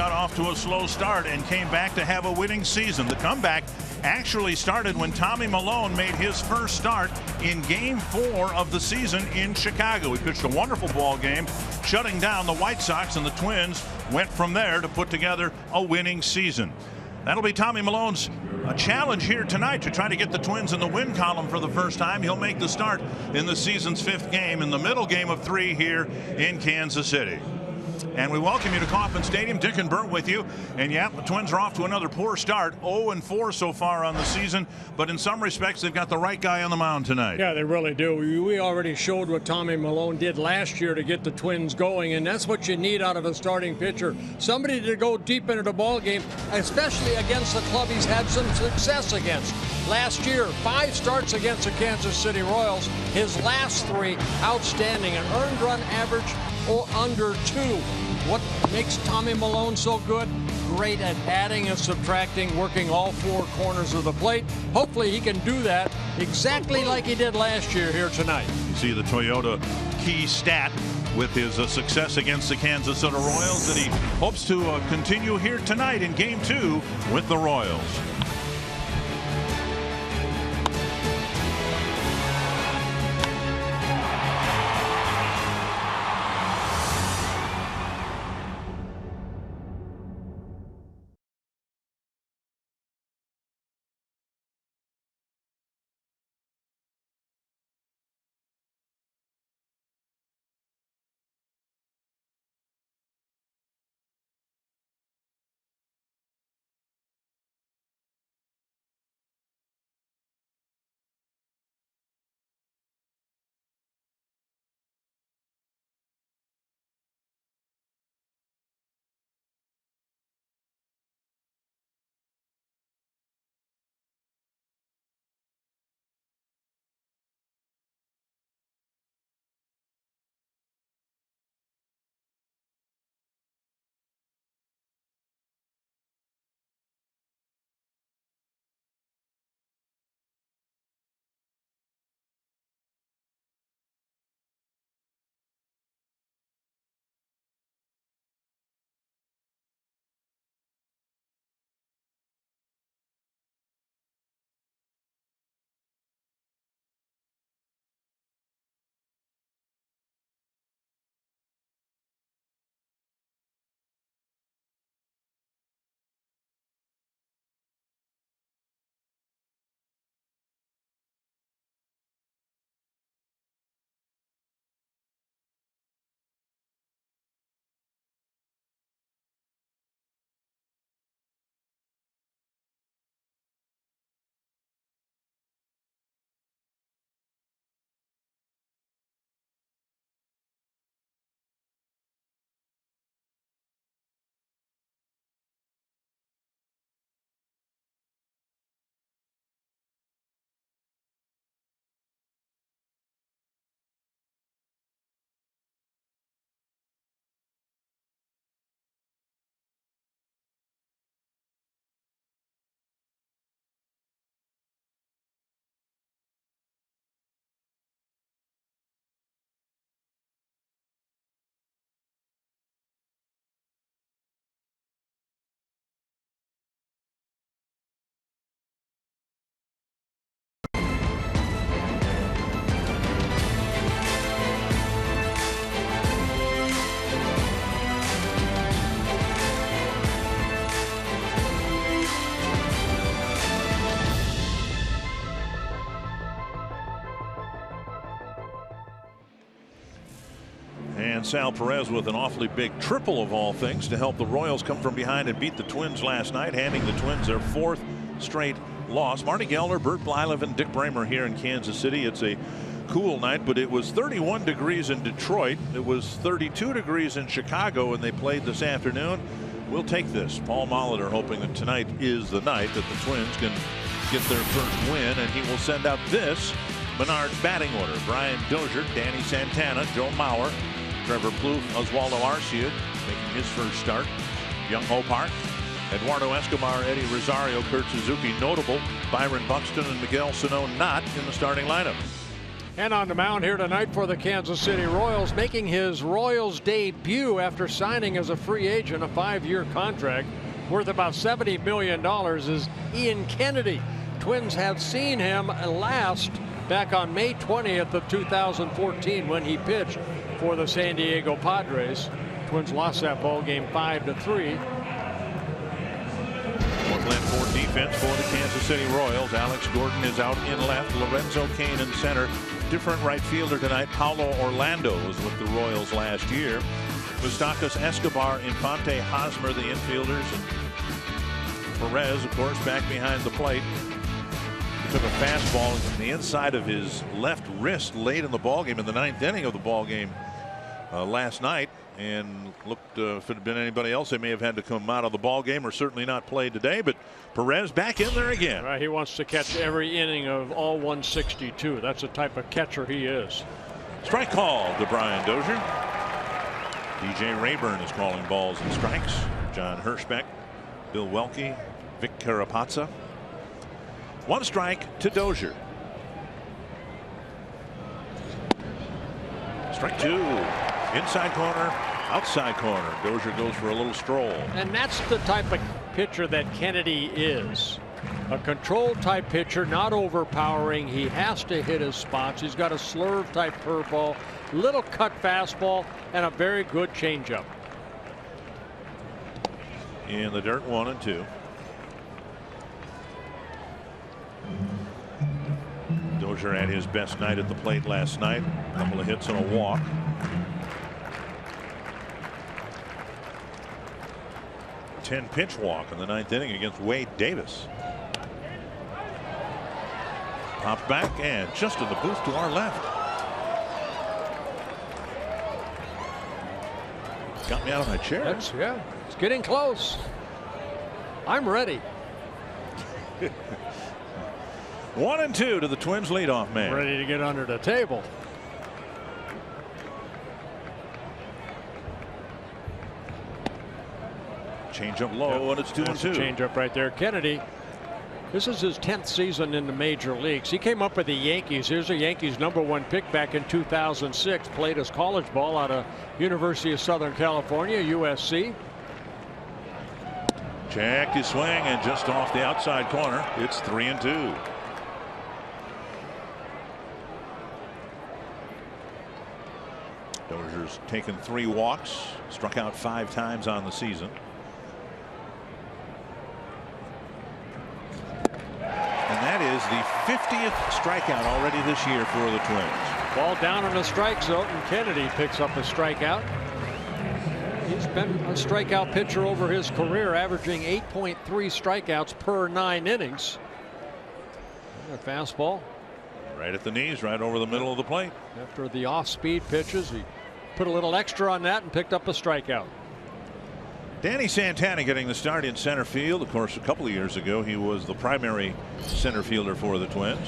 got off to a slow start and came back to have a winning season. The comeback actually started when Tommy Malone made his first start in Game 4 of the season in Chicago. He pitched a wonderful ball game, shutting down the White Sox, and the Twins went from there to put together a winning season. That'll be Tommy Malone's challenge here tonight to try to get the Twins in the win column for the first time. He'll make the start in the season's 5th game, in the middle game of 3 here in Kansas City. And we welcome you to Kauffman Stadium. Dick and Bert with you. And yeah, the Twins are off to another poor start. 0-4 so far on the season. But in some respects, they've got the right guy on the mound tonight. Yeah, they really do. We already showed what Tommy Malone did last year to get the Twins going. And that's what you need out of a starting pitcher. Somebody to go deep into the ball game, especially against the club he's had some success against. Last year, 5 starts against the Kansas City Royals. His last 3 outstanding. An earned run average or under 2. What makes Tommy Malone so good? Great at adding and subtracting, working all 4 corners of the plate. Hopefully he can do that exactly like he did last year here tonight. You see the Toyota key stat with his success against the Kansas City Royals that he hopes to continue here tonight in Game 2 with the Royals. And Sal Perez with an awfully big triple of all things to help the Royals come from behind and beat the Twins last night, handing the Twins their 4th straight loss. Marty Geller, Bert Blyleven, and Dick Bramer here in Kansas City. It's a cool night, but it was 31 degrees in Detroit. It was 32 degrees in Chicago, and they played this afternoon. We'll take this. Paul Molitor hoping that tonight is the night that the Twins can get their first win, and he will send out this Menard's batting order. Brian Dozier, Danny Santana, Joe Mauer, Trevor Plouffe, Oswaldo Arcia making his first start. Young Hope Hart, Eduardo Escobar, Eddie Rosario, Kurt Suzuki notable. Byron Buxton and Miguel Sano not in the starting lineup. And on the mound here tonight for the Kansas City Royals, making his Royals debut after signing as a free agent, a 5-year contract worth about $70 million, is Ian Kennedy. Twins have seen him last back on May 20th of 2014 when he pitched for the San Diego Padres. Twins lost that ball game 5-3. Oakland for defense for the Kansas City Royals. Alex Gordon is out in left. Lorenzo Cain in center. Different right fielder tonight. Paulo Orlando was with the Royals last year. Mustakas, Escobar, Infante, Hosmer, the infielders. And Perez, of course, back behind the plate. He took a fastball in the inside of his left wrist late in the ballgame, in the 9th inning of the ballgame last night. And looked, if it had been anybody else, they may have had to come out of the ball game, or certainly not played today. But Perez back in there again. Right, he wants to catch every inning of all 162. That's the type of catcher he is. Strike call to Brian Dozier. DJ Rayburn is calling balls and strikes. John Hirschbeck, Bill Welke, Vic Carapazza. 1 strike to Dozier. Strike 2. Inside corner, outside corner. Dozier goes for a little stroll. And that's the type of pitcher that Kennedy is. A control type pitcher, not overpowering. He has to hit his spots. He's got a slurve type curveball, little cut fastball, and a very good changeup. In the dirt, 1-2. Dozier had his best night at the plate last night. A couple of hits and a walk. 10-pitch walk in the 9th inning against Wade Davis. Pops back and just in the booth to our left. Got me out of my chair. Yeah, it's getting close. I'm ready. 1-2 to the Twins leadoff man. Ready to get under the table. Change up low, and it's 2-2. Change up right there. Kennedy, this is his 10th season in the major leagues. He came up with the Yankees. Here's a Yankees #1 pick back in 2006. Played his college ball out of University of Southern California, USC. Check his swing, and just off the outside corner. It's 3-2. Dozier's taken 3 walks, struck out 5 times on the season. And that is the 50th strikeout already this year for the Twins. Ball down in the strike zone, and Kennedy picks up a strikeout. He's been a strikeout pitcher over his career, averaging 8.3 strikeouts per 9 innings. And a fastball. Right at the knees, right over the middle of the plate. After the off-speed pitches, he put a little extra on that and picked up a strikeout. Danny Santana getting the start in center field. Of course, a couple of years ago, he was the primary center fielder for the Twins.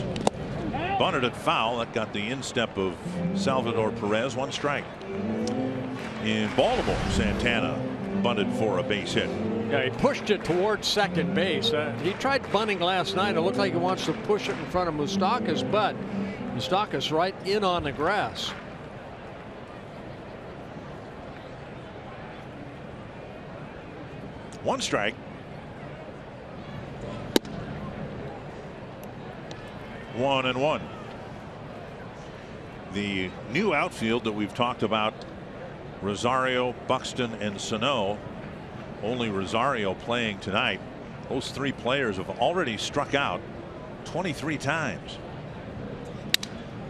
Bunted it foul. That got the instep of Salvador Perez. 1 strike. In Baltimore, Santana bunted for a base hit. Yeah, he pushed it towards second base. He tried bunting last night. It looked like he wants to push it in front of Mustakas, but Mustakas right in on the grass. One strike. 1-1. The new outfield that we've talked about, Rosario, Buxton, and Sano. Only Rosario playing tonight. Those 3 players have already struck out 23 times.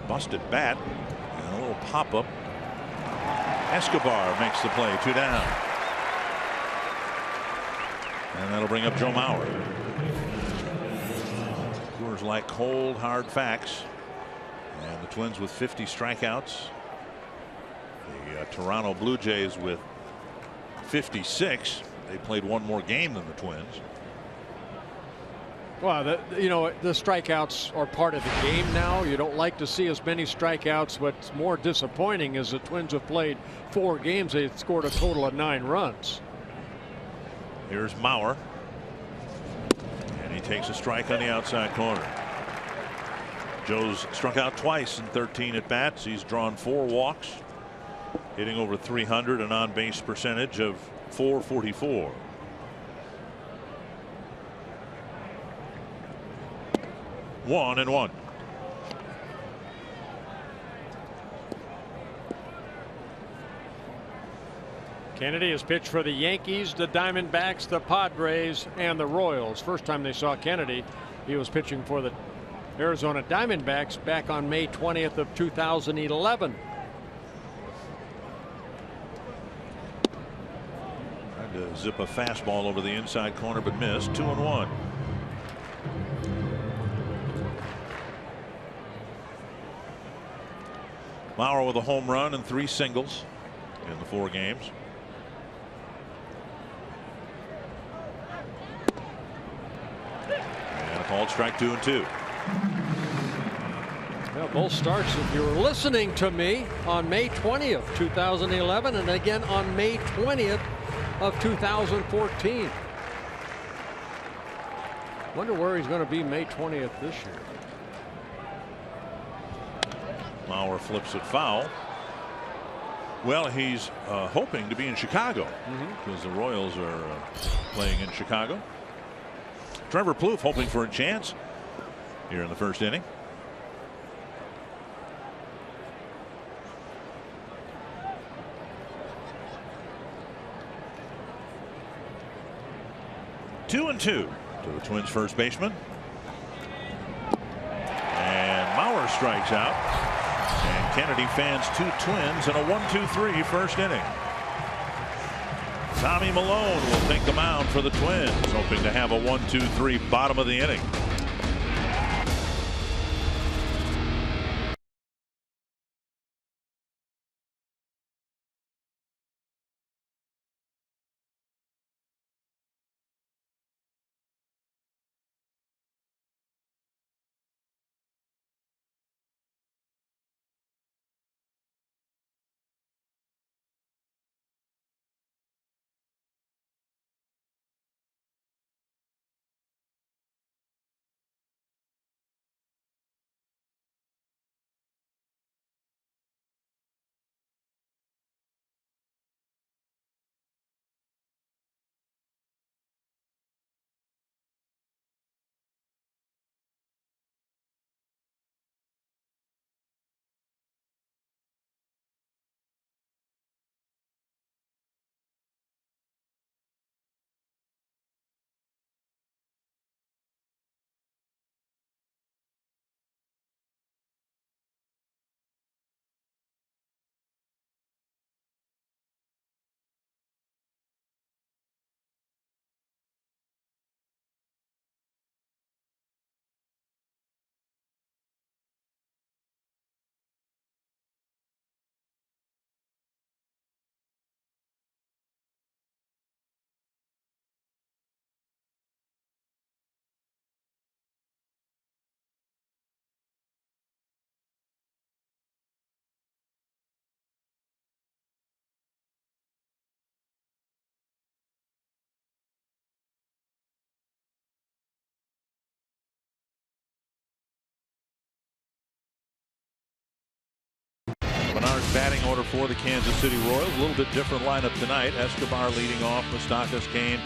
Busted bat and a little pop-up. Escobar makes the play. 2 down. And that'll bring up Joe Mauer. Coors like cold, hard facts. And the Twins with 50 strikeouts. The Toronto Blue Jays with 56. They played 1 more game than the Twins. Well, the strikeouts are part of the game now. You don't like to see as many strikeouts. What's more disappointing is the Twins have played 4 games. They've scored a total of 9 runs. Here's Mauer. And he takes a strike on the outside corner. Joe's struck out twice in 13 at bats. He's drawn 4 walks, hitting over 300, an on base percentage of .444. One and one. Kennedy has pitched for the Yankees, the Diamondbacks, the Padres, and the Royals. First time they saw Kennedy, he was pitching for the Arizona Diamondbacks back on May 20th of 2011. Tried to zip a fastball over the inside corner but missed. 2-1. Mauer with a home run and 3 singles in the 4 games. And a called strike 2-2. Well, both starts, if you were listening to me, on May 20th, 2011, and again on May 20th of 2014. Wonder where he's going to be May 20th this year. Mauer flips it foul. Well, he's hoping to be in Chicago because the Royals are playing in Chicago. Trevor Plouffe hoping for a chance here in the first inning. Two and two to the Twins first baseman. And Mauer strikes out. And Kennedy fans 2 Twins in a 1-2-3 first inning. Tommy Malone will take the mound for the Twins, hoping to have a 1-2-3 bottom of the inning. Bernard's batting order for the Kansas City Royals. A little bit different lineup tonight. Escobar leading off. Moustakas, Kane,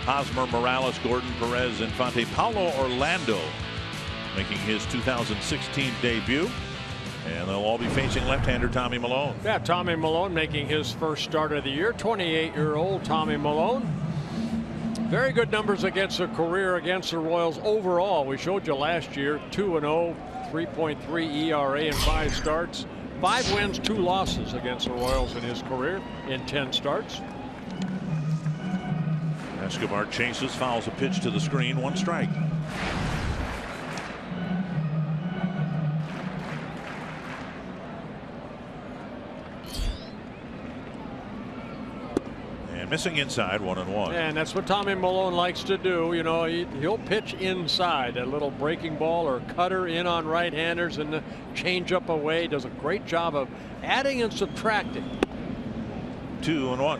Hosmer, Morales, Gordon, Perez, Infante. Paulo Orlando making his 2016 debut. And they'll all be facing left-hander Tommy Malone. Yeah, Tommy Malone making his first start of the year. 28-year-old Tommy Malone. Very good numbers against a career against the Royals overall. We showed you last year 2-0, 3.3 ERA in 5 starts. 5 wins, 2 losses against the Royals in his career in 10 starts. Escobar chases, fouls a pitch to the screen, 1 strike. And missing inside, 1-1. And that's what Tommy Malone likes to do. You know, he'll pitch inside, a little breaking ball or cutter in on right-handers and the change up away. Does a great job of adding and subtracting. 2-1.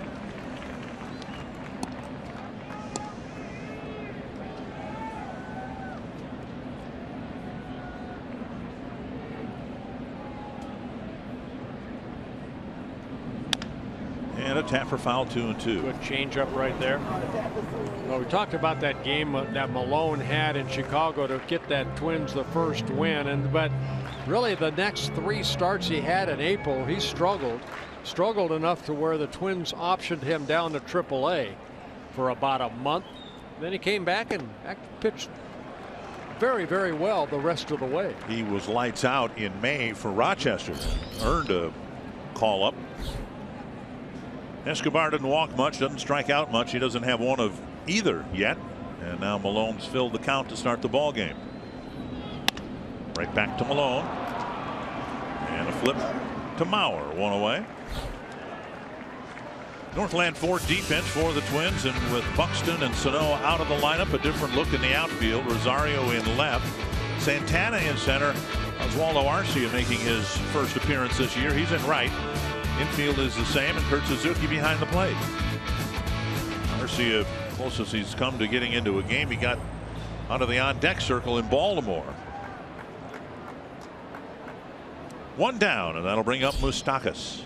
a tap for foul, 2-2. Good changeup right there. Well, we talked about that game that Malone had in Chicago to get that Twins the first win, but really the next 3 starts he had in April, he struggled enough to where the Twins optioned him down to AAA for about a month. Then he came back and pitched very, very well the rest of the way. He was lights out in May for Rochester. Earned a call up. Escobar didn't walk much, doesn't strike out much. He doesn't have one of either yet. And now Malone's filled the count to start the ball game. Right back to Malone. And a flip to Mauer, 1 away. Northland Ford defense for the Twins, and with Buxton and Sano out of the lineup, a different look in the outfield. Rosario in left, Santana in center, Oswaldo Arcia making his first appearance this year. He's in right. Infield is the same, and Kurt Suzuki behind the plate. Arcia, closest he's come to getting into a game, he got out of the on-deck circle in Baltimore. 1 down, and that'll bring up Moustakas.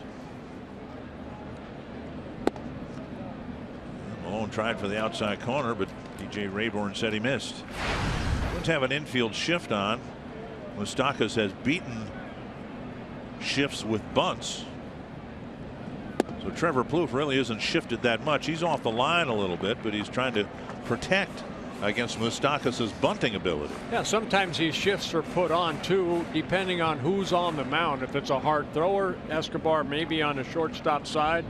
Malone tried for the outside corner, but DJ Rayburn said he missed. Let's have an infield shift on. Moustakas has beaten shifts with bunts. So Trevor Plouffe really isn't shifted that much. He's off the line a little bit, but he's trying to protect against Moustakas' bunting ability. Yeah, sometimes these shifts are put on too, depending on who's on the mound. If it's a hard thrower, Escobar maybe on the shortstop side.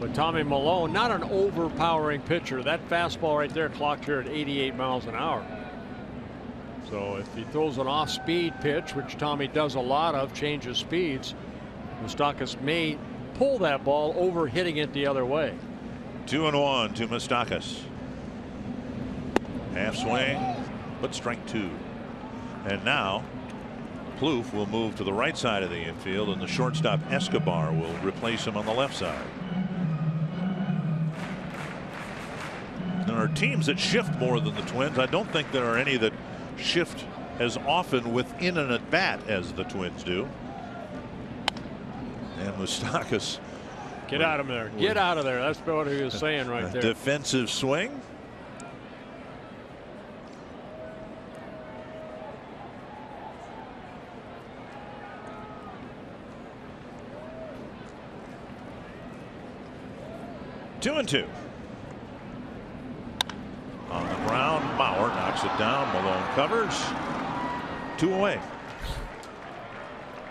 But Tommy Malone, not an overpowering pitcher. That fastball right there clocked here at 88 miles an hour. So if he throws an off-speed pitch, which Tommy does a lot of, changes speeds, Moustakas may pull that ball over, hitting it the other way. 2-1 to Moustakas. Half swing, but strike 2. And now Plouffe will move to the right side of the infield, and the shortstop Escobar will replace him on the left side. There are teams that shift more than the Twins. I don't think there are any that shift as often within an at bat as the Twins do. And Moustakas, get out of there, get out of there. That's what he was saying right there. Defensive swing. Two and 2. On the ground, Mauer knocks it down. Malone covers. 2 away.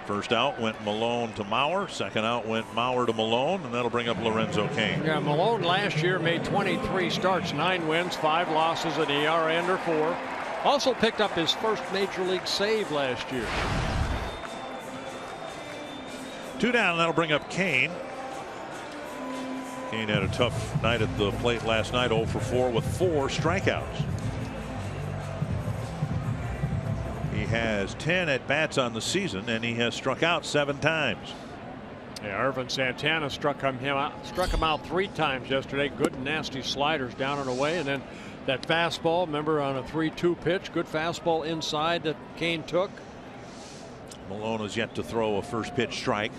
First out went Malone to Mauer. Second out went Mauer to Malone, and that'll bring up Lorenzo Cain. Yeah, Malone last year made 23 starts, 9 wins, 5 losses, an ERA under 4. Also picked up his first major league save last year. 2 down, and that'll bring up Cain. Cain had a tough night at the plate last night, 0 for 4 with 4 strikeouts. He has 10 at bats on the season, and he has struck out 7 times. Yeah, Irvin Santana struck him out 3 times yesterday. Good nasty sliders down and away, and then that fastball, remember, on a 3-2 pitch, good fastball inside that Cain took. Malone has yet to throw a first pitch strike.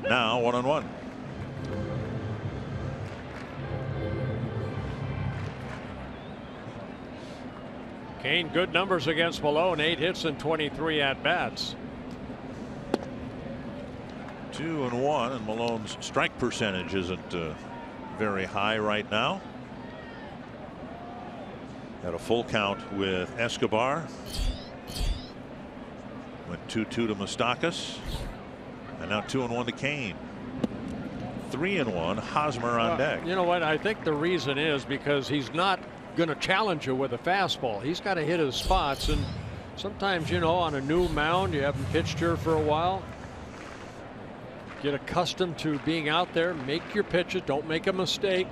Now 1-1. Cain, good numbers against Malone, 8 hits and 23 at bats. 2-1, and Malone's strike percentage isn't very high right now. Had a full count with Escobar. Went 2-2 to Moustakas. And now 2-1 to Cain. 3-1, Hosmer on deck. You know what? I think the reason is because he's not going to challenge you with a fastball. He's got to hit his spots. And sometimes, you know, on a new mound, you haven't pitched here for a while. Get accustomed to being out there. Make your pitches. Don't make a mistake.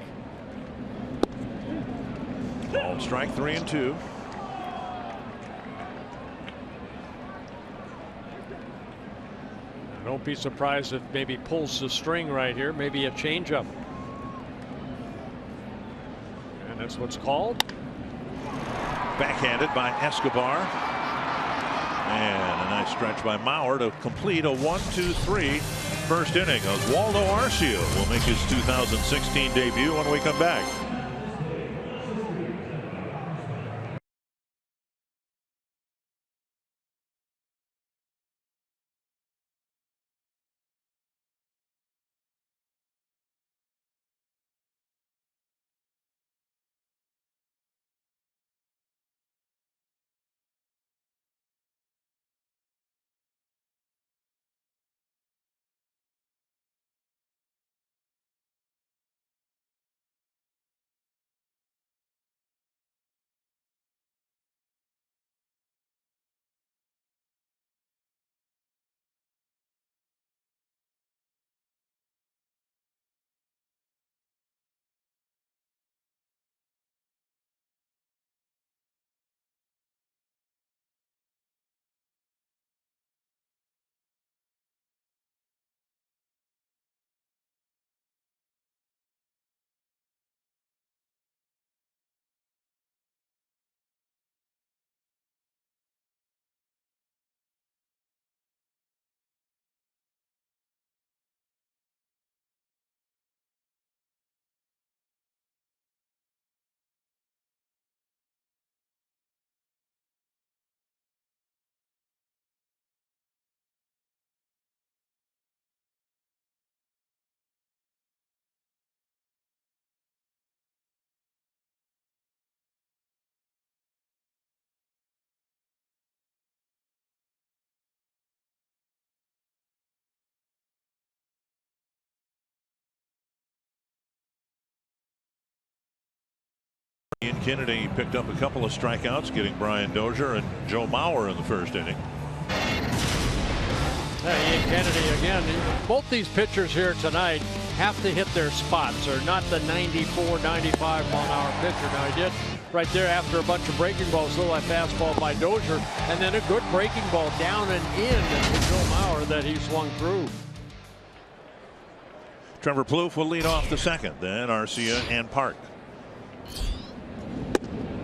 Called strike 3-2. Don't be surprised if maybe pulls the string right here. Maybe a changeup. And that's what's called. Backhanded by Escobar. And a nice stretch by Mauer to complete a 1-2-3 first inning. Oswaldo Arcia will make his 2016 debut when we come back. Ian Kennedy picked up a couple of strikeouts, getting Brian Dozier and Joe Mauer in the first inning. Ian Kennedy again. Both these pitchers here tonight have to hit their spots. They're not the 94, 95 mile-an-hour pitcher. Now he did right there after a bunch of breaking balls, little fastball by Dozier, and then a good breaking ball down and in to Joe Mauer that he swung through. Trevor Plouffe will lead off the second, then Arcia and Park.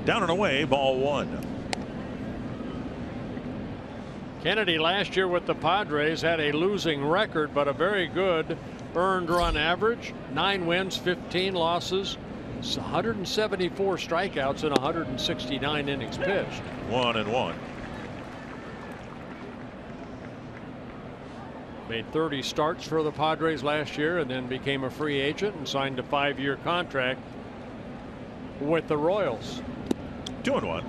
Down and away, ball one. Kennedy last year with the Padres had a losing record, but a very good earned run average. 9 wins, 15 losses, 174 strikeouts in 169 innings pitched. 1-1. Made 30 starts for the Padres last year and then became a free agent and signed a 5-year contract with the Royals. 2-1.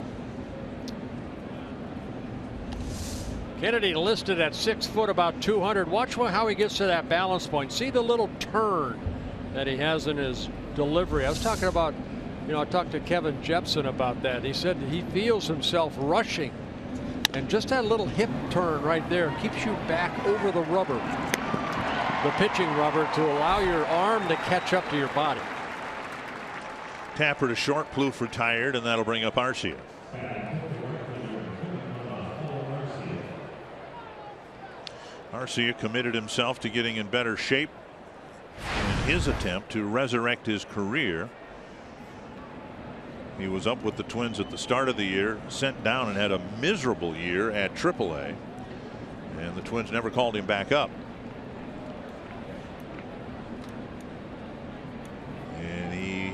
Kennedy listed at 6 foot, about 200. Watch how he gets to that balance point. See the little turn that he has in his delivery. I was talking about, I talked to Kevin Jepson about that. He said he feels himself rushing, and just that little hip turn right there keeps you back over the rubber, the pitching rubber, to allow your arm to catch up to your body. Tapper to short, Plouffe retired, and that'll bring up Arcia. Arcia committed himself to getting in better shape in his attempt to resurrect his career. He was up with the Twins at the start of the year, sent down and had a miserable year at AAA, and the Twins never called him back up. And he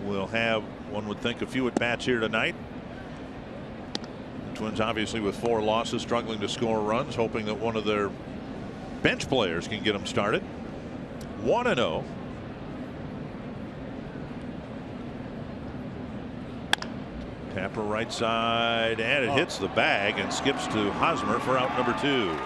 will have, one would think, a few at bats here tonight. The Twins obviously with 4 losses, struggling to score runs, hoping that one of their bench players can get them started. 1-0. Tapper right side, and it hits the bag and skips to Hosmer for out number 2. And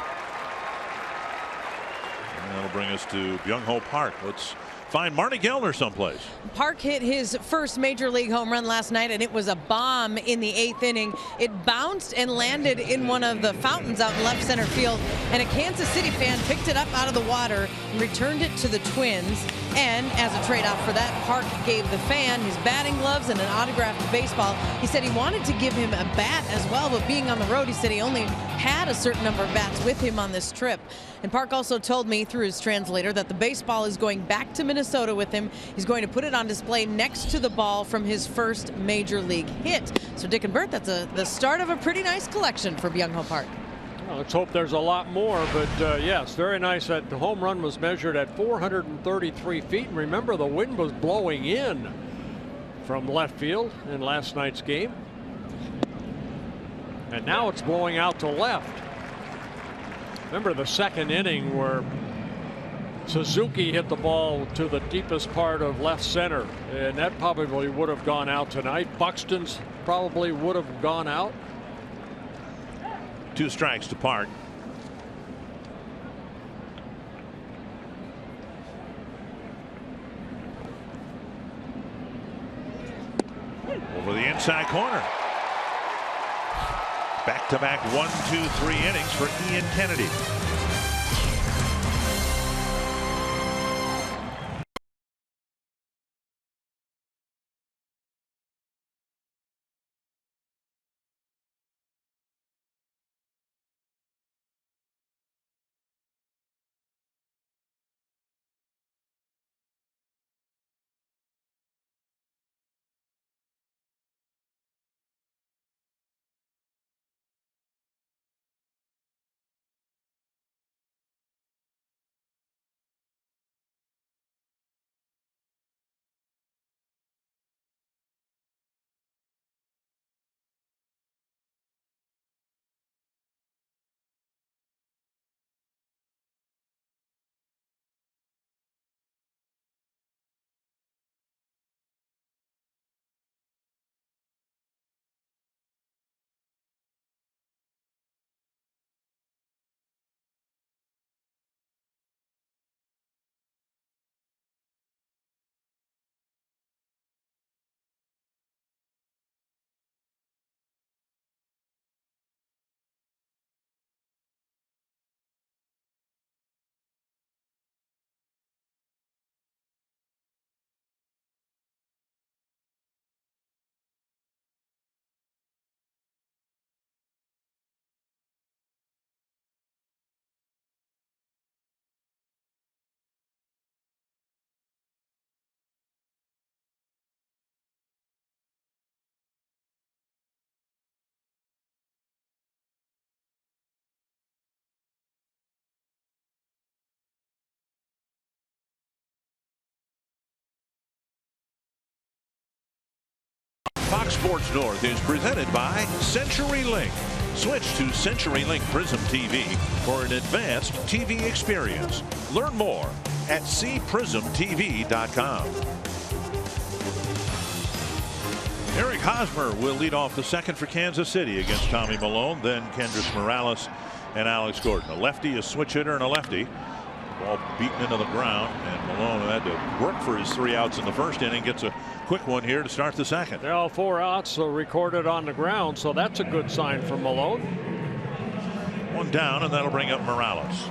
that'll bring us to Byung-Ho Park. Let's find Marty Gellner someplace. Park hit his first major league home run last night, and it was a bomb in the 8th inning. It bounced and landed in one of the fountains out in left center field, and a Kansas City fan picked it up out of the water and returned it to the Twins. And as a trade-off for that, Park gave the fan his batting gloves and an autographed baseball. He said he wanted to give him a bat as well, but being on the road, he said he only had a certain number of bats with him on this trip. And Park also told me through his translator that the baseball is going back to Minnesota with him. He's going to put it on display next to the ball from his first major league hit. So Dick and Bert, that's the start of a pretty nice collection for Byung-Ho Park. Well, let's hope there's a lot more, but yes, very nice. That the home run was measured at 433 feet. And remember, the wind was blowing in from left field in last night's game. And now it's blowing out to left. Remember the second inning where Suzuki hit the ball to the deepest part of left center, and that probably would have gone out tonight. Buxton's probably would have gone out. 2 strikes to Park. Over the inside corner. Back-to-back 1, 2, 3 innings for Ian Kennedy. Fox Sports North is presented by CenturyLink. Switch to CenturyLink Prism TV for an advanced TV experience. Learn more at cprismtv.com. Eric Hosmer will lead off the second for Kansas City against Tommy Malone, then Kendrys Morales and Alex Gordon. A lefty, a switch hitter, and a lefty. Ball beaten into the ground, and Malone had to work for his 3 outs in the first inning. Gets a quick one here to start the second. Well, 4 outs recorded on the ground, so that's a good sign for Malone. 1 down, and that'll bring up Morales.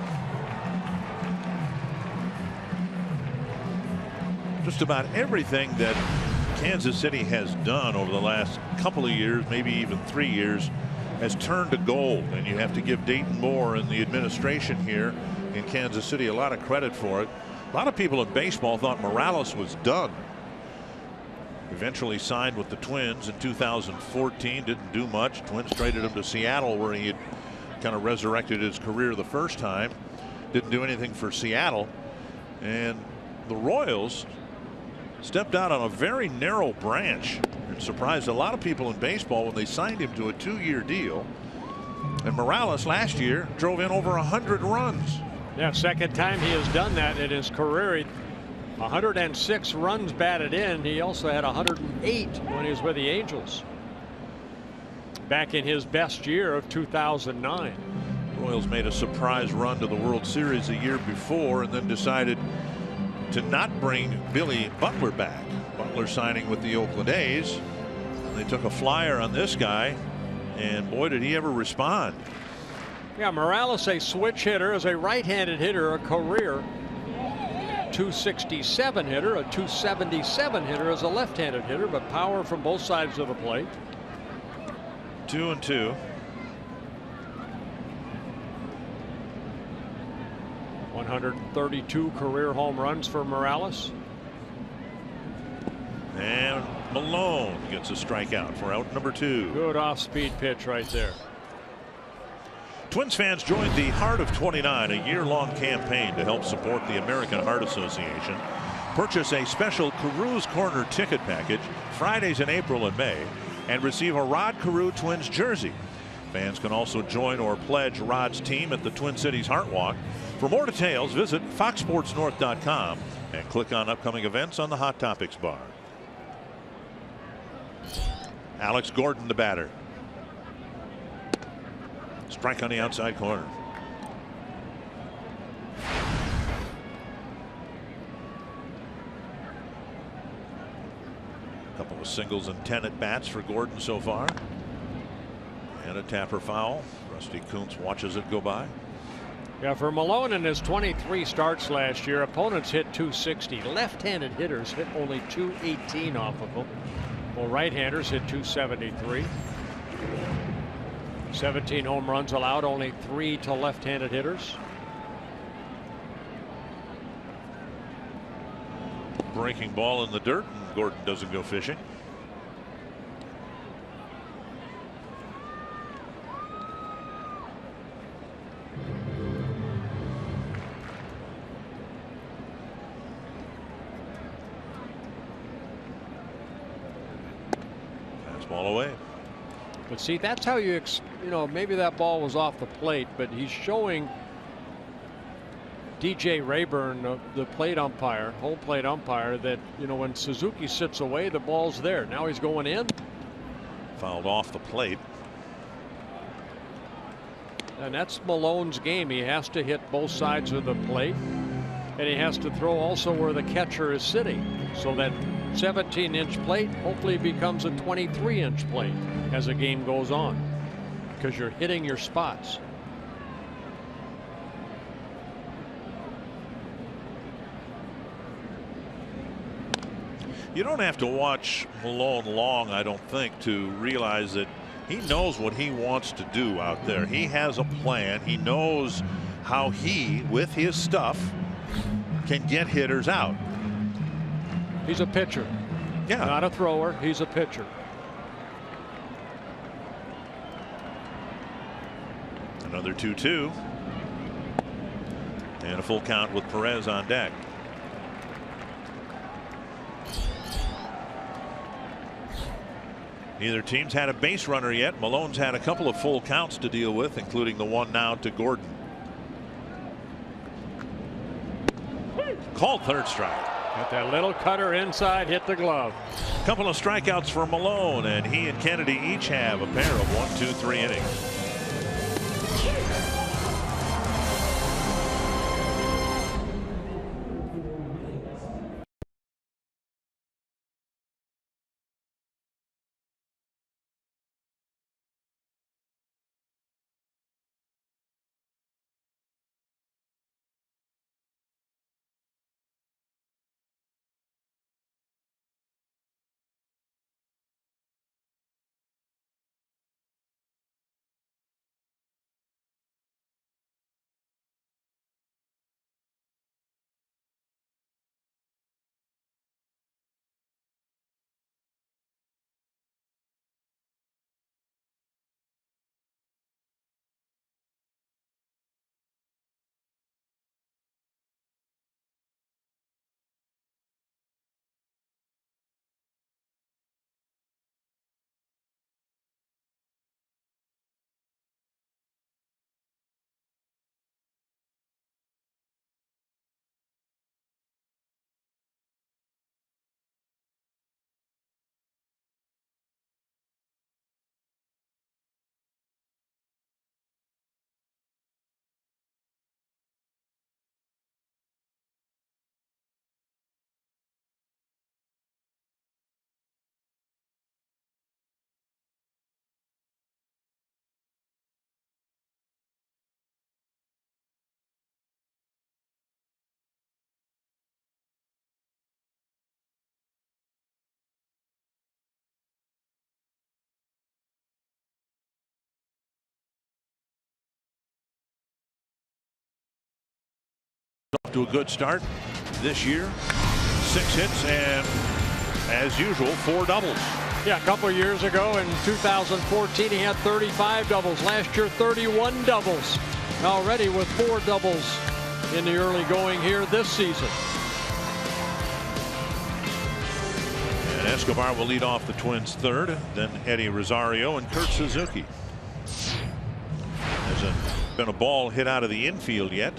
Just about everything that Kansas City has done over the last couple of years, maybe even 3 years, has turned to gold, and you have to give Dayton Moore and the administration here in Kansas City a lot of credit for it. A lot of people in baseball thought Morales was done. Eventually signed with the Twins in 2014, didn't do much. Twins traded him to Seattle, where he had kind of resurrected his career the first time. Didn't do anything for Seattle, and the Royals stepped out on a very narrow branch and surprised a lot of people in baseball when they signed him to a 2-year deal. And Morales last year drove in over 100 runs. Yeah, second time he has done that in his career. 106 runs batted in. He also had 108 when he was with the Angels back in his best year of 2009. Royals made a surprise run to the World Series a year before, and then decided to not bring Billy Butler back. Butler signing with the Oakland A's. They took a flyer on this guy, and boy, did he ever respond. Yeah, Morales, a switch hitter, is a right-handed hitter, a career .267 hitter, a .277 hitter as a left-handed hitter, but power from both sides of the plate. 2-2. 132 career home runs for Morales. And Malone gets a strikeout for out number 2. Good off-speed pitch right there. Twins fans joined the Heart of 29, a year-long campaign to help support the American Heart Association. Purchase a special Carews Corner ticket package Fridays in April and May and receive a Rod Carew Twins jersey. Fans can also join or pledge Rod's team at the Twin Cities Heart Walk. For more details, visit foxsportsnorth.com and click on upcoming events on the Hot Topics bar. Alex Gordon, the batter. Strike on the outside corner. Couple of singles and 10 at bats for Gordon so far. And a tapper foul. Rusty Kuntz watches it go by. Yeah, for Malone in his 23 starts last year, opponents hit 260. Left-handed hitters hit only 218 off of him. Well, right-handers hit 273. 17 home runs allowed, only 3 to left-handed hitters. Breaking ball in the dirt, and Gordon doesn't go fishing. Fastball away. But see, that's how you maybe that ball was off the plate, but he's showing DJ Rayburn, the plate umpire, home plate umpire, that when Suzuki sits away, the ball's there. Now he's going in. Fouled off the plate. And that's Malone's game. He has to hit both sides of the plate, and he has to throw also where the catcher is sitting, so that 17-inch plate hopefully becomes a 23-inch plate as the game goes on, because you're hitting your spots. You don't have to watch Malone long, I don't think, to realize that he knows what he wants to do out there. He has a plan. He knows how he, with his stuff, can get hitters out. He's a pitcher. Yeah. Not a thrower. He's a pitcher. Another 2-2. And a full count with Perez on deck. Neither team's had a base runner yet. Malone's had a couple of full counts to deal with, including the one now to Gordon. Called third strike. Got that little cutter inside, hit the glove. Couple of strikeouts for Malone, and he and Kennedy each have a pair of 1, 2, 3 innings. Off to a good start this year. 6 hits and, as usual, 4 doubles. Yeah, a couple of years ago in 2014, he had 35 doubles. Last year, 31 doubles. Already with 4 doubles in the early going here this season. And Escobar will lead off the Twins third, then Eddie Rosario and Kurt Suzuki. Hasn't been a ball hit out of the infield yet.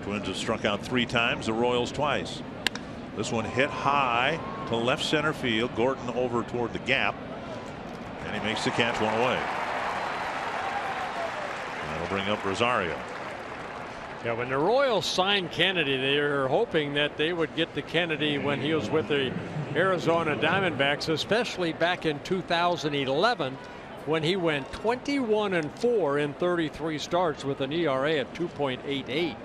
Twins have struck out 3 times, the Royals twice. This one hit high to left center field. Gordon over toward the gap, and he makes the catch, 1 away. That'll bring up Rosario. Yeah, when the Royals signed Kennedy, they were hoping that they would get the Kennedy when he was with the Arizona Diamondbacks, especially back in 2011 when he went 21-4 in 33 starts with an ERA at 2.88.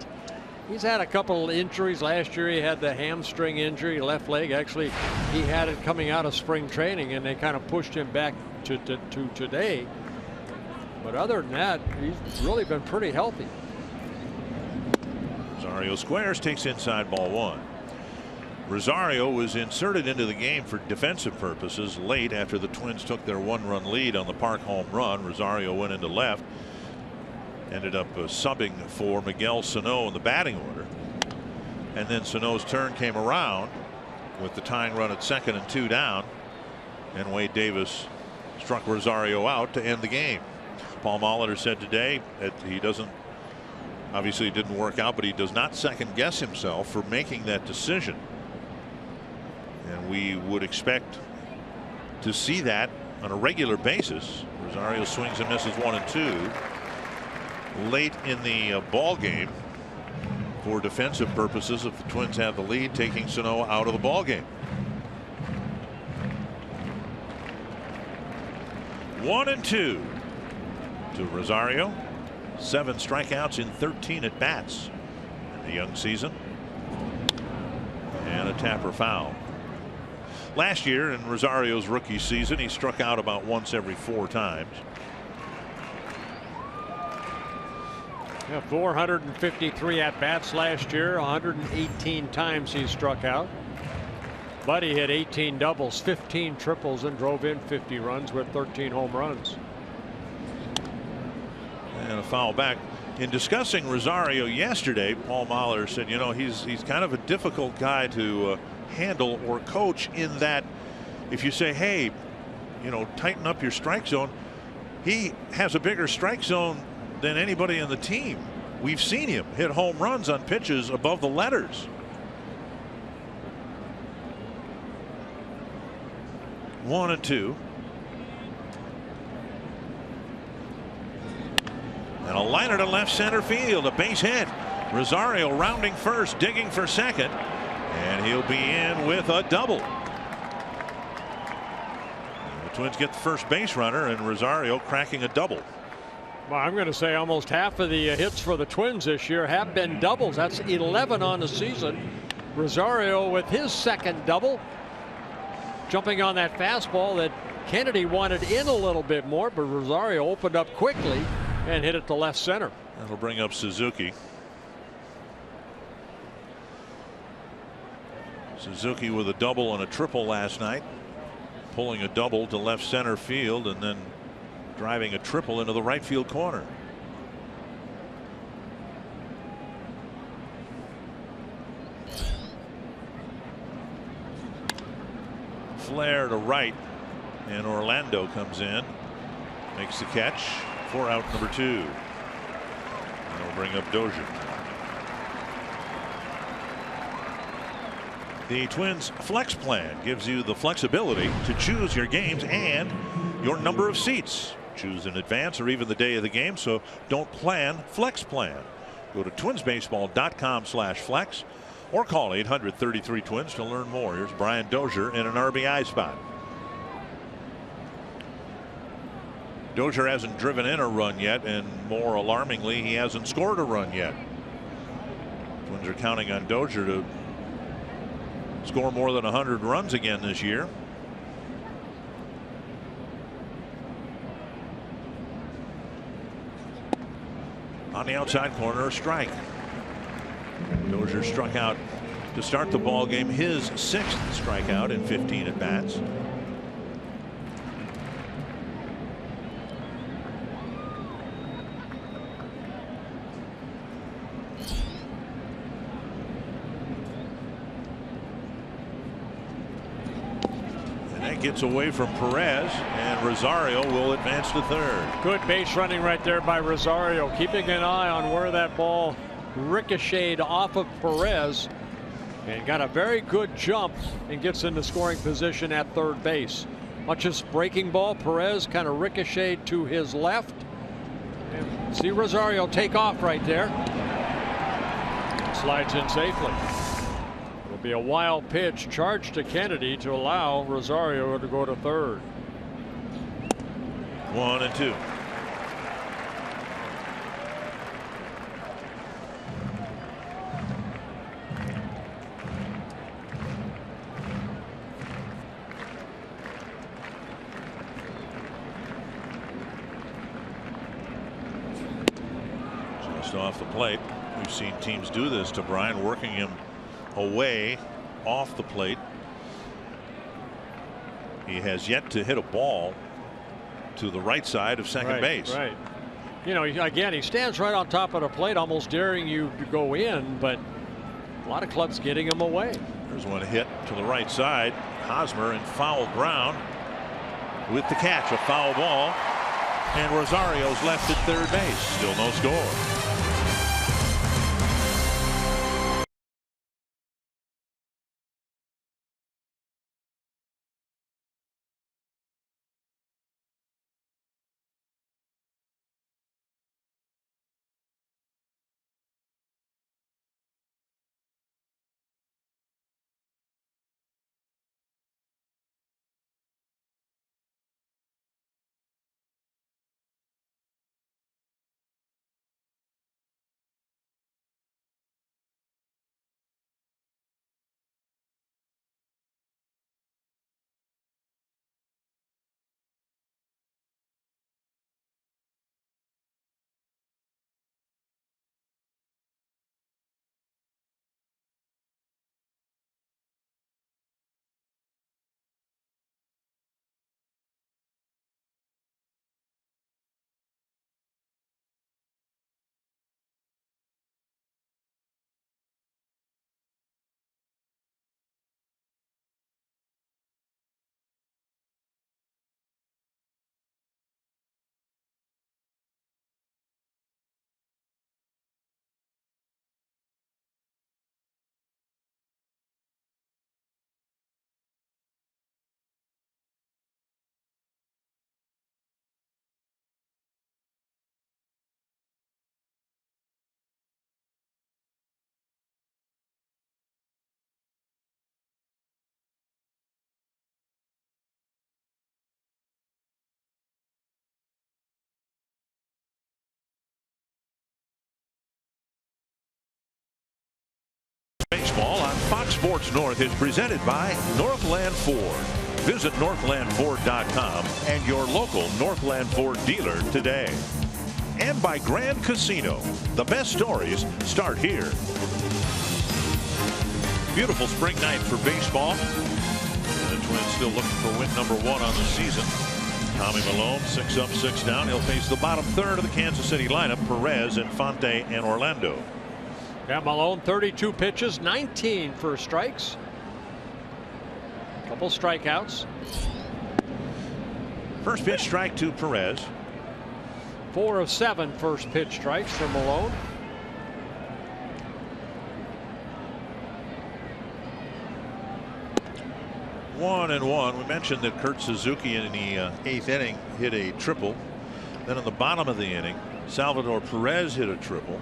He's had a couple injuries. Last year he had the hamstring injury, left leg. Actually, he had it coming out of spring training, and they kind of pushed him back to today. But other than that, he's really been pretty healthy. Rosario squares, takes inside, ball 1. Rosario was inserted into the game for defensive purposes late after the Twins took their 1-run lead on the Park home run. Rosario went into left. Ended up subbing for Miguel Sano in the batting order. And then Sano's turn came around with the tying run at second and 2 down. And Wade Davis struck Rosario out to end the game. Paul Molitor said today that he doesn't, obviously it didn't work out, but he does not second guess himself for making that decision. And we would expect to see that on a regular basis. Rosario swings and misses 1 and 2. Late in the ball game for defensive purposes if the Twins have the lead, taking Sano out of the ball game. 1 and 2 to Rosario. 7 strikeouts in 13 at bats in the young season. And a tapper foul. Last year in Rosario's rookie season, he struck out about once every 4 times. Yeah, 453 at bats last year, 118 times he struck out. But he hit 18 doubles, 15 triples, and drove in 50 runs with 13 home runs. And a foul back. In discussing Rosario yesterday, Paul Molitor said, you know, he's kind of a difficult guy to handle or coach, in that if you say, hey, you know, tighten up your strike zone, he has a bigger strike zone than anybody in the team. We've seen him hit home runs on pitches above the letters. 1 and 2. And a liner to left center field, a base hit. Rosario rounding first, digging for second, and he'll be in with a double. The Twins get the first base runner, and Rosario cracking a double. Well, I'm going to say almost half of the hits for the Twins this year have been doubles. That's 11 on the season. Rosario with his second double, jumping on that fastball that Kennedy wanted in a little bit more, but Rosario opened up quickly and hit it to left center. That'll bring up Suzuki. Suzuki with a double and a triple last night, pulling a double to left center field and then driving a triple into the right field corner. Flare to right, and Orlando comes in, makes the catch for out number 2. That'll bring up Dozier. The Twins flex plan gives you the flexibility to choose your games and your number of seats. Choose in advance or even the day of the game, so don't plan, flex plan. Go to twinsbaseball.com/flex or call 800-33-TWINS to learn more. Here's Brian Dozier in an RBI spot. Dozier hasn't driven in a run yet, and more alarmingly, he hasn't scored a run yet. Twins are counting on Dozier to score more than 100 runs again this year. On the outside corner, a strike. Dozier struck out to start the ball game, his 6th strikeout in 15 at bats. Gets away from Perez, and Rosario will advance to third. Good base running right there by Rosario, keeping an eye on where that ball ricocheted off of Perez, and got a very good jump and gets into scoring position at third base. Much as breaking ball, Perez kind of ricocheted to his left. And see Rosario take off right there. Slides in safely. Be a wild pitch charged to Kennedy to allow Rosario to go to third. 1-2. Just off the plate. We've seen teams do this to Brian, working him away off the plate. He has yet to hit a ball to the right side of second base. Right. You know, again, he stands right on top of the plate, almost daring you to go in, but a lot of clubs getting him away. There's one hit to the right side. Hosmer in foul ground with the catch, a foul ball, and Rosario's left at third base. Still no score. Baseball on Fox Sports North is presented by Northland Ford. Visit northlandford.com and your local Northland Ford dealer today. And by Grand Casino. The best stories start here. Beautiful spring night for baseball. And the Twins still looking for win number 1 on the season. Tommy Malone, 6 up, 6 down. He'll face the bottom third of the Kansas City lineup, Perez, Infante, and Orlando. Yeah, Malone, 32 pitches, 19 first strikes. Couple strikeouts. First pitch strike to Perez. 4 of 7 first pitch strikes for Malone. One and one. We mentioned that Kurt Suzuki in the 8th inning hit a triple. Then in the bottom of the inning, Salvador Perez hit a triple.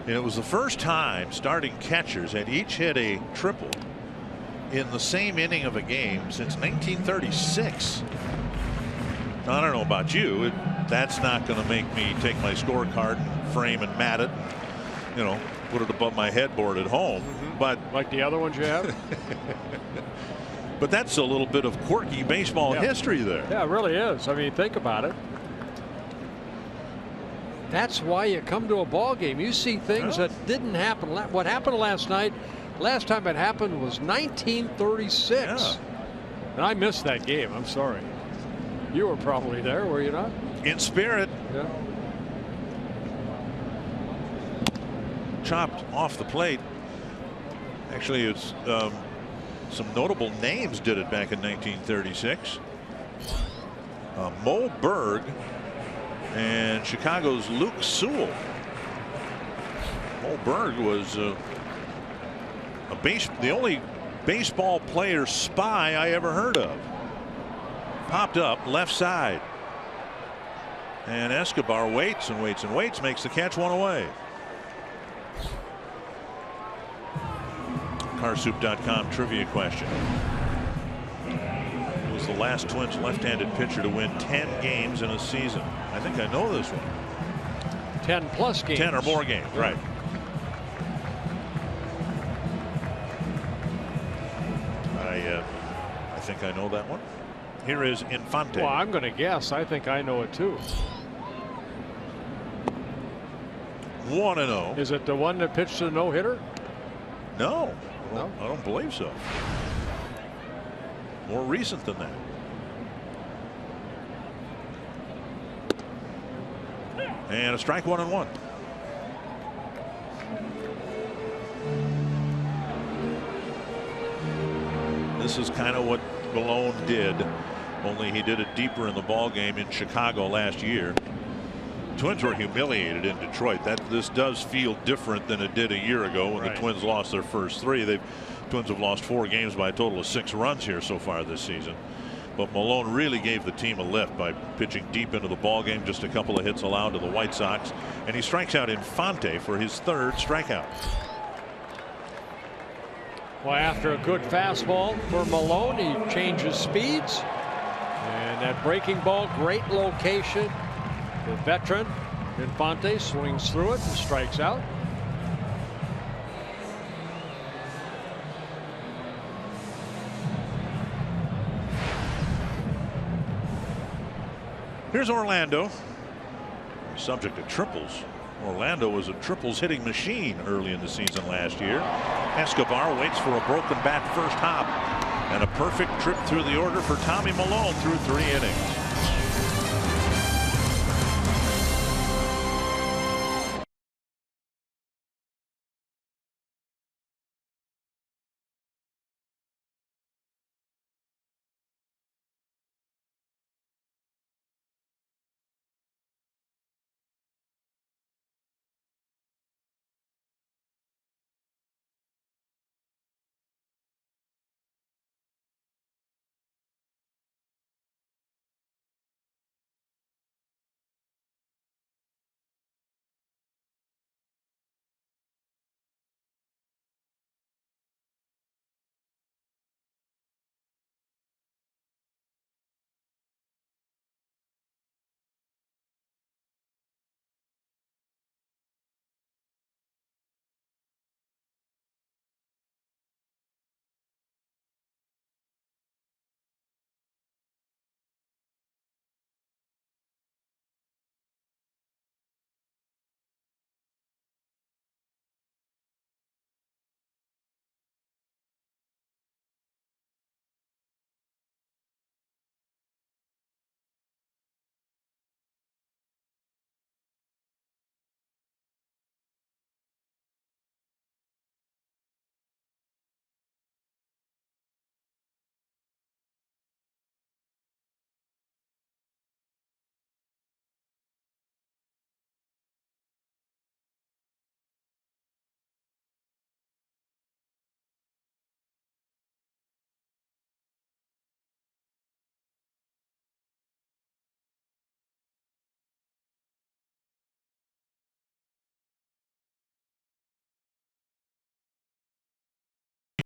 And it was the first time starting catchers had each hit a triple in the same inning of a game since 1936. I don't know about you. That's not going to make me take my scorecard and frame and mat it, you know, put it above my headboard at home. But like the other ones you have. But that's a little bit of quirky baseball history there. Yeah, it really is. I mean, think about it. That's why you come to a ball game. You see things that didn't happen. What happened last night Last time it happened was 1936. Yeah. And I missed that game. I'm sorry. You were probably there, were you not? In spirit. Yeah. Chopped off the plate. Actually, it's some notable names did it back in 1936. Mo Berg and Chicago's Luke Sewell. Mo Berg was the only baseball player spy I ever heard of. Popped up left side. And Escobar waits and waits and waits, makes the catch, one away. Carsoup.com trivia question. Who was the last Twins left-handed pitcher to win 10 games in a season? I think I know this one. 10 plus games. 10 or more games, right. I think I know that one. Here is Infante. Well, I'm going to guess. I think I know it too. 1-0. Is it the one that pitched the no-hitter? No. No? I don't believe so. More recent than that. And a strike, 1-1. This is kind of what Malone did, only he did it deeper in the ball game in Chicago last year. Twins were humiliated in Detroit. This does feel different than it did a year ago when the Twins lost their first 3. Twins have lost 4 games by a total of 6 runs here so far this season. But Malone really gave the team a lift by pitching deep into the ball game. Just a couple of hits allowed to the White Sox, and he strikes out Infante for his 3rd strikeout. Well, after a good fastball for Malone, he changes speeds, and that breaking ball, great location. The veteran Infante swings through it and strikes out. Here's Orlando, subject to triples. Orlando was a triples hitting machine early in the season last year. Escobar waits for a broken bat first hop, and a perfect trip through the order for Tommy Malone through 3 innings.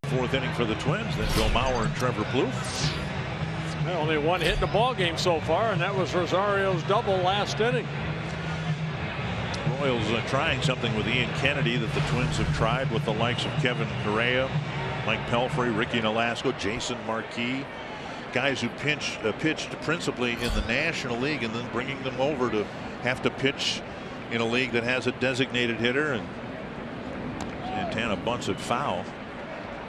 Fourth inning for the Twins. Then Bill Mauer and Trevor Plouffe. Well, only 1 hit in the ball game so far, and that was Rosario's double last inning. Royals trying something with Ian Kennedy that the Twins have tried with the likes of Kevin Correa, Mike Pelfrey, Ricky Nolasco, Jason Marquis, guys who pitched principally in the National League, and then bringing them over to have to pitch in a league that has a designated hitter. And Santana bunts it foul.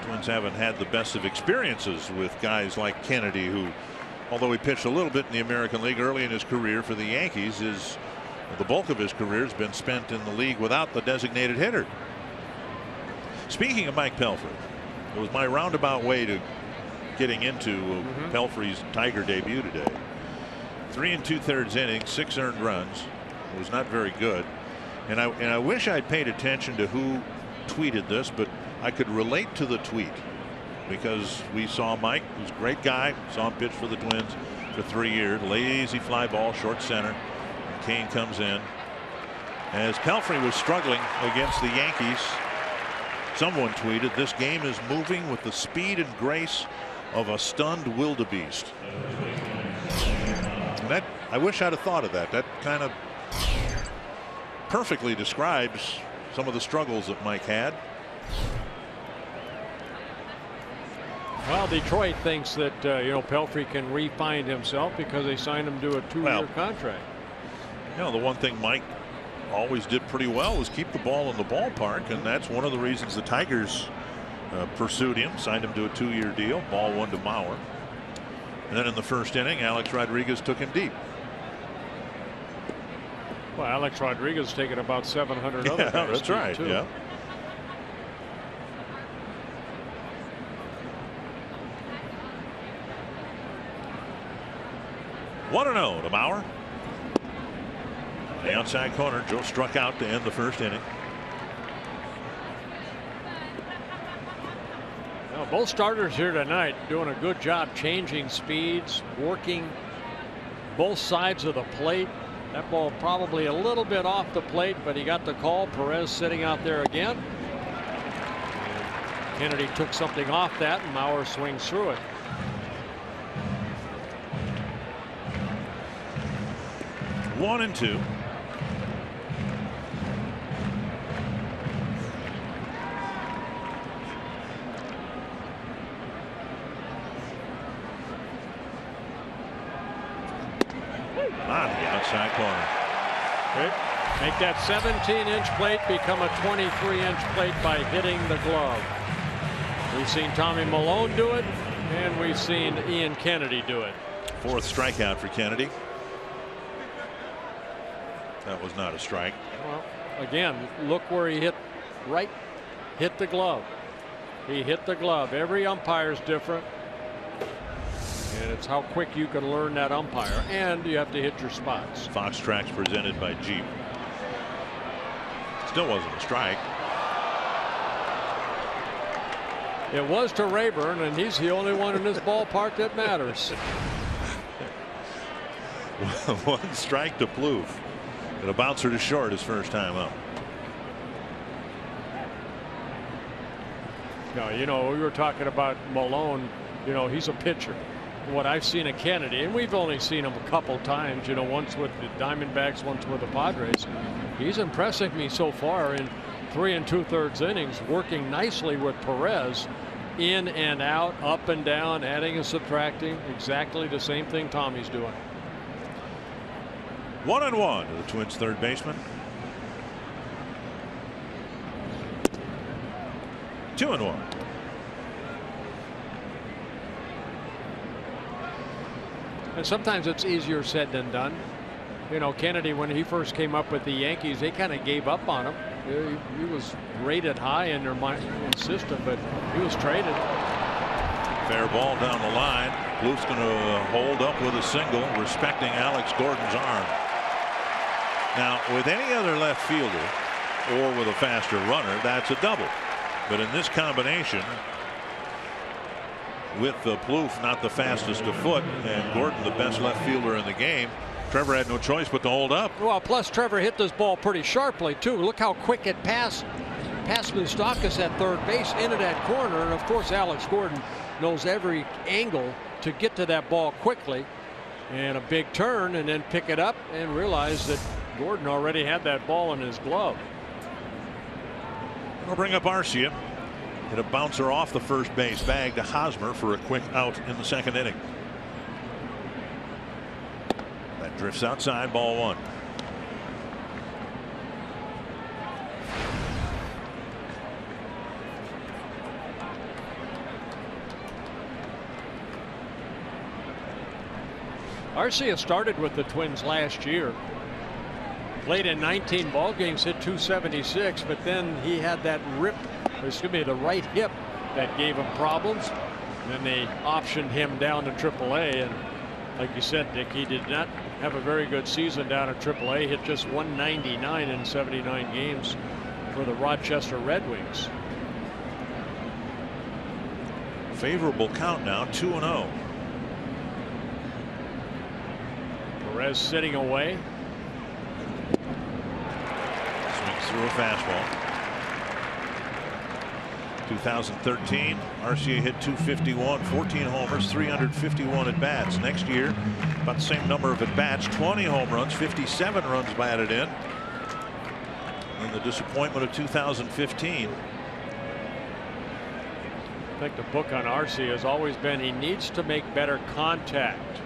Twins haven't had the best of experiences with guys like Kennedy, who, although he pitched a little bit in the American League early in his career for the Yankees, the bulk of his career has been spent in the league without the designated hitter. Speaking of Mike Pelfrey, it was my roundabout way to getting into Pelfrey's Tiger debut today. 3 2/3 innings, 6 earned runs. It was not very good. And I wish I'd paid attention to who tweeted this, but I could relate to the tweet because we saw Mike, who's a great guy, saw him pitch for the Twins for 3 years. Lazy fly ball, short center. Kane comes in. As Pelfrey was struggling against the Yankees, someone tweeted, "This game is moving with the speed and grace of a stunned wildebeest." And that, I wish I'd have thought of that. That kind of perfectly describes some of the struggles that Mike had. Well, Detroit thinks that Pelfrey can re-find himself because they signed him to a 2-year contract. The one thing Mike always did pretty well was keep the ball in the ballpark, and that's one of the reasons the Tigers pursued him, signed him to a 2-year deal. Ball 1 to Mauer. And then in the first inning, Alex Rodriguez took him deep. Well, Alex Rodriguez taken about 700 other guys. That's right. Too. Yeah. One and 0 to Mauer. The outside corner, Joe struck out to end the first inning. Well, both starters here tonight doing a good job changing speeds, working both sides of the plate. That ball probably a little bit off the plate, but he got the call. Perez sitting out there again. And Kennedy took something off that, and Mauer swings through it. One and 2. On the outside corner. Make that 17-inch plate become a 23-inch plate by hitting the glove. We've seen Tommy Malone do it, and we've seen Ian Kennedy do it. 4th strikeout for Kennedy. That was not a strike. Well, again, look where he hit the glove. He hit the glove. Every umpire's different. And it's how quick you can learn that umpire, and you have to hit your spots. Fox Tracks presented by Jeep. Still wasn't a strike. It was to Rayburn, and he's the only one in this ballpark that matters. 1 strike to Plouffe. And a bouncer to short his first time up. No, we were talking about Malone. He's a pitcher. What I've seen of Kennedy, and we've only seen him a couple times, once with the Diamondbacks, once with the Padres. He's impressing me so far in 3 2/3 innings, working nicely with Perez, in and out, up and down, adding and subtracting. Exactly the same thing Tommy's doing. 1 and 1 to the Twins' third baseman. 2 and 1. And sometimes it's easier said than done. Kennedy, when he first came up with the Yankees, they kind of gave up on him. He was rated high in their system, but he was traded. Fair ball down the line. Plouffe's going to hold up with a single, respecting Alex Gordon's arm. Now, with any other left fielder or with a faster runner, that's a double. But in this combination, with Plouffe not the fastest of foot and Gordon the best left fielder in the game, Trevor had no choice but to hold up. Well, plus Trevor hit this ball pretty sharply too. Look how quick it passed Moustakas at third base into that corner, and of course Alex Gordon knows every angle to get to that ball quickly, and a big turn, and then pick it up and realize that Gordon already had that ball in his glove. We'll bring up Arcia. Hit a bouncer off the first base bag to Hosmer for a quick out in the second inning. That drifts outside, ball 1. Arcia started with the Twins last year. Played in 19 ball games, hit .276, but then he had that the right hip that gave him problems. And then they optioned him down to AAA, and like you said, Dick, he did not have a very good season down at AAA. Hit just .199 in 79 games for the Rochester Red Wings. Favorable count now, 2-0. Perez sitting away. Swings through a fastball. 2013, Arcia hit .251, 14 homers, 351 at bats. Next year, about the same number of at bats, 20 home runs, 57 runs batted in. And the disappointment of 2015. I think the book on Arcia has always been he needs to make better contact.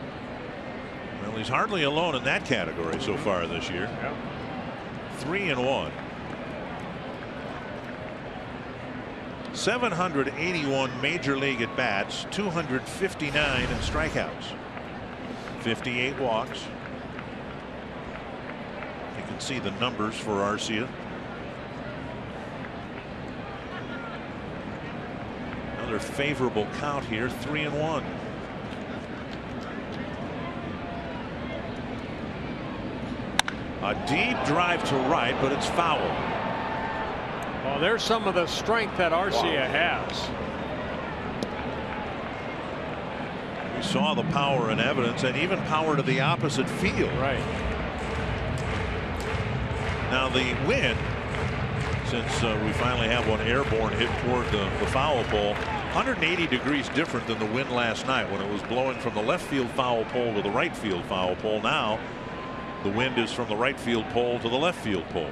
Well, he's hardly alone in that category so far this year. Yep. 3-1. 781 major league at bats, 259 in strikeouts, 58 walks. You can see the numbers for Arcia. Another favorable count here, 3-1. A deep drive to right, but it's foul. Well, there's some of the strength that Arcia has. We saw the power in evidence, and even power to the opposite field. Right. Now the wind, since we finally have one airborne hit toward the foul pole, 180 degrees different than the wind last night when it was blowing from the left field foul pole to the right field foul pole. Now the wind is from the right field pole to the left field pole.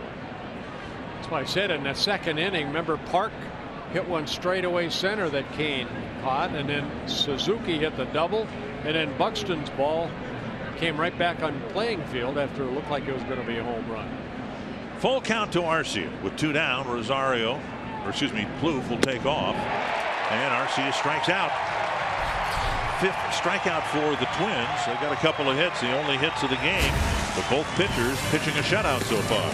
That's why I said in the second inning, remember Park hit one straightaway center that Kane caught, and then Suzuki hit the double, and then Buxton's ball came right back on playing field after it looked like it was going to be a home run. Full count to Arcia with 2 down. Plouffe will take off, and Arcia strikes out. 5th strikeout for the Twins. They got a couple of hits, the only hits of the game, but both pitchers pitching a shutout so far.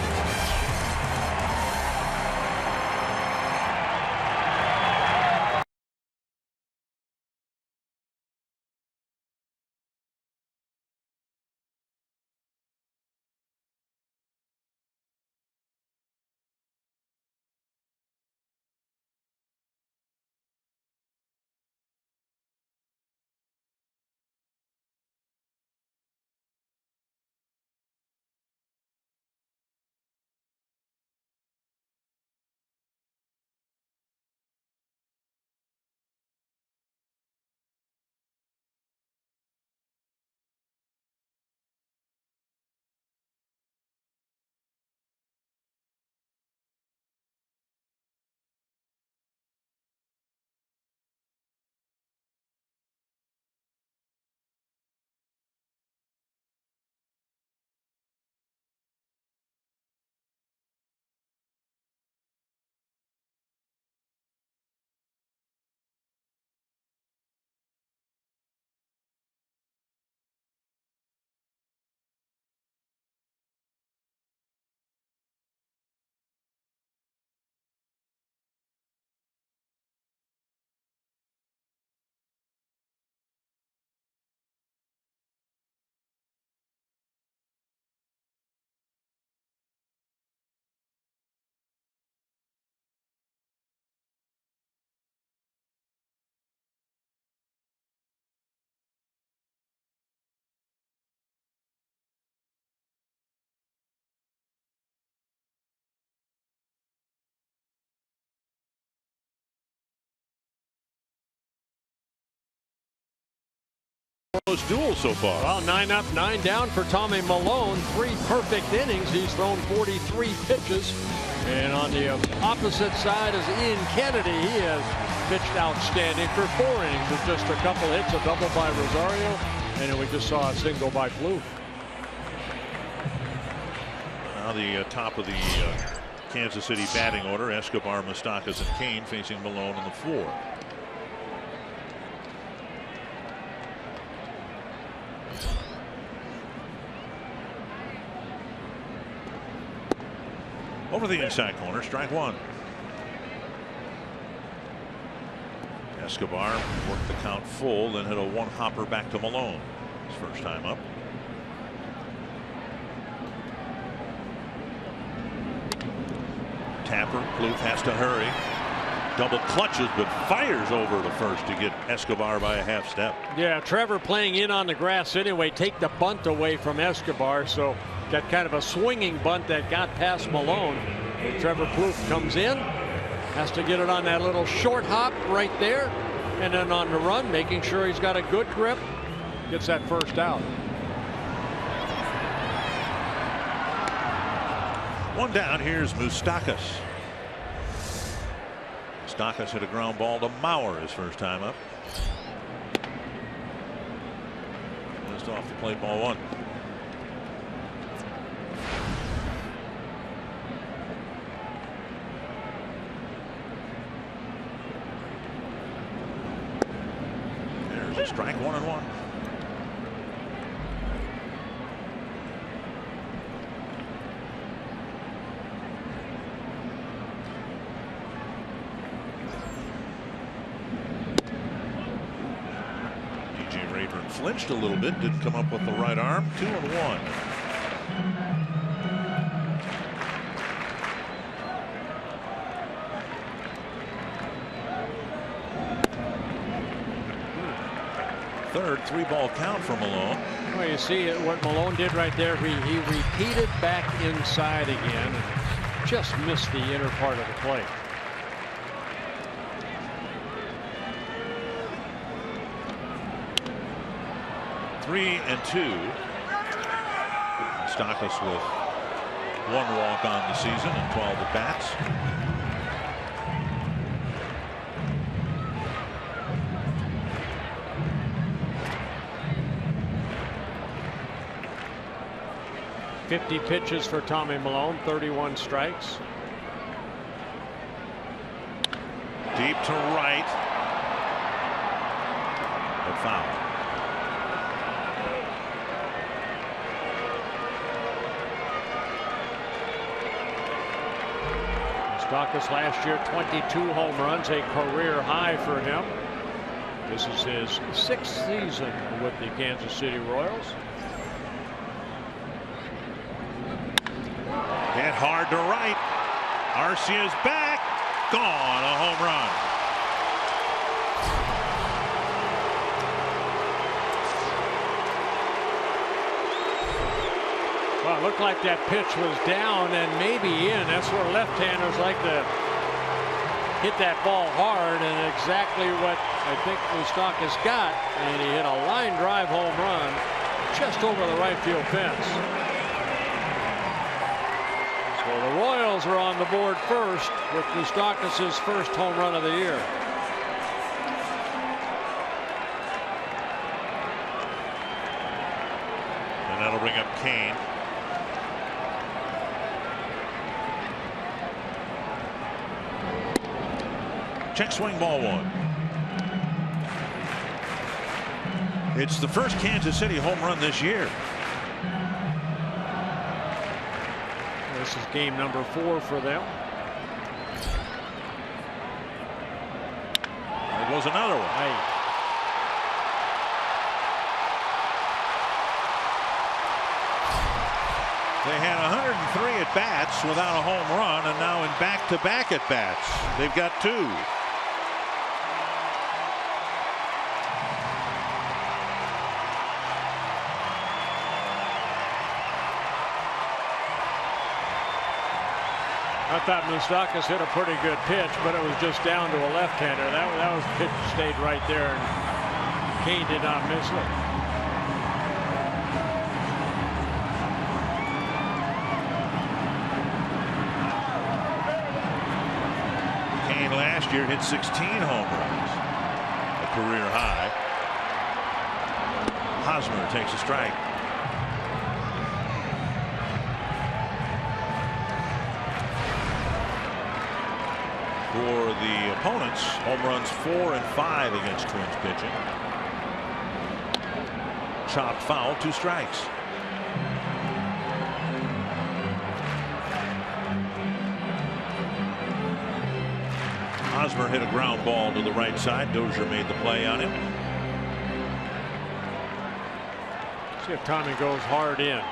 Duel so far. Well, 9 up, 9 down for Tommy Malone. 3 perfect innings. He's thrown 43 pitches. And on the opposite side is Ian Kennedy. He has pitched outstanding for 4 innings with just a couple hits, a double by Rosario, and then we just saw a single by Plouffe. Now the top of the Kansas City batting order: Escobar, Moustakas, and Kane facing Malone on the floor. Over the inside corner, strike one. Escobar worked the count full, then hit a one hopper back to Malone. His first time up. Tapper, Bluth has to hurry. Double clutches, but fires over to first to get Escobar by a half step. Yeah, Trevor playing in on the grass anyway. Take the bunt away from Escobar, so got kind of a swinging bunt that got past Malone. And Trevor Bluth comes in, has to get it on that little short hop right there, and then on the run, making sure he's got a good grip, gets that first out. One down. Here's Moustakas. Moustakas hit a ground ball to Mauer his first time up. Just off the plate, ball one. There's a strike, 1-1. Flinched a little bit, didn't come up with the right arm. 2-1. Third, 3-ball count for Malone. Well, you see what Malone did right there. He repeated back inside again and just missed the inner part of the plate. Three and two. Moustakas with one walk on the season and 12 at bats. .50 pitches for Tommy Malone, 31 strikes. Deep to right. But foul. Moustakas last year 22 home runs, a career high for him. This is his 6th season with the Kansas City Royals. Hit hard to right. Arcia's back. Gone. A home run. Well, it looked like that pitch was down and maybe in. That's where left-handers like to hit that ball hard, and exactly what I think Moustakas got. And he hit a line drive home run just over the right field fence. So the Royals are on the board first with Moustakas' first home run of the year. And that'll bring up Kane. Check swing, ball one. It's the first Kansas City home run this year. This is game number 4 for them. There was another one. Hey. They had 103 at bats without a home run, and now in back-to-back at bats, they've got 2. I thought Moustakas hit a pretty good pitch, but it was just down to a left-hander. That was pitch stayed right there, and Kane did not miss it. Kane last year hit 16 home runs, a career high. Hosmer takes a strike. For the opponents, home runs 4 and 5 against Twins pitching. Chopped foul, 2 strikes. Hosmer hit a ground ball to the right side. Dozier made the play on him. See if Tommy goes hard in.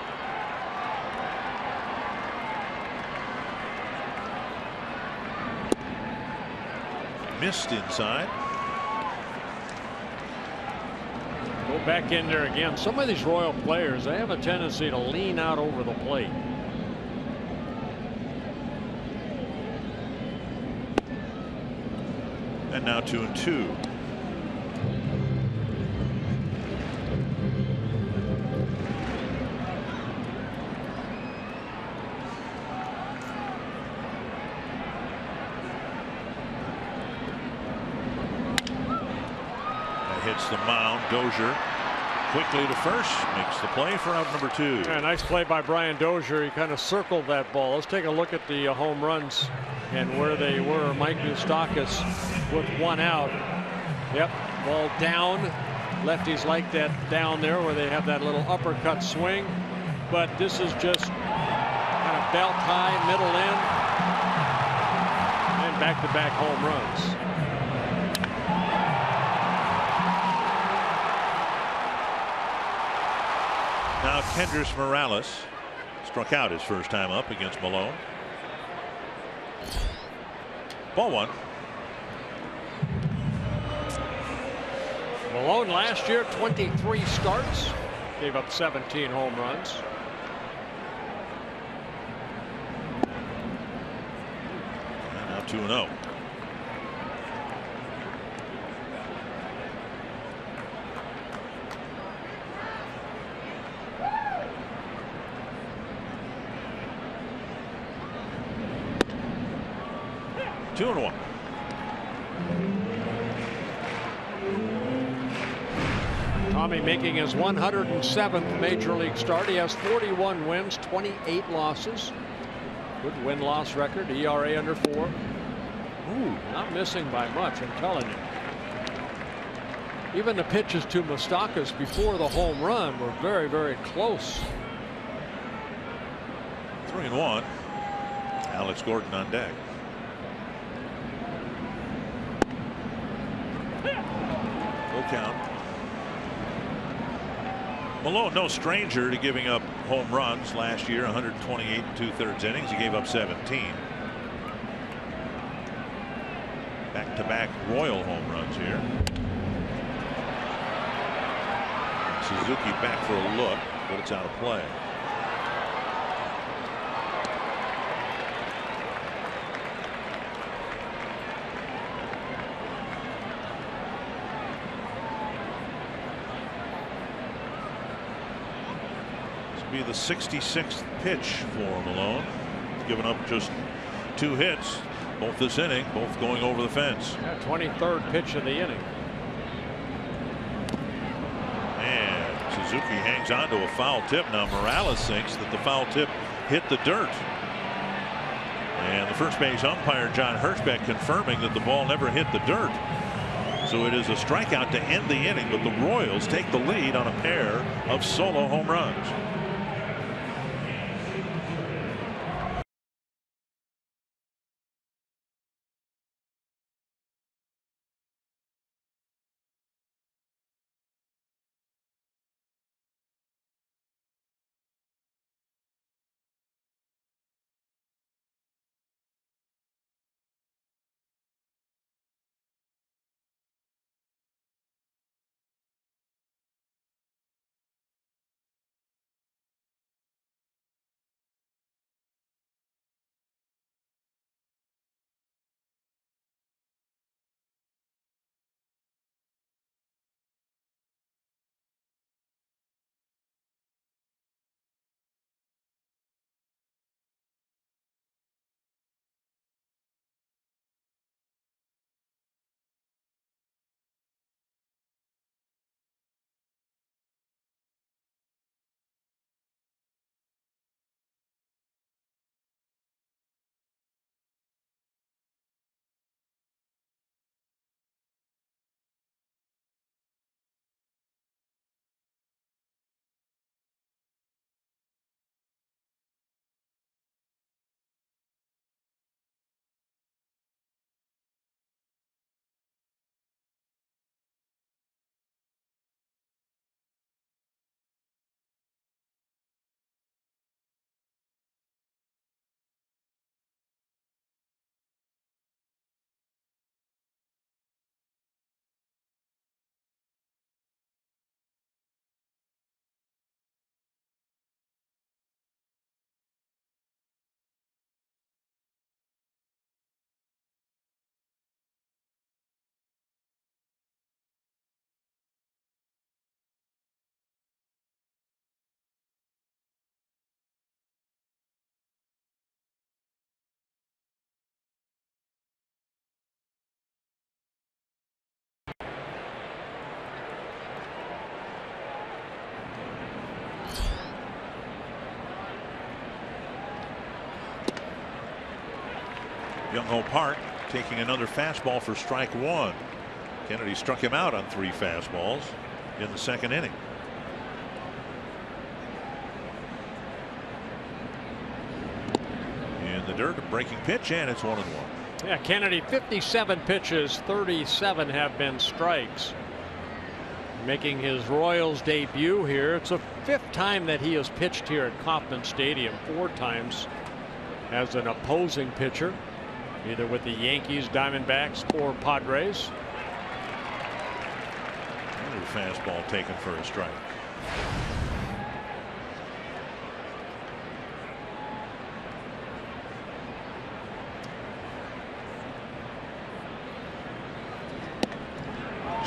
Missed inside. Go back in there again. Some of these Royal players, they have a tendency to lean out over the plate. And now 2-2. Hits the mound. Dozier quickly to first, makes the play for out number 2. Yeah, nice play by Brian Dozier. He kind of circled that ball. Let's take a look at the home runs and where they were. Mike Moustakas with 1 out. Yep, ball down. Lefties like that down there where they have that little uppercut swing. But this is just kind of belt high, middle in, and back-to-back home runs. Now Kendrys Morales struck out his first time up against Malone. Ball 1. Malone last year 23 starts, gave up 17 home runs. And now 2-0. Two and 1. Tommy making his 107th major league start. He has 41 wins, 28 losses. Good win-loss record. ERA under 4. Ooh, not missing by much, I'm telling you. Even the pitches to Moustakas before the home run were very, very close. 3-1. Alex Gordon on deck. Full count. Malone, no stranger to giving up home runs. Last year, 128 2/3 innings. He gave up 17. Back-to-back Royal home runs here. Suzuki back for a look, but it's out of play. Be the 66th pitch for Malone. He's given up just 2 hits, both this inning, both going over the fence. Yeah, 23rd pitch of the inning. And Suzuki hangs on to a foul tip. Now Morales thinks that the foul tip hit the dirt. And the first base umpire, John Hirschbeck, confirming that the ball never hit the dirt. So it is a strikeout to end the inning, but the Royals take the lead on a pair of solo home runs. Young Ho Park taking another fastball for strike one. Kennedy struck him out on 3 fastballs in the second inning. In the dirt, a breaking pitch, and it's 1-1. Yeah, Kennedy 57 pitches, 37 have been strikes. Making his Royals debut here. It's the 5th time that he has pitched here at Kauffman Stadium, 4 times as an opposing pitcher, either with the Yankees, Diamondbacks, or Padres. Another fastball taken for a strike.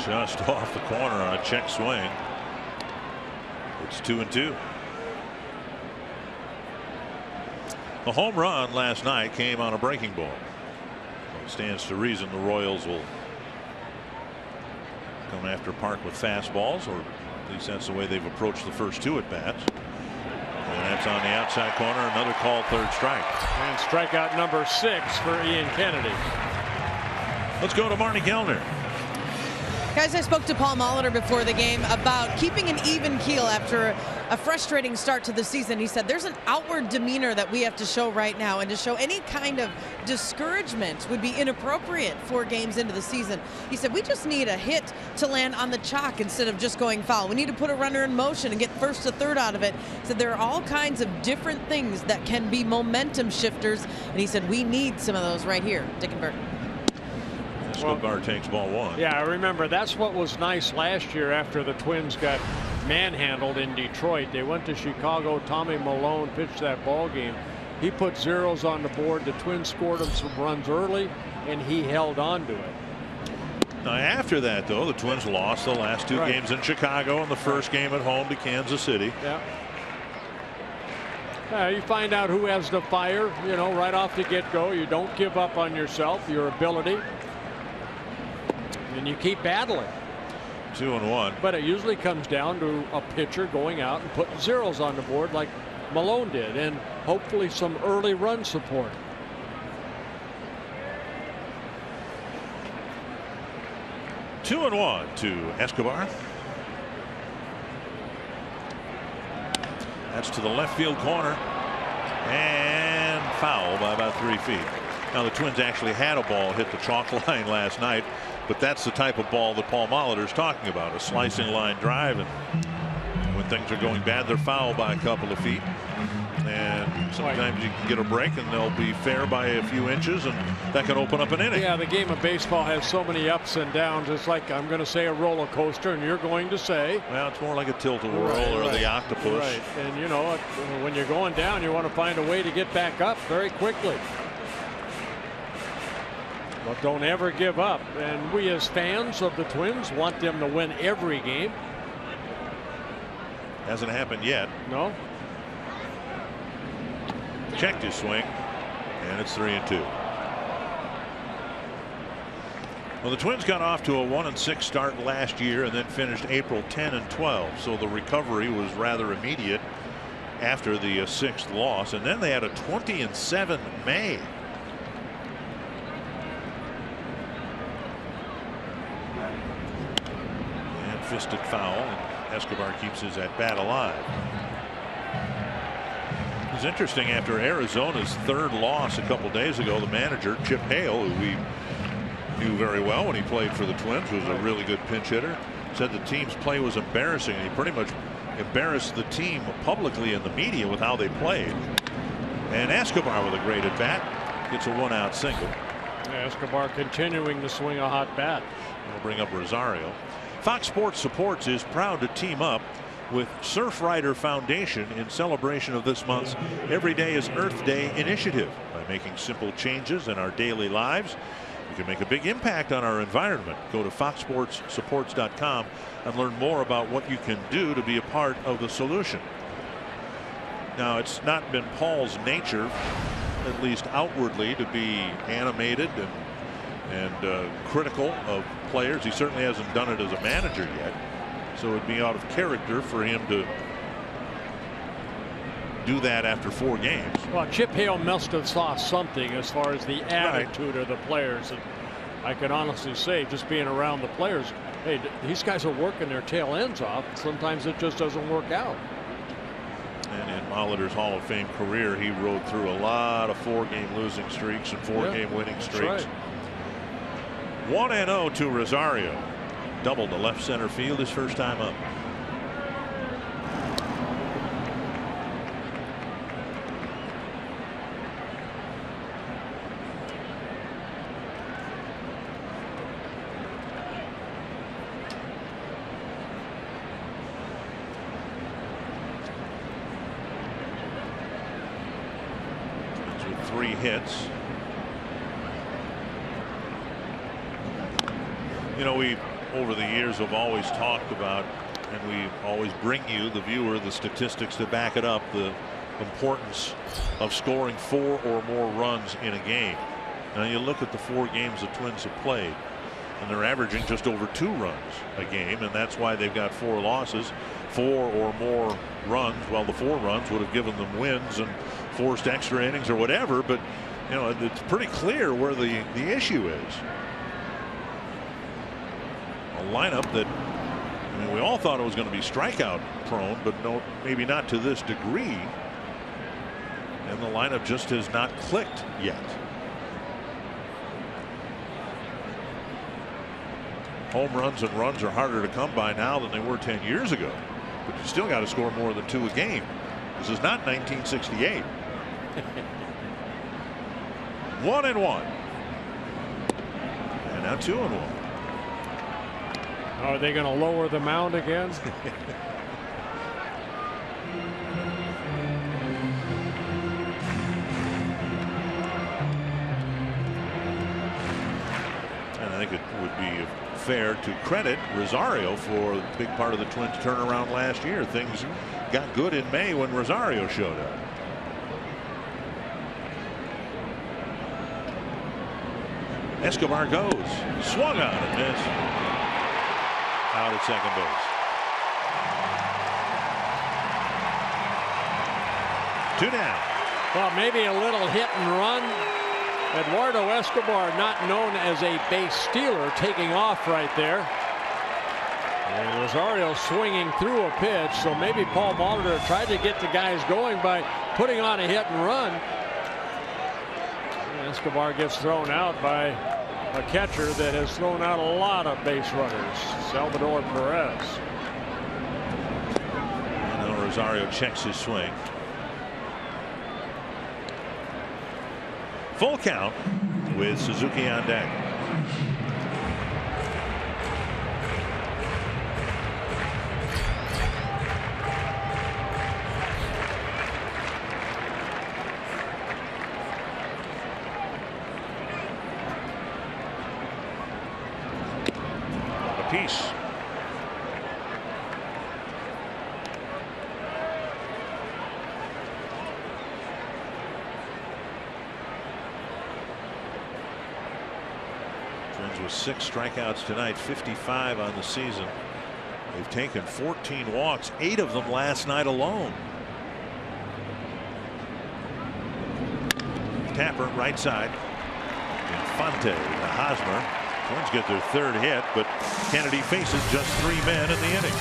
Just off the corner on a check swing. It's 2-2. The home run last night came on a breaking ball. It stands to reason the Royals will come after Park with fastballs, or at least that's the way they've approached the first 2 at bats. And that's on the outside corner. Another called 3rd strike. And strikeout number 6 for Ian Kennedy. Let's go to Marnie Kellner. Guys, I spoke to Paul Molitor before the game about keeping an even keel after a frustrating start to the season. He said there's an outward demeanor that we have to show right now, and to show any kind of discouragement would be inappropriate 4 games into the season. He said we just need a hit to land on the chalk instead of just going foul. We need to put a runner in motion and get first to third out of it. He said there are all kinds of different things that can be momentum shifters, and he said we need some of those right here. Dick and Burton. Escobar takes ball 1. Yeah, I remember that's what was nice last year after the Twins got manhandled in Detroit. They went to Chicago. Tommy Malone pitched that ball game. He put zeros on the board. The Twins scored him some runs early, and he held on to it. Now after that, though, the Twins lost the last 2 games in Chicago and the first game at home to Kansas City. Yeah. You find out who has the fire, you know, right off the get-go. You don't give up on yourself, your ability, and you keep battling. 2-1. But it usually comes down to a pitcher going out and putting zeros on the board like Malone did, and hopefully some early run support. Two and 1 to Escobar. That's to the left field corner, and foul by about 3 feet. Now the Twins actually had a ball hit the chalk line last night, but that's the type of ball that Paul Molitor is talking about, a slicing line drive, and when things are going bad, they're foul by a couple of feet, and sometimes you can get a break and they'll be fair by a few inches, and that can open up an inning. Yeah, the game of baseball has so many ups and downs. It's like, I'm going to say a roller coaster, and you're going to say, well, it's more like a tilt-a-whirl or the octopus. Right, and you know, when you're going down, you want to find a way to get back up very quickly. But don't ever give up. And we as fans of the Twins want them to win every game. Hasn't happened yet. No. Checked his swing, and it's 3-2. Well, the Twins got off to a 1-6 start last year and then finished April 10-12. So the recovery was rather immediate after the 6th loss. And then they had a 20-7 May. Fisted foul, and Escobar keeps his at bat alive. It's interesting, after Arizona's 3rd loss a couple days ago, the manager Chip Hale, who we knew very well when he played for the Twins, was a really good pinch hitter, said the team's play was embarrassing, and he pretty much embarrassed the team publicly in the media with how they played. And Escobar with a great at bat gets a 1-out single. Escobar continuing to swing a hot bat. We'll bring up Rosario. Fox Sports Supports is proud to team up with Surfrider Foundation in celebration of this month's Every Day is Earth Day initiative. By making simple changes in our daily lives, we can make a big impact on our environment. Go to foxsportssupports.com and learn more about what you can do to be a part of the solution. Now, it's not been Paul's nature, at least outwardly, to be animated and critical of players. He certainly hasn't done it as a manager yet, so it'd be out of character for him to do that after 4 games. Well, Chip Hale must have saw something as far as the attitude of the players. And I can honestly say, just being around the players, hey, these guys are working their tail ends off. Sometimes it just doesn't work out. And in Molitor's Hall of Fame career, he rode through a lot of 4-game losing streaks and 4-game winning streaks. Right. 1-0 to Rosario. Doubled to left center field his first time up. With 3 hits. You know, we over the years have always talked about, and we always bring you, the viewer, the statistics to back it up, the importance of scoring 4 or more runs in a game. Now you look at the 4 games the Twins have played, and they're averaging just over 2 runs a game, and that's why they've got 4 losses. 4 or more runs, well, the 4 runs would have given them wins and forced extra innings or whatever, but you know, it's pretty clear where the issue is. A lineup that, I mean, we all thought it was going to be strikeout prone, but no, maybe not to this degree. And the lineup just has not clicked yet. Home runs and runs are harder to come by now than they were 10 years ago, but you still got to score more than 2 a game. This is not 1968. 1-1. And now 2-1. Are they going to lower the mound again? And I think it would be fair to credit Rosario for a big part of the Twins turnaround last year. Things got good in May when Rosario showed up. Escobar goes, swung on and missed. Out at second base. 2 down. Well, maybe a little hit and run. Eduardo Escobar, not known as a base stealer, taking off right there. And Rosario swinging through a pitch, so maybe Paul Molitor tried to get the guys going by putting on a hit and run. And Escobar gets thrown out by a catcher that has thrown out a lot of base runners, Salvador Perez. And now Rosario checks his swing. Full count with Suzuki on deck. Apiece. Twins with 6 strikeouts tonight, 55 on the season. They've taken 14 walks, 8 of them last night alone. Tapper right side. Infante to Hosmer. Twins get their 3rd hit, but Kennedy faces just 3 men in the inning.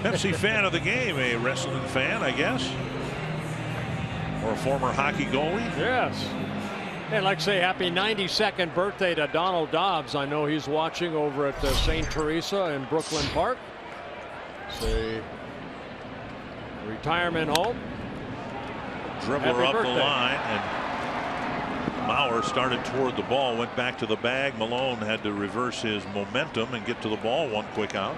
Pepsi fan of the game, a wrestling fan, I guess, or a former hockey goalie. Yes. Hey, I'd like to say happy 92nd birthday to Donald Dobbs. I know he's watching over at St. Teresa in Brooklyn Park. It's a retirement home. Dribbler up the line, and Mauer started toward the ball, went back to the bag. Malone had to reverse his momentum and get to the ball. One quick out.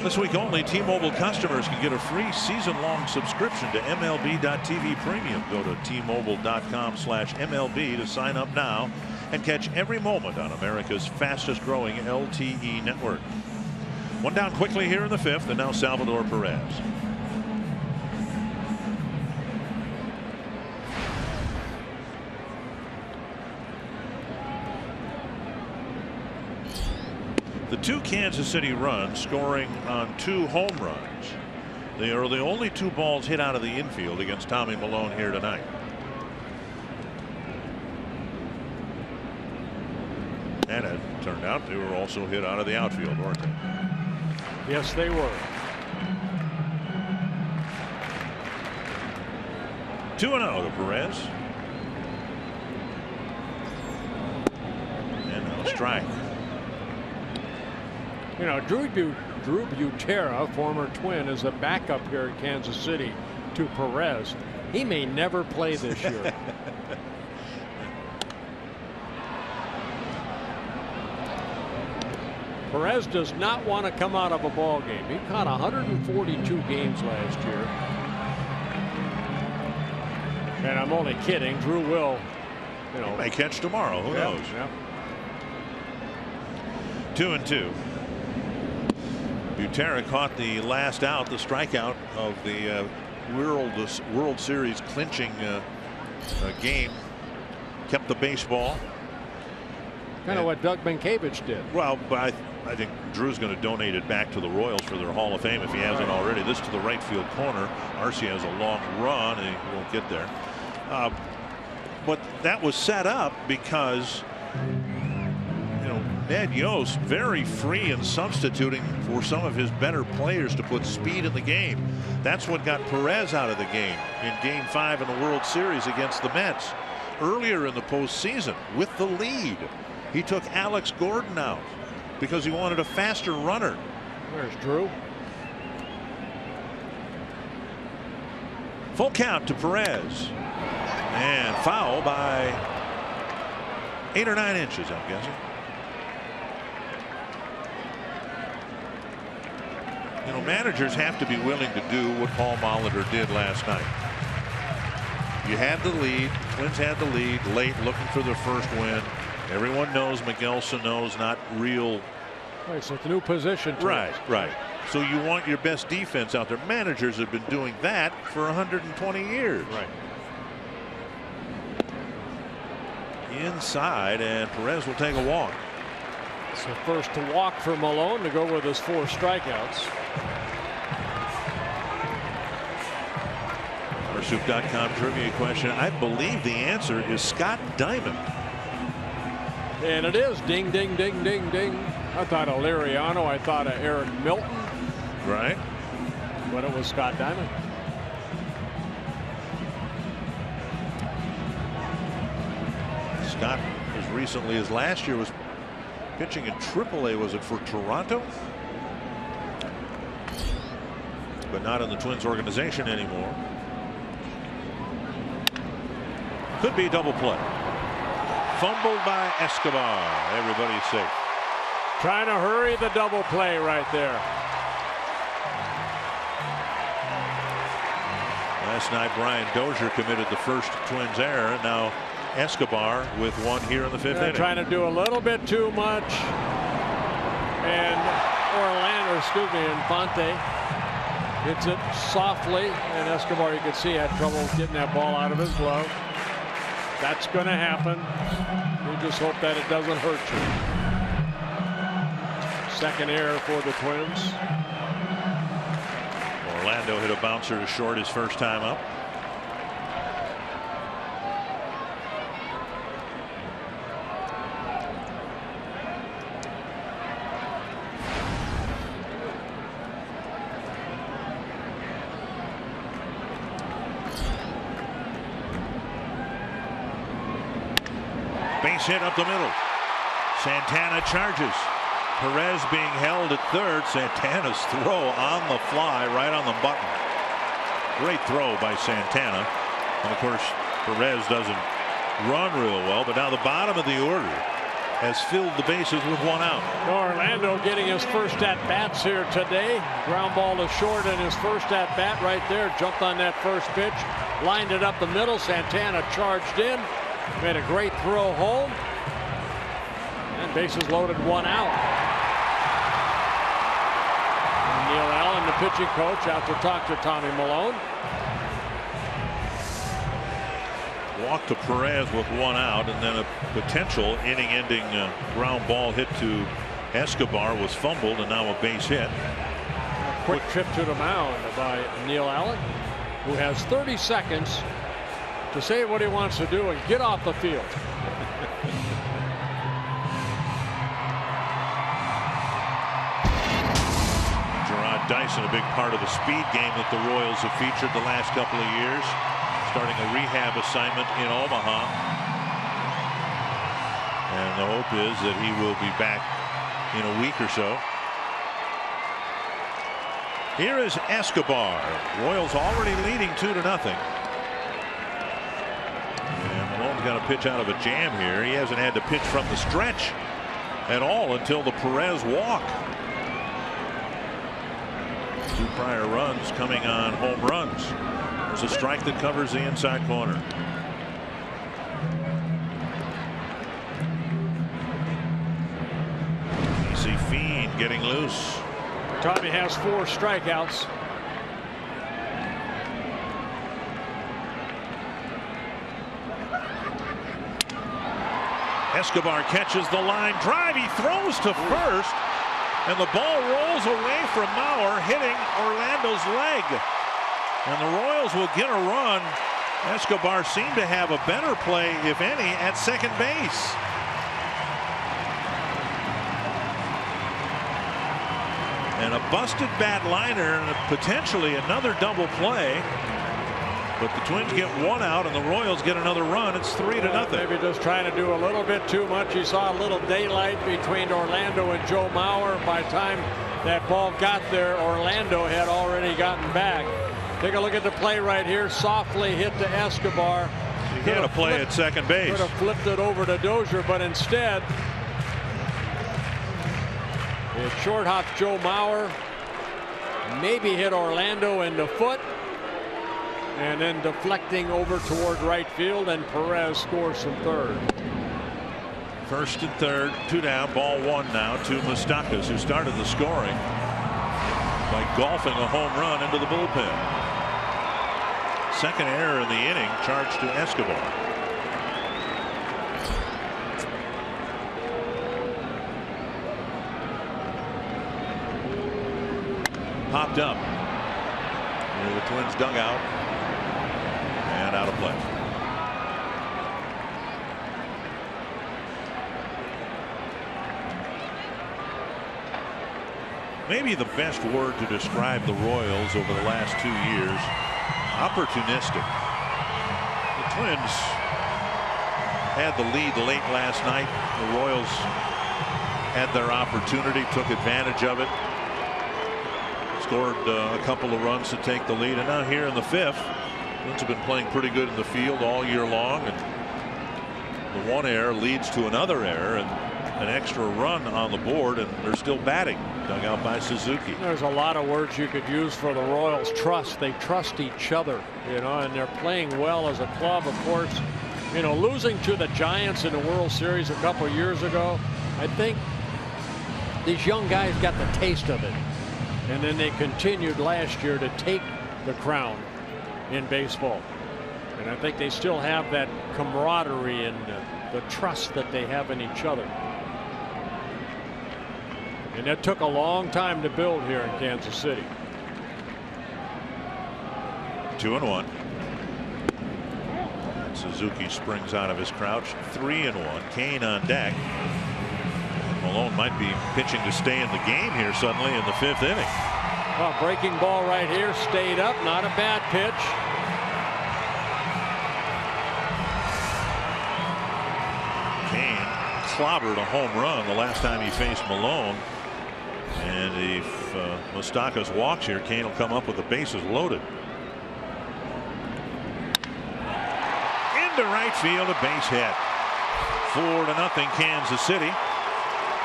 This week only, T-Mobile customers can get a free season-long subscription to MLB.tv Premium. Go to T-Mobile.com/MLB to sign up now and catch every moment on America's fastest-growing LTE network. One down quickly here in the 5th, and now Salvador Perez. The 2 Kansas City runs scoring on 2 home runs. They are the only 2 balls hit out of the infield against Tommy Malone here tonight. And it turned out they were also hit out of the outfield, weren't they? Yes, they were. 2-0 to Perez. And now a strike. You know, Drew Butera, former Twin, is a backup here in Kansas City to Perez. He may never play this year. Perez does not want to come out of a ball game. He caught 142 games last year. And I'm only kidding. Drew will, you know, he may catch tomorrow. Who knows? Yeah. 2-2. Butera caught the last out, the strikeout of the World Series clinching game. Kept the baseball. Kind of what Doug Mankiewicz did. Well, but I think Drew's going to donate it back to the Royals for their Hall of Fame if he hasn't already. This to the right field corner. Arce has a long run and he won't get there. But that was set up because, you know, Ned Yost very free in substituting for some of his better players to put speed in the game. That's what got Perez out of the game in Game 5 in the World Series against the Mets. Earlier in the postseason with the lead, he took Alex Gordon out because he wanted a faster runner. Where's Drew? Full count to Perez. And foul by 8 or 9 inches, I'm guessing. You know, managers have to be willing to do what Paul Molitor did last night. You had the lead. Twins had the lead late, looking for their first win. Everyone knows Miguel Sano's not real. Right, so it's a new position. Right. So you want your best defense out there. Managers have been doing that for 120 years. Right. Inside, and Perez will take a walk. So first to walk for Malone to go with his 4 strikeouts. Soup.com trivia question. I believe the answer is Scott Diamond. And it is. Ding, ding, ding, ding, ding. I thought of Liriano. I thought of Eric Milton. Right. But it was Scott Diamond. Scott, as recently as last year, was pitching in AAA. Was it for Toronto? But not in the Twins organization anymore. Could be double play. Fumbled by Escobar. Everybody's safe. Trying to hurry the double play right there. Last night, Brian Dozier committed the first Twins error. And now Escobar with one here in the 5th inning. Trying to do a little bit too much. And Infante hits it softly. And Escobar, you can see, had trouble getting that ball out of his glove. That's going to happen. We just hope that it doesn't hurt you. Second error for the Twins. Orlando hit a bouncer to short his first time up. base hit up the middle. Santana charges. Perez being held at third. Santana's throw on the fly, right on the button. Great throw by Santana. And of course, Perez doesn't run real well, but now the bottom of the order has filled the bases with one out. Orlando getting his first at bats here today. Ground ball to short in his first at bat right there. Jumped on that first pitch, lined it up the middle. Santana charged in, made a great throw home, and bases loaded, one out. And Neil Allen, the pitching coach, out to talk to Tommy Malone. Walk to Perez with one out, and then a potential inning-ending ground ball hit to Escobar was fumbled, and now a base hit. A quick trip to the mound by Neil Allen, who has 30 seconds to say what he wants to do and get off the field. Gerard Dyson, a big part of the speed game that the Royals have featured the last couple of years. Starting a rehab assignment in Omaha. And the hope is that he will be back in a week or so. Here is Escobar. Royals already leading 2-0. And Malone's got a pitch out of a jam here. He hasn't had to pitch from the stretch at all until the Perez walk. 2 prior runs coming on home runs. There's a strike that covers the inside corner. You see Fien getting loose. Tommy has 4 strikeouts. Escobar catches the line drive. He throws to first, and the ball rolls away from Mauer, hitting Orlando's leg. And the Royals will get a run. Escobar seemed to have a better play, if any, at second base. And a busted bat liner and potentially another double play. But the Twins get one out and the Royals get another run. It's 3-0. Maybe just trying to do a little bit too much. He saw a little daylight between Orlando and Joe Mauer. By the time that ball got there, Orlando had already gotten back. Take a look at the play right here. Softly hit to Escobar. He had a play at second base. Could have flipped it over to Dozier, but instead it short hopped Joe Mauer. Maybe hit Orlando in the foot, and then deflecting over toward right field, and Perez scores from third. First and third, 2 down, ball 1 now to Moustakas, who started the scoring by golfing a home run into the bullpen. Second error in the inning, charged to Escobar. Popped up near the Twins dugout and out of play. Maybe the best word to describe the Royals over the last 2 years: opportunistic. The Twins had the lead late last night. The Royals had their opportunity, took advantage of it, scored a couple of runs to take the lead, and now here in the 5th, Twins have been playing pretty good in the field all year long, and the one error leads to another error and an extra run on the board, and they're still batting, dug out by Suzuki. There's a lot of words you could use for the Royals. Trust. They trust each other, and they're playing well as a club. Of course, losing to the Giants in the World Series a couple years ago, I think these young guys got the taste of it, and then they continued last year to take the crown in baseball. And I think they still have that camaraderie and the trust that they have in each other. And that took a long time to build here in Kansas City. 2-1. Suzuki springs out of his crouch. 3-1. Kane on deck. Malone might be pitching to stay in the game here suddenly in the 5th inning. Well, breaking ball right here, stayed up. Not a bad pitch. Kane clobbered a home run the last time he faced Malone. And if Moustakas walks here, Kane will come up with the bases loaded. Into right field, a base hit. 4-0 Kansas City,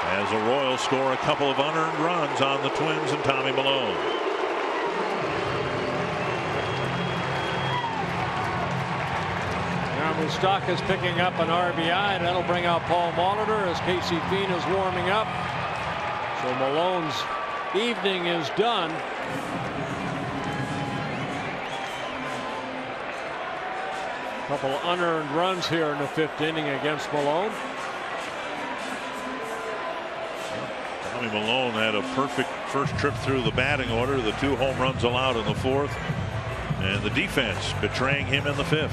as the Royals score a couple of unearned runs on the Twins and Tommy Malone. Now Moustakas picking up an RBI. That'll bring out Paul Molitor as Casey Fien is warming up. So Malone's evening is done. Couple unearned runs here in the 5th inning against Malone. Tommy Malone had a perfect first trip through the batting order. The 2 home runs allowed in the 4th, and the defense betraying him in the 5th.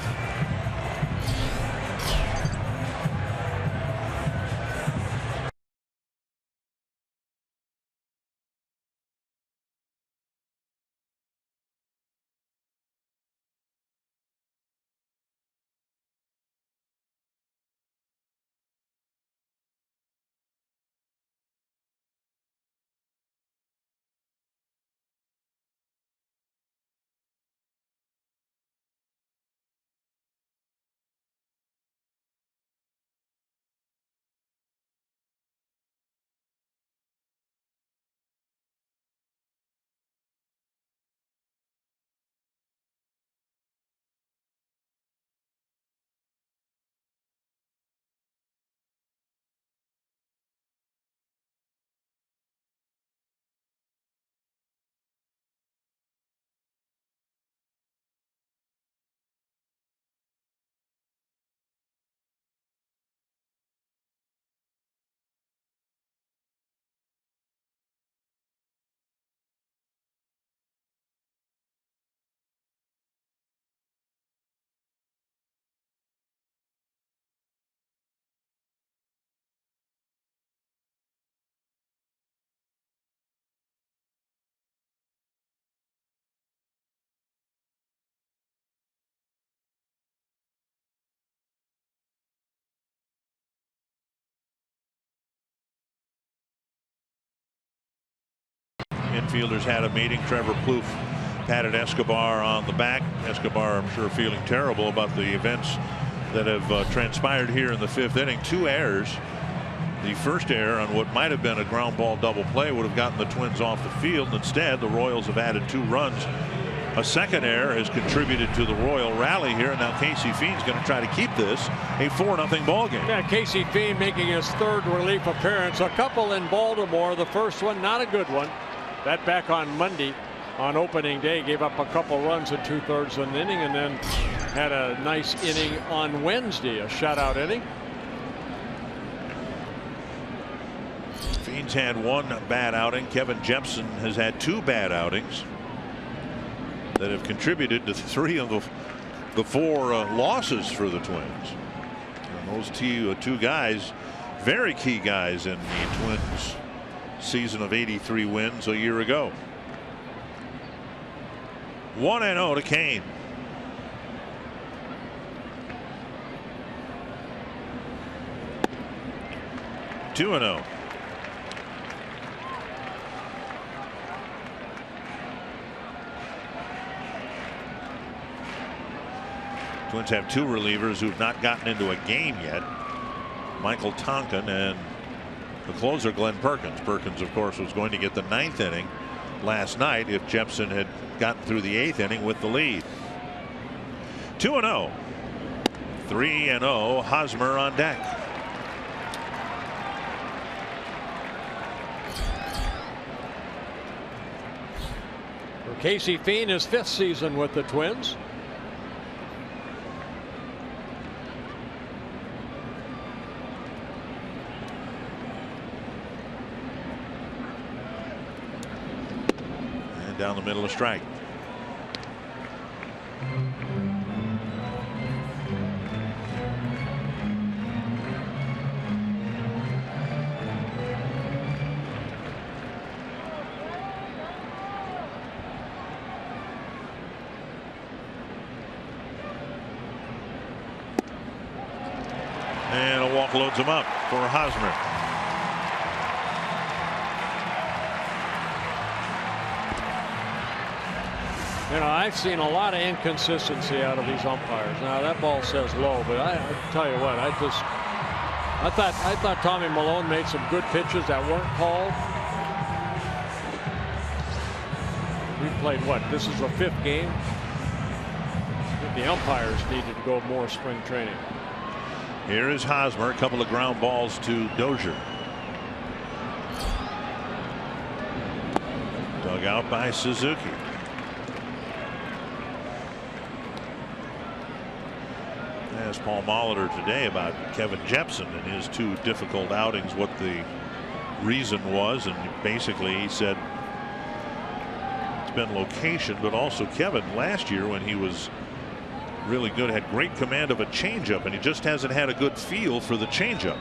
Infielders had a meeting. Trevor Plouffe patted Escobar on the back. Escobar, I'm sure, feeling terrible about the events that have transpired here in the 5th inning. 2 errors. The first error on what might have been a ground ball double play would have gotten the Twins off the field. Instead, the Royals have added 2 runs. A second error has contributed to the Royal rally here. And now Casey Fien's going to try to keep this a 4-0 ball game. Yeah, Casey Fien making his 3rd relief appearance. A couple in Baltimore. The first one not a good one. That back on Monday on opening day, gave up a couple runs in 2/3 of an inning, and then had a nice inning on Wednesday, a shutout inning. Fien's had 1 bad outing. Kevin Jepson has had 2 bad outings that have contributed to 3 of the 4 losses for the Twins. And those two guys, very key guys in the Twins season of 83 wins a year ago. 1-0 to Kane. Two and 0. Twins have 2 relievers who've not gotten into a game yet. Michael Tonkin and the closer, Glenn Perkins. Perkins, of course, was going to get the 9th inning last night if Jepson had gotten through the 8th inning with the lead. 2-0. 3-0. Hosmer on deck. For Casey Fien, his 5th season with the Twins. Down the middle, a strike. And a walk loads him up for Hosmer. You know, I've seen a lot of inconsistency out of these umpires. Now that ball says low, but I tell you what, I thought Tommy Malone made some good pitches that weren't called. We played what? This is the 5th game. The umpires needed to go more spring training. Here is Hosmer, a couple of ground balls to Dozier. Dug out by Suzuki. Asked Paul Molitor today about Kevin Jepsen and his 2 difficult outings, what the reason was, and basically he said it's been location, but also Kevin last year when he was really good had great command of a changeup, and he just hasn't had a good feel for the changeup.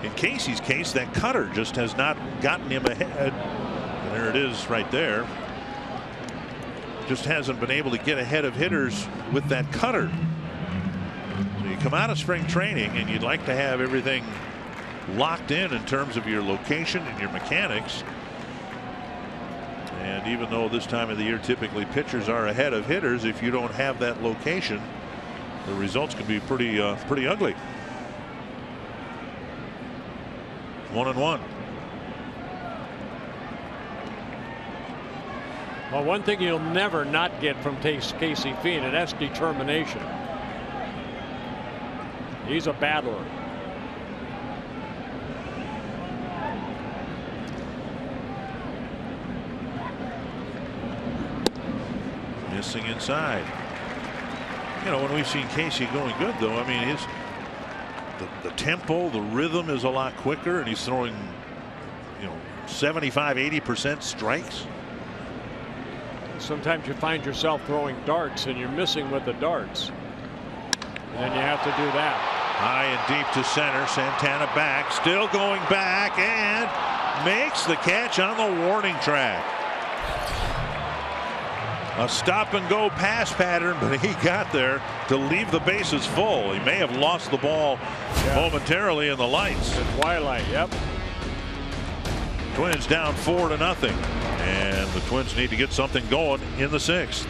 In Casey's case, that cutter just has not gotten him ahead, and there it is right there. Just hasn't been able to get ahead of hitters with that cutter. So you come out of spring training and you'd like to have everything locked in terms of your location and your mechanics. And even though this time of the year typically pitchers are ahead of hitters, if you don't have that location, the results can be pretty ugly. 1-1. Well, one thing you'll never not get from Casey Fien, and that's determination. He's a battler. Missing inside. You know, when we've seen Casey going good, though, I mean, the tempo, the rhythm is a lot quicker, and he's throwing, you know, 75–80% strikes. Sometimes you find yourself throwing darts and you're missing with the darts. And then you have to do that. High and deep to center. Santana back, still going back, and makes the catch on the warning track. A stop and go pass pattern, but he got there to leave the bases full. He may have lost the ball momentarily in the lights. The twilight, yep. Twins down 4-0, and the Twins need to get something going in the 6th.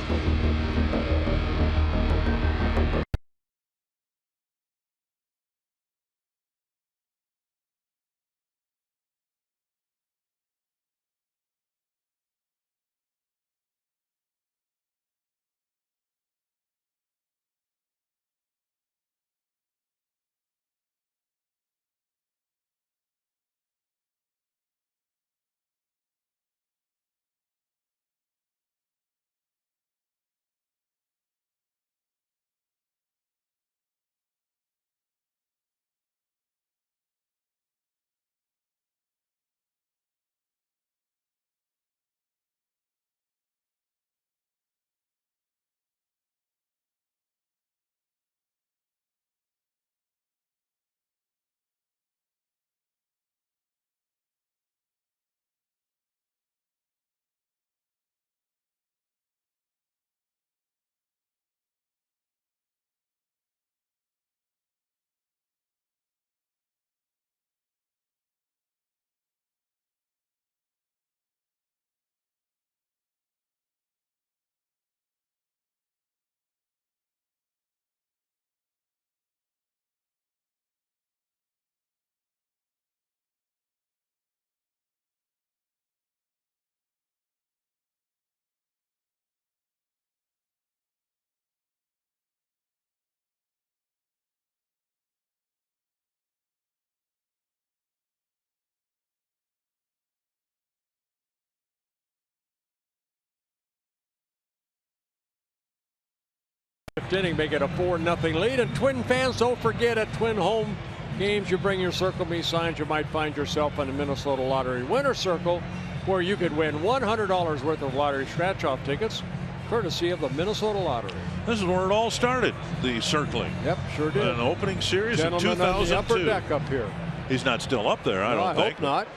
Fifth inning, make it a 4-0 lead. And Twin fans, don't forget, at Twin home games, you bring your Circle Me signs, you might find yourself in the Minnesota Lottery Winner Circle, where you could win $100 worth of lottery scratch-off tickets, courtesy of the Minnesota Lottery. This is where it all started, the circling. Yep, sure did. An opening series Gentleman in 2002. on the upper deck up here. He's not still up there, I don't think. I hope not.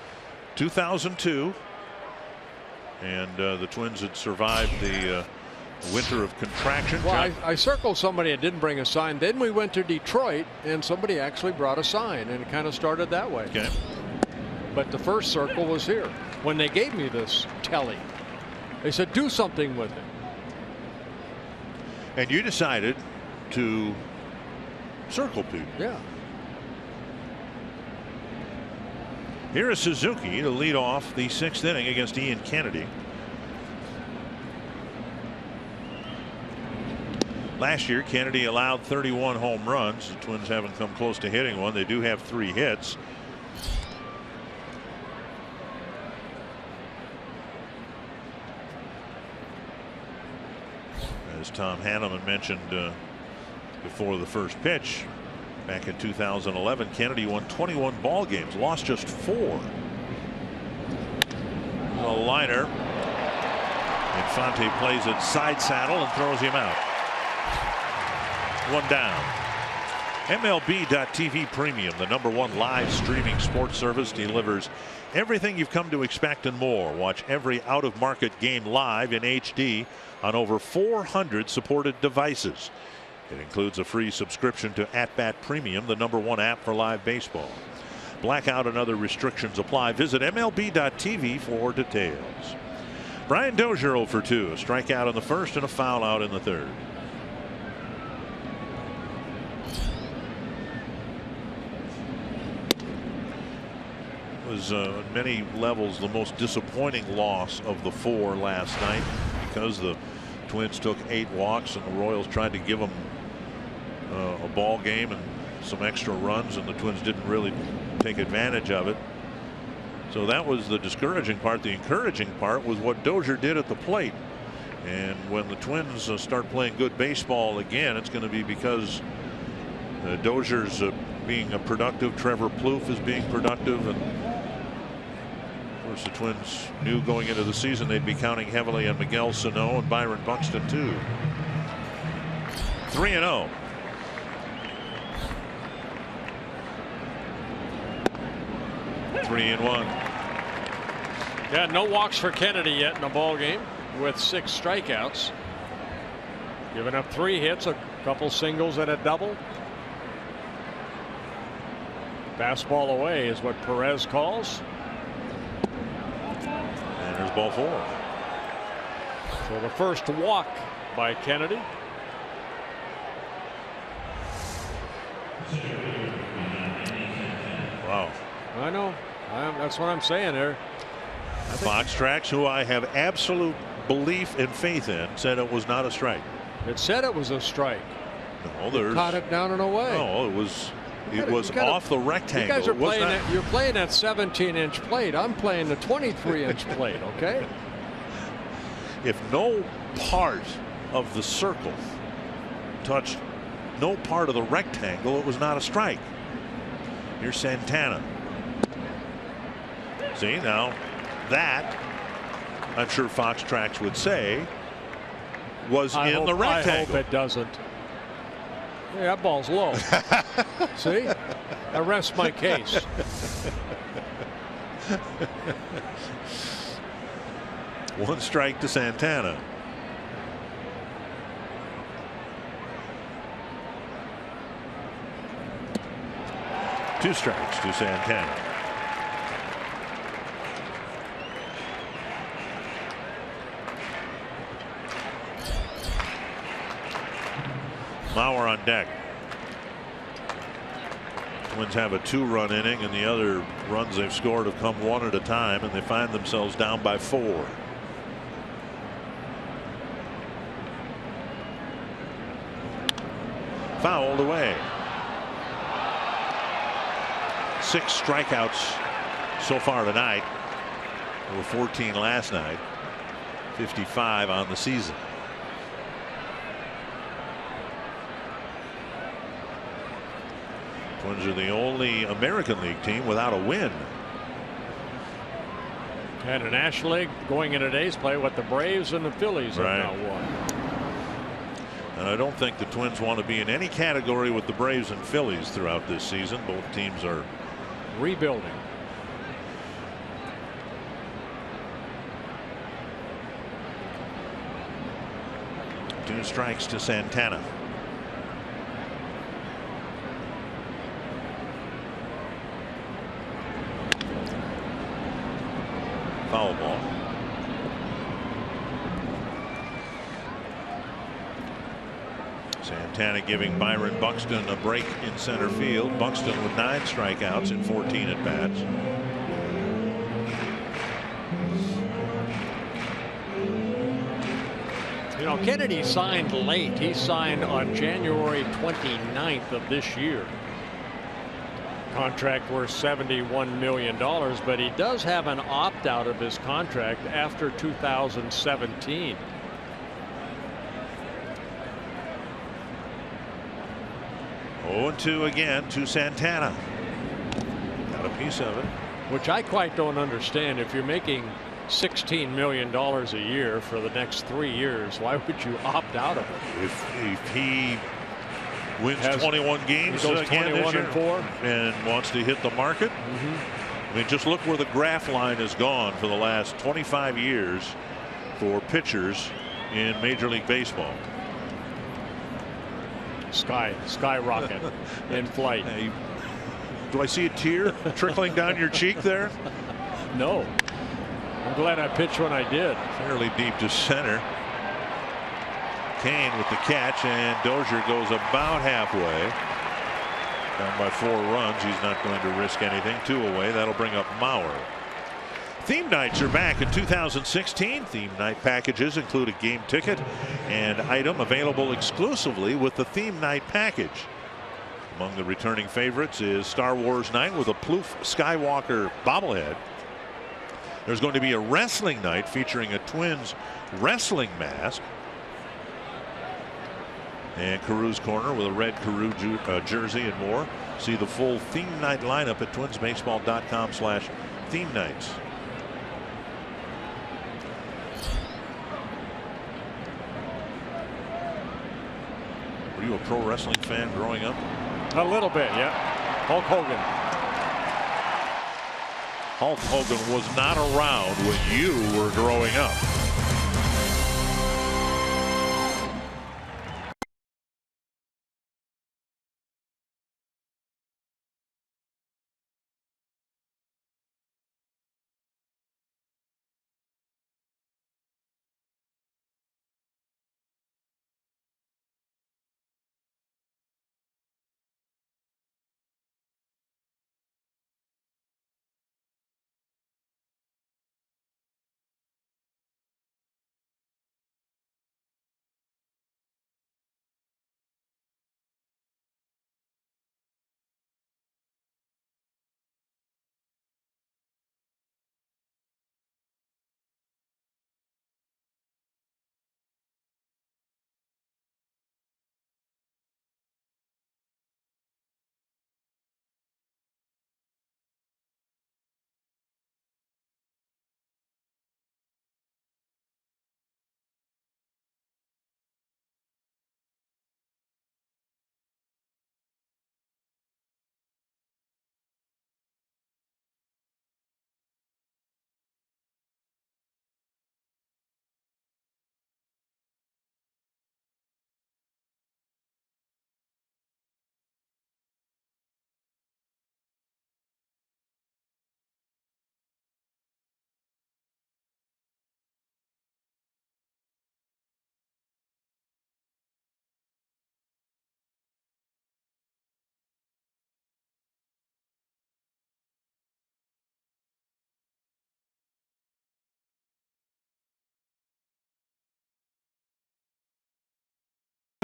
2002. And the Twins had survived the winter of contraction. Well, I circled somebody that didn't bring a sign. Then we went to Detroit, and somebody actually brought a sign, and it kind of started that way. Okay. But the first circle was here. When they gave me this telly, they said, do something with it. And you decided to circle people. Yeah. Here is Suzuki to lead off the 6th inning against Ian Kennedy. Last year, Kennedy allowed 31 home runs. The Twins haven't come close to hitting one. They do have 3 hits. As Tom Hanneman mentioned before the first pitch, back in 2011, Kennedy won 21 ball games, lost just 4. A liner. Infante plays it side saddle and throws him out. 1 down. MLB.TV Premium, the #1 live streaming sports service, delivers everything you've come to expect and more. Watch every out-of-market game live in HD on over 400 supported devices. It includes a free subscription to At-Bat Premium, the #1 app for live baseball. Blackout and other restrictions apply. Visit MLB.TV for details. Brian Dozier 0 for 2, a strikeout in the first and a foul out in the third. Was on many levels the most disappointing loss of the 4 last night, because the Twins took 8 walks and the Royals tried to give them a ball game and some extra runs, and the Twins didn't really take advantage of it. So that was the discouraging part. The encouraging part was what Dozier did at the plate. And when the Twins start playing good baseball again, it's going to be because Dozier's being a productive. Trevor Plouffe is being productive, and of course the Twins knew going into the season they'd be counting heavily on Miguel Sano and Byron Buxton too. 3-0. Three and 1. Yeah, no walks for Kennedy yet in the ball game, with 6 strikeouts. Giving up 3 hits, a couple singles and a double. Fastball away is what Perez calls. And there's ball 4. So the first walk by Kennedy. Wow. I know. That's what I'm saying there. Fox Tracks, who I have absolute belief and faith in, said it was not a strike. It said it was a strike. No, there's. Caught it down and away. No, it was. It was off the rectangle. You guys are playing not... that. You're playing that 17-inch plate. I'm playing the 23-inch plate. Okay. If no part of the circle touched no part of the rectangle, it was not a strike. Here's Santana. See, now that I'm sure Fox Tracks would say was in the rectangle. I hope it doesn't. Yeah, that ball's low. See, I rest my case. One strike to Santana. Two strikes to Santana. Mauer on deck. Twins have a 2-run inning, and the other runs they've scored have come one at a time, and they find themselves down by 4. Fouled away. 6 strikeouts so far tonight. There were 14 last night. 55 on the season. Twins are the only American League team without a win. And a National League going in today's play, what the Braves and the Phillies have now won. And I don't think the Twins want to be in any category with the Braves and Phillies throughout this season. Both teams are rebuilding. 2 strikes to Santana. Foul ball. Santana giving Byron Buxton a break in center field. Buxton with 9 strikeouts in 14 at bats. You know, Kennedy signed late. He signed on January 29th of this year. Contract worth $71 million, but he does have an opt-out of his contract after 2017. Oh, 2 again to Santana. Got a piece of it. Which I quite don't understand. If you're making $16 million a year for the next 3 years, why would you opt out of it? If he wins 21 games again this year and wants to hit the market. I mean, just look where the graph line has gone for the last 25 years for pitchers in Major League Baseball. Skyrocket in flight. Hey, do I see a tear trickling down your cheek there? No. I'm glad I pitched when I did. Fairly deep to center. Kane with the catch, and Dozier goes about halfway. Down by 4 runs. He's not going to risk anything. 2 away. That'll bring up Mauer. Theme nights are back in 2016. Theme night packages include a game ticket and item available exclusively with the theme night package. Among the returning favorites is Star Wars night with a Ploof Skywalker bobblehead. There's going to be a wrestling night featuring a Twins wrestling mask. And Caru's Corner with a red Carew jersey and more. See the full theme night lineup at twinsbaseball.com/theme nights. Were you a pro wrestling fan growing up? A little bit, yeah. Hulk Hogan. Hulk Hogan was not around when you were growing up.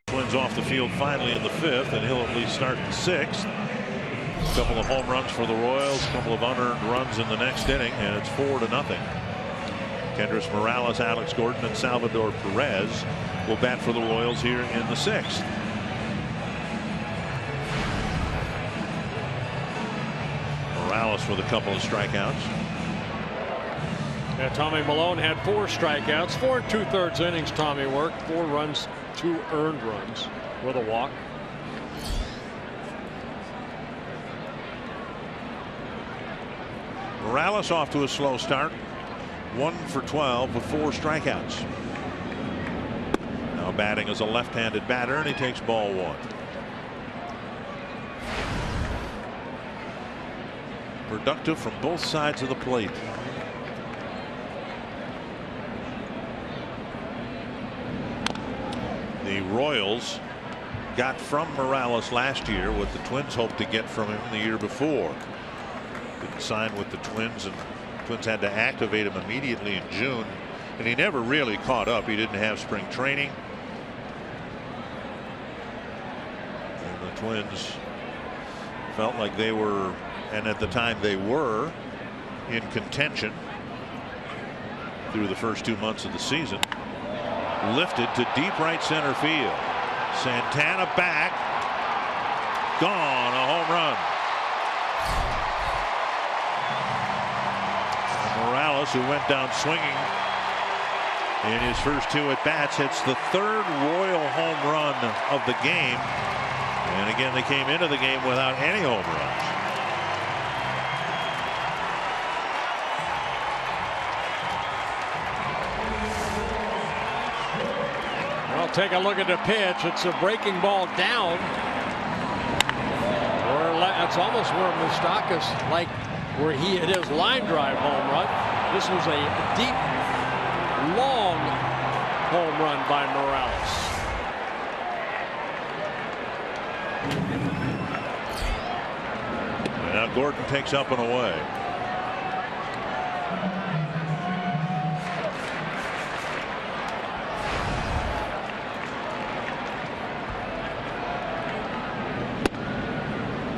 Twins off the field finally in the 5th, and he'll at least start the 6th. A couple of home runs for the Royals, a couple of unearned runs in the next inning, and it's 4-0. Kendrys Morales, Alex Gordon, and Salvador Perez will bat for the Royals here in the 6th. Morales with a couple of strikeouts. Yeah, Tommy Malone had 4 strikeouts, 4 2/3 innings. Tommy worked 4 runs, 2 earned runs with a walk. Morales off to a slow start. 1 for 12 with 4 strikeouts. Now batting as a left-handed batter, and he takes ball 1. Productive from both sides of the plate. The Royals got from Morales last year what the Twins hoped to get from him the year before. Didn't sign with the Twins, and the Twins had to activate him immediately in June, and he never really caught up. He didn't have spring training, and the Twins felt like they were, and at the time they were, in contention through the first 2 months of the season. Lifted to deep right center field. Santana back. Gone. A home run. And Morales, who went down swinging in his first 2 at-bats, hits the 3rd Royal home run of the game. And again, they came into the game without any home runs. Take a look at the pitch. It's a breaking ball down. It's almost where Moustakas, like where he hit his line drive home run. This was a deep, long home run by Morales. And now Gordon takes up and away.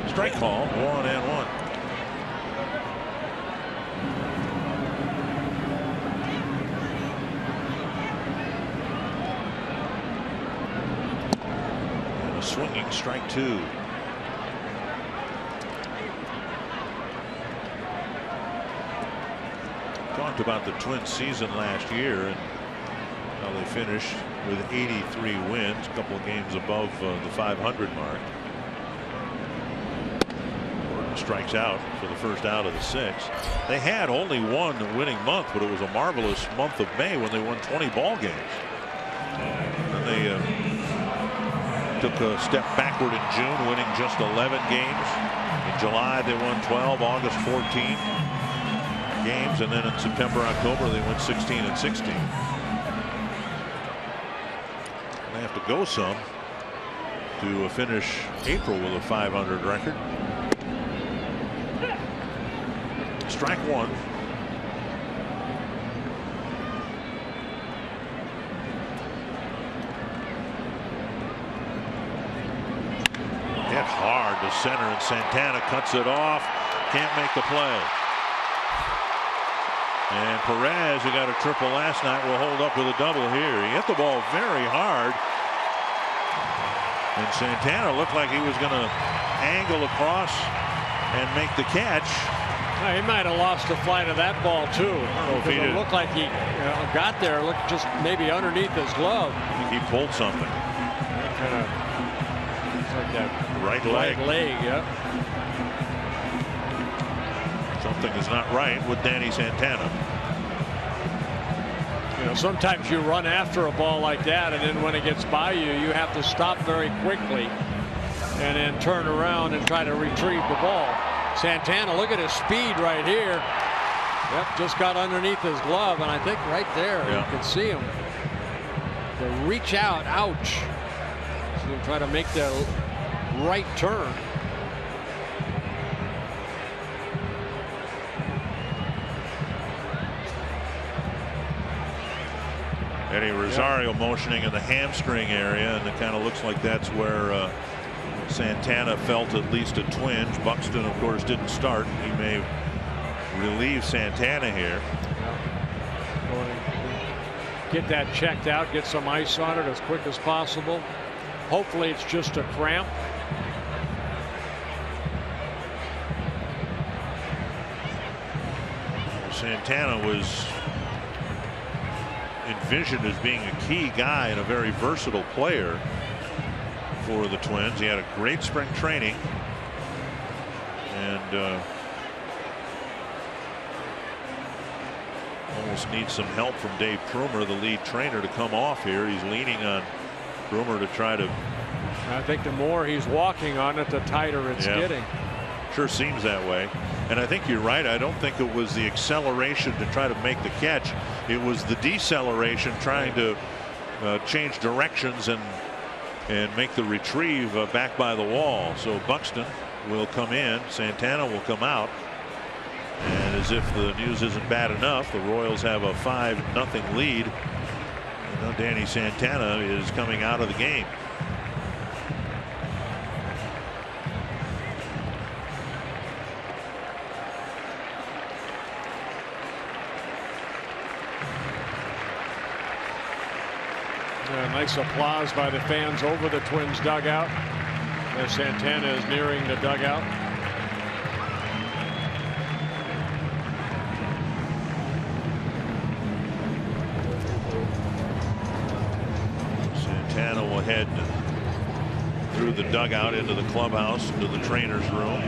Strike call, 1-1. And a swinging strike 2. Talked about the Twins season last year and how they finished with 83 wins, a couple of games above the 500 mark. Strikes out for the first out of the 6th. They had only one winning month, but it was a marvelous month of May when they won 20 ball games. And they took a step backward in June, winning just 11 games. In July they won 12, August 14 games, and then in September, October they went 16 and 16. They have to go some to finish April with a 500 record. Strike 1. Hit hard to center, and Santana cuts it off. Can't make the play. And Perez, who got a triple last night, will hold up with a double here. He hit the ball very hard, and Santana looked like he was going to angle across and make the catch. He might have lost the flight of that ball too. It looked like he got there, looked just maybe underneath his glove. I think he pulled something. Kind of like that right leg. Yeah. Something is not right with Danny Santana. You know, sometimes you run after a ball like that, and then when it gets by you, you have to stop very quickly and then turn around and try to retrieve the ball. Santana, look at his speed right here. Yep, just got underneath his glove, and I think right there you can see him. The reach out, ouch. So he'll try to make the right turn. Eddie Rosario motioning in the hamstring area, and it kind of looks like that's where Santana felt at least a twinge. Buxton, of course, didn't start. He may relieve Santana here. Get that checked out, get some ice on it as quick as possible. Hopefully it's just a cramp. Santana was envisioned as being a key guy and a very versatile player for the Twins. He had a great spring training, and almost needs some help from Dave Prumer, the lead trainer, to come off here. He's leaning on Broomer to try to. I think the more he's walking on it, the tighter it's getting. Sure seems that way. And I think you're right. I don't think it was the acceleration to try to make the catch. It was the deceleration trying to change directions and make the retrieve back by the wall. So Buxton will come in. Santana will come out. And as if the news isn't bad enough, the Royals have a 5-0 lead. And now Danny Santana is coming out of the game. Nice applause by the fans over the Twins dugout as Santana is nearing the dugout. Santana will head through the dugout into the clubhouse, into the trainer's room.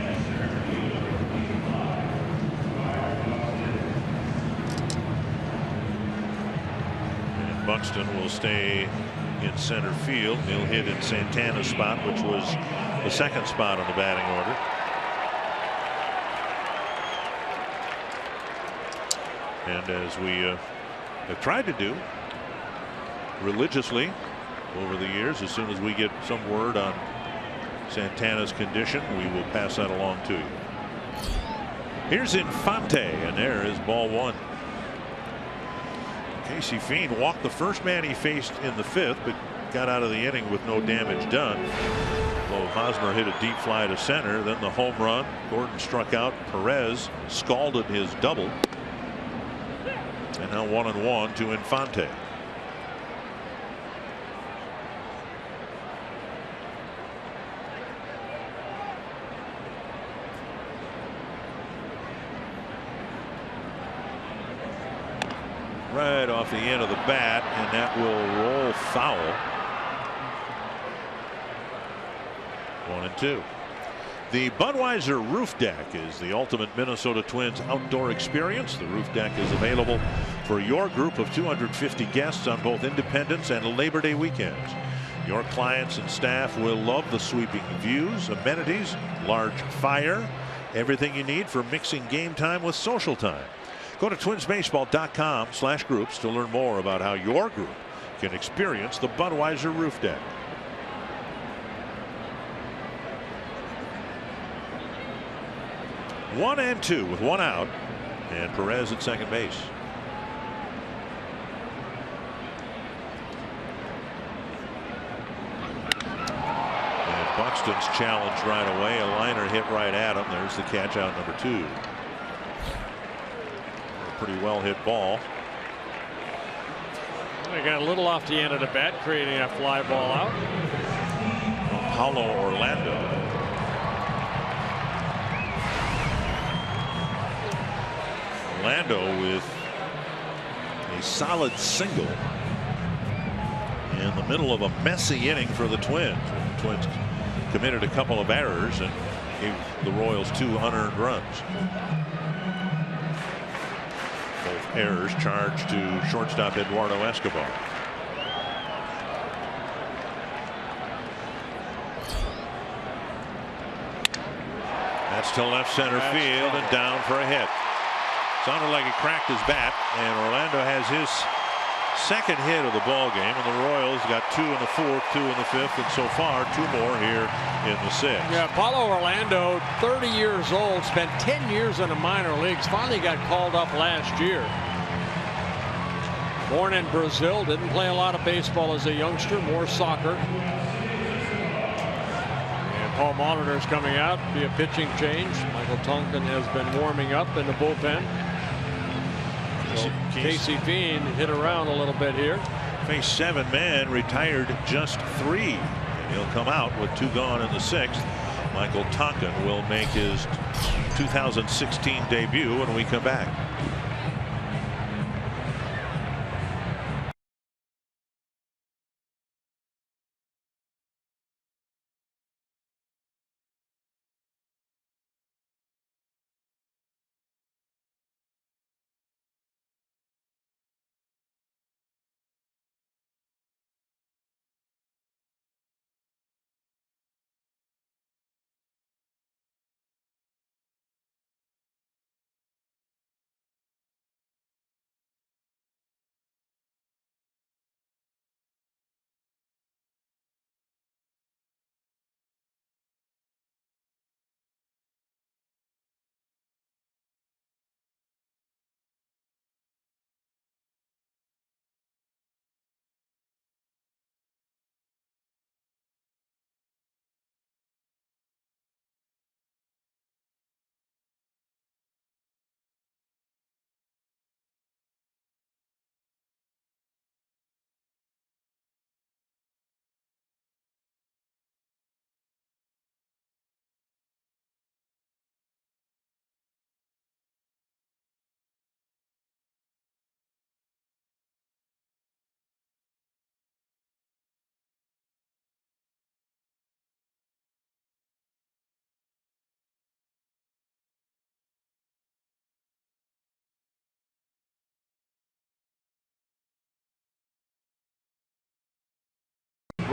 And Buxton will stay in center field. He'll hit in Santana's spot, which was the second spot on the batting order. And as we have tried to do religiously over the years, as soon as we get some word on Santana's condition, we will pass that along to you. Here's Infante, and there is ball one. Casey Fien walked the first man he faced in the fifth, but got out of the inning with no damage done. Well, Hosmer hit a deep fly to center, then the home run. Gordon struck out. Perez scalded his double. And now 1-1 to Infante. Right off the end of the bat, and that will roll foul. 1-2. The Budweiser Roof Deck is the ultimate Minnesota Twins outdoor experience. The roof deck is available for your group of 250 guests on both Independence and Labor Day weekends. Your clients and staff will love the sweeping views, amenities, large fire, everything you need for mixing game time with social time. Go to twinsbaseball.com/groups to learn more about how your group can experience the Budweiser Roof Deck. One and two with one out, and Perez at second base. And Buxton's challenged right away. A liner hit right at him. There's the catch out number 2. Pretty well hit ball. They got a little off the end of the bat, creating a fly ball out. Paulo Orlando. Orlando with a solid single in the middle of a messy inning for the Twins. The Twins committed a couple of errors and gave the Royals 2 unearned runs. Both errors charged to shortstop Eduardo Escobar. That's to left center field and down for a hit. Sounded like he cracked his bat, and Orlando has his second hit of the ball game, and the Royals got 2 in the 4th, 2 in the 5th, and so far 2 more here in the 6th. Yeah, Paulo Orlando, 30 years old, spent 10 years in the minor leagues, finally got called up last year. Born in Brazil, didn't play a lot of baseball as a youngster, more soccer. And Paul Molitor's coming out, be a pitching change. Michael Tonkin has been warming up in the bullpen. So Casey Fien hit around a little bit here. Faced 7 men, retired just 3. And he'll come out with 2 gone in the 6th. Michael Tonkin will make his 2016 debut when we come back.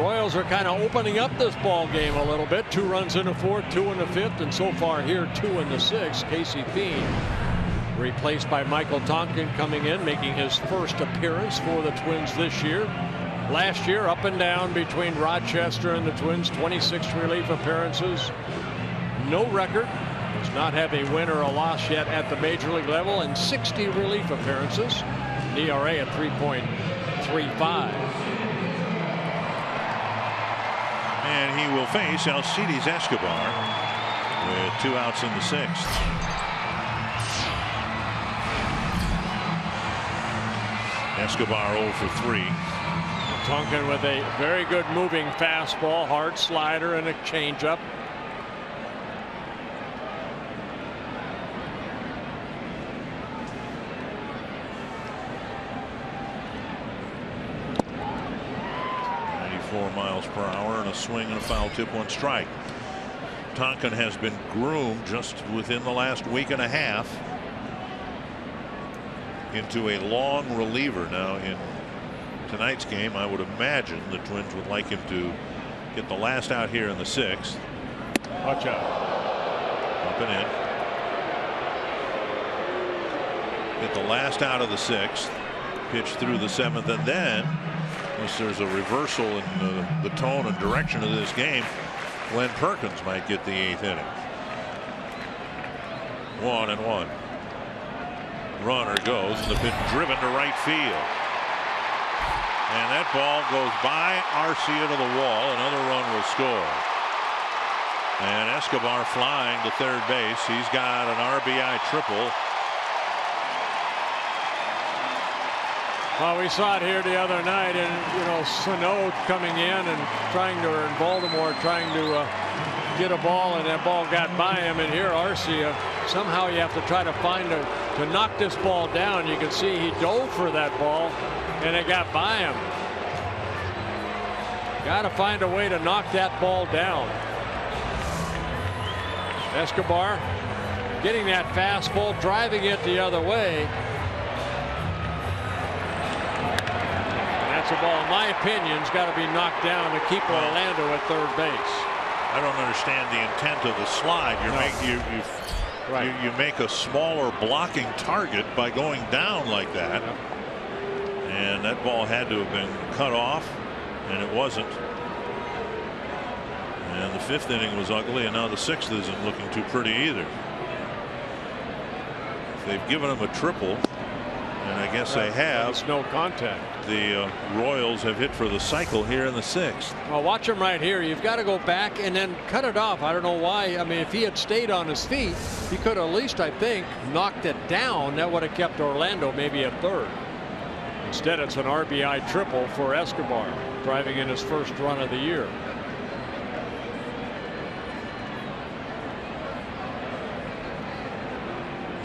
Royals are kind of opening up this ball game a little bit. 2 runs in the 4th, 2 in the 5th, and so far here 2 in the 6th. Casey Fien replaced by Michael Tonkin coming in, making his first appearance for the Twins this year. Last year up and down between Rochester and the Twins, 26 relief appearances. No record. Does not have a win or a loss yet at the major league level, and 60 relief appearances. An ERA at 3.35. And he will face Alcides Escobar with 2 outs in the 6th. Escobar 0 for 3. Tonkin with a very good moving fastball, hard slider, and a changeup. Miles per hour and a swing and a foul tip, 1 strike. Tonkin has been groomed just within the last week and a half into a long reliever. Now in tonight's game, I would imagine the Twins would like him to get the last out here in the 6th. Watch out. Up and in. Get the last out of the 6th. Pitch through the 7th, and then unless there's a reversal in the tone and direction of this game, Glenn Perkins might get the 8th inning. 1-1. Runner goes, and the pitch driven to right field. And that ball goes by Arcia to the wall. Another run will score. And Escobar flying to third base. He's got an RBI triple. Well, we saw it here the other night, and Sano coming in and in Baltimore trying to get a ball, and that ball got by him. And here Arcia, somehow you have to try to find to knock this ball down. You can see he dove for that ball, and it got by him. Got to find a way to knock that ball down. Escobar getting that fastball, driving it the other way. That's a ball, in my opinion, has got to be knocked down to keep Orlando at third base. I don't understand the intent of the slide. You make a smaller blocking target by going down like that. And that ball had to have been cut off, and it wasn't. And the 5th inning was ugly, and now the 6th isn't looking too pretty either. They've given him a triple, and I guess they have. It's no contact. The Royals have hit for the cycle here in the 6th. Well, watch him right here. You've got to go back and then cut it off. I don't know why. I mean, if he had stayed on his feet, he could at least, I think, knocked it down. That would have kept Orlando maybe at third. Instead, it's an RBI triple for Escobar, driving in his first run of the year.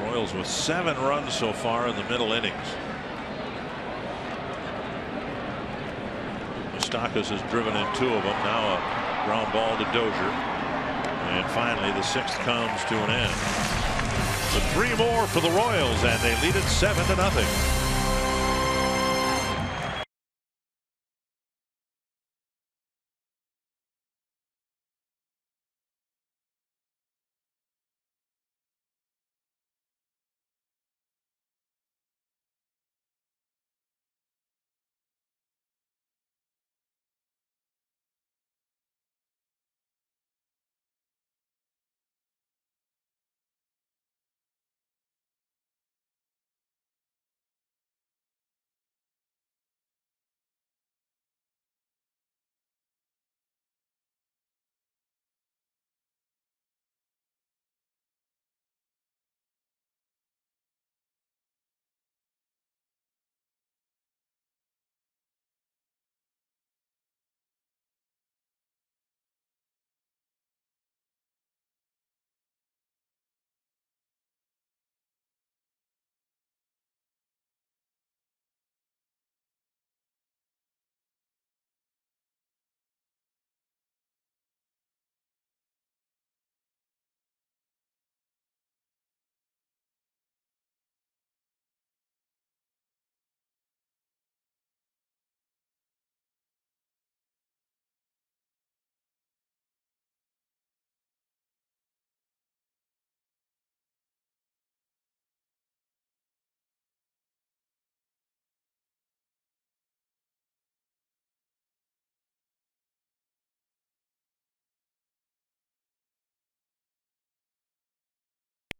Royals with 7 runs so far in the middle innings. Moustakas has driven in 2 of them. Now a ground ball to Dozier. And finally the 6th comes to an end. But 3 more for the Royals, and they lead it 7-0.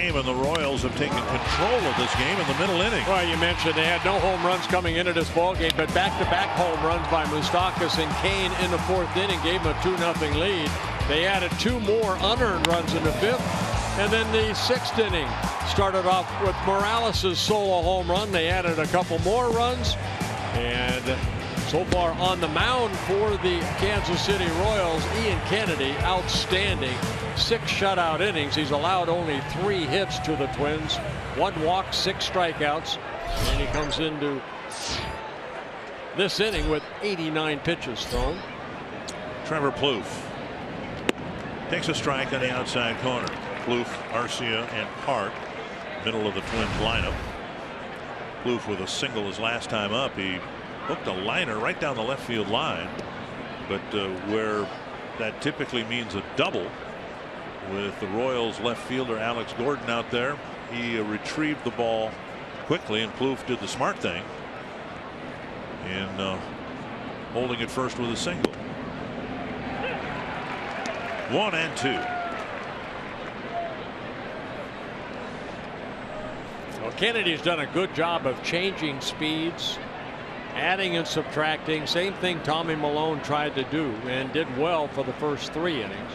And the Royals have taken control of this game in the middle inning. Well, you mentioned they had no home runs coming into this ball game, but back-to-back home runs by Moustakas and Kane in the 4th inning gave them a 2-0 lead. They added 2 more unearned runs in the 5th, and then the 6th inning started off with Morales' solo home run. They added a couple more runs, and so far on the mound for the Kansas City Royals, Ian Kennedy, outstanding. 6 shutout innings. He's allowed only 3 hits to the Twins, 1 walk, 6 strikeouts, and he comes into this inning with 89 pitches thrown. Trevor Plouffe takes a strike on the outside corner. Plouffe, Arcia, and Park, middle of the Twins lineup. Plouffe with a single his last time up. He hooked a liner right down the left field line, but where that typically means a double, with the Royals left fielder Alex Gordon out there, he retrieved the ball quickly, and Plouffe did the smart thing in holding it first with a single. 1-2. Well, Kennedy's done a good job of changing speeds, adding and subtracting. Same thing Tommy Malone tried to do and did well for the first 3 innings.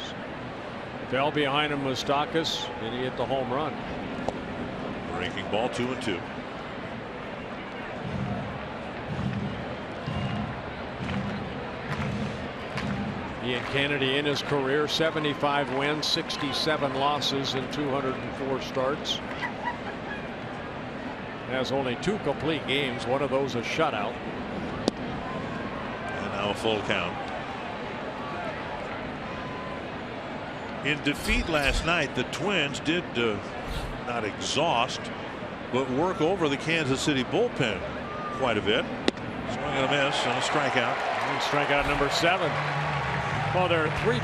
Fell behind him was Moustakas, and he hit the home run. Breaking ball, 2-2. Ian Kennedy in his career 75 wins, 67 losses in 204 starts. Has only 2 complete games, one of those a shutout. And now a full count. In defeat last night, the Twins did not exhaust, but work over the Kansas City bullpen quite a bit. Swing and a miss and a strikeout. And strikeout number 7. Well, there are 3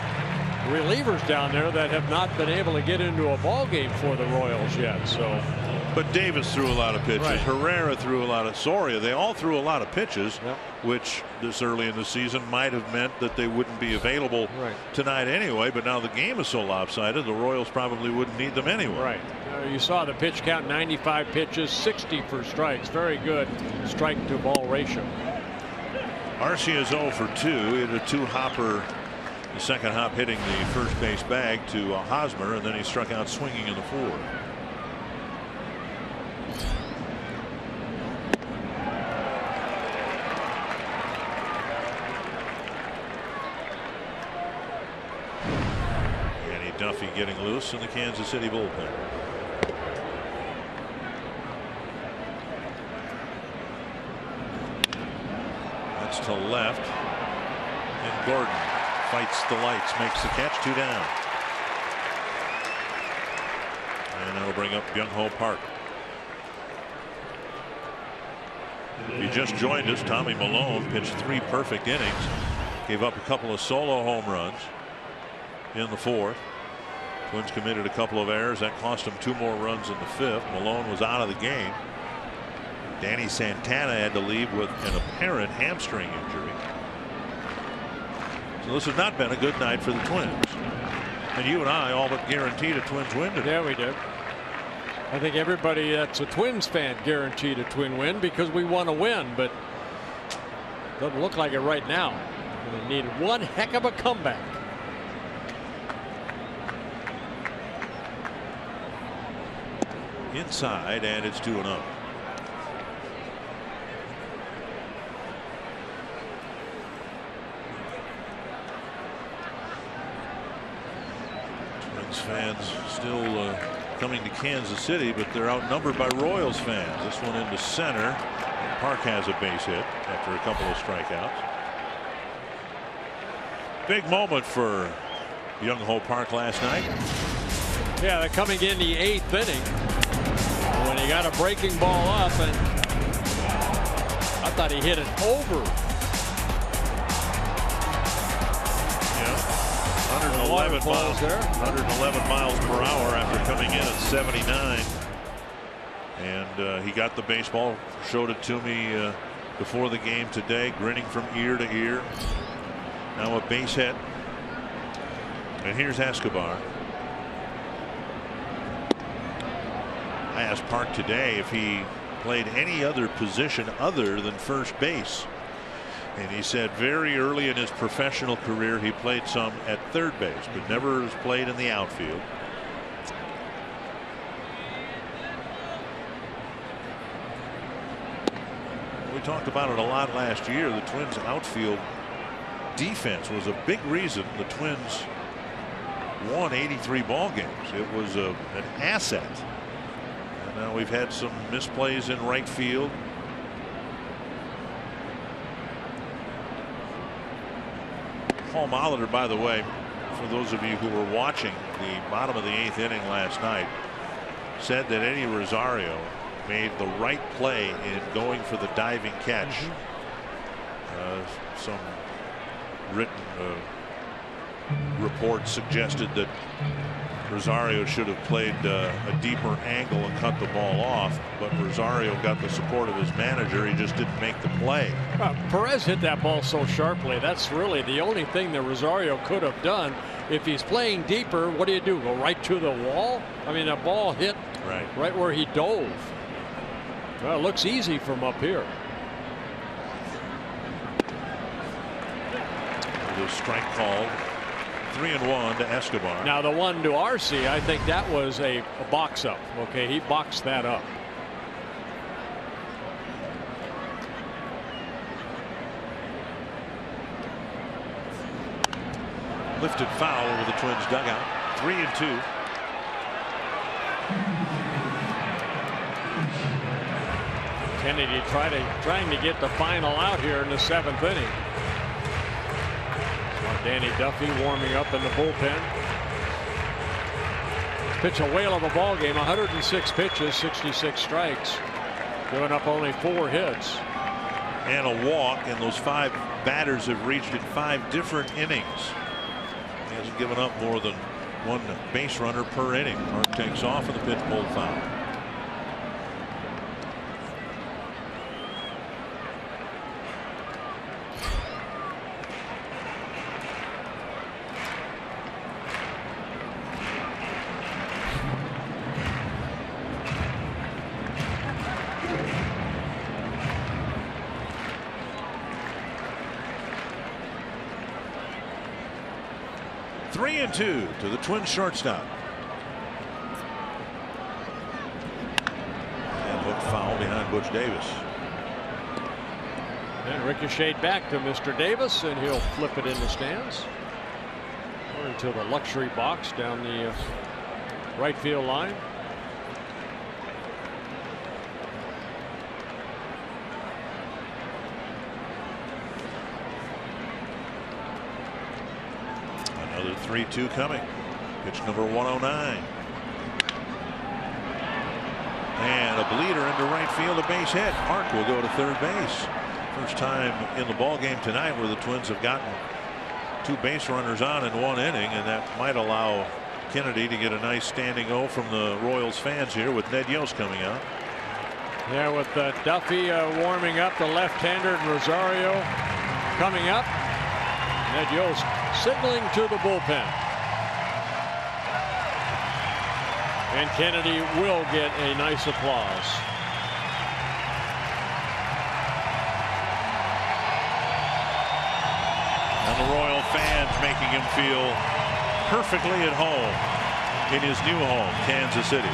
relievers down there that have not been able to get into a ball game for the Royals yet. So, but Davis threw a lot of pitches. Right. Herrera threw a lot of. Soria, they all threw a lot of pitches, yep, which this early in the season might have meant that they wouldn't be available right tonight anyway. But now the game is so lopsided, the Royals probably wouldn't need them anyway. Right. You saw the pitch count, 95 pitches, 60 for strikes. Very good strike to ball ratio. Arcia is 0 for 2. He had a 2-hopper. The second hop hitting the first base bag to Hosmer, and then he struck out swinging in the 4th. Danny Duffy getting loose in the Kansas City bullpen. That's to left, and Gordon fights the lights, makes the catch, 2 down. And that'll bring up Byung-Ho Park. If you just joined us, Tommy Malone pitched 3 perfect innings, gave up a couple of solo home runs in the 4th. Twins committed a couple of errors that cost him 2 more runs in the 5th. Malone was out of the game. Danny Santana had to leave with an apparent hamstring injury. So this has not been a good night for the Twins. And you and I all but guaranteed a Twins win today. Yeah, we did. I think everybody that's a Twins fan guaranteed a Twin win because we want to win, but doesn't look like it right now. We need one heck of a comeback. Inside, and it's 2-0. Fans still coming to Kansas City, but they're outnumbered by Royals fans. This one into center. Park has a base hit after a couple of strikeouts. Big moment for Byung-Ho Park last night. Yeah, they're coming in the 8th inning when he got a breaking ball up, and I thought he hit it over. 111 miles per hour after coming in at 79, and he got the baseball, showed it to me before the game today, grinning from ear to ear. Now a base hit, and here's Escobar. I asked Park today if he played any other position other than first base. And he said very early in his professional career he played some at third base, but never has played in the outfield. We talked about it a lot last year. The Twins outfield defense was a big reason the Twins won 83 ball games. It was an asset. And now we've had some misplays in right field. Paul Molitor, by the way, for those of you who were watching the bottom of the 8th inning last night, said that Eddie Rosario made the right play in going for the diving catch. Some written reports suggested that Rosario should have played a deeper angle and cut the ball off, but Rosario got the support of his manager. He just didn't make the play. Perez hit that ball so sharply. That's really the only thing that Rosario could have done. If he's playing deeper, what do you do? Go right to the wall? I mean, that ball hit right where he dove. Well, it looks easy from up here. The strike called. 3-1 to Escobar. Now the one to RC, I think that was a box up. Okay, he boxed that up. Lifted foul over the Twins dugout. 3-2. Kennedy trying to get the final out here in the 7th inning. Danny Duffy warming up in the bullpen. Pitch a whale of a ball game. 106 pitches, 66 strikes, giving up only 4 hits and a walk, and those 5 batters have reached in 5 different innings. He hasn't given up more than 1 base runner per inning. Park takes off and the pitch pulled foul. To the Twins shortstop. And hook foul behind Butch Davis. And ricocheted back to Mr. Davis, and he'll flip it in the stands or into the luxury box down the right field line. Another 3-2 coming. Pitch number 109. And a bleeder into right field, a base hit. Park will go to third base. First time in the ball game tonight where the Twins have gotten 2 base runners on in 1 inning, and that might allow Kennedy to get a nice standing O from the Royals fans here with Ned Yost coming out. Yeah, with Duffy warming up, the left-hander, and Rosario coming up. Ned Yost signaling to the bullpen. And Kennedy will get a nice applause. And the Royal fans making him feel perfectly at home in his new home, Kansas City.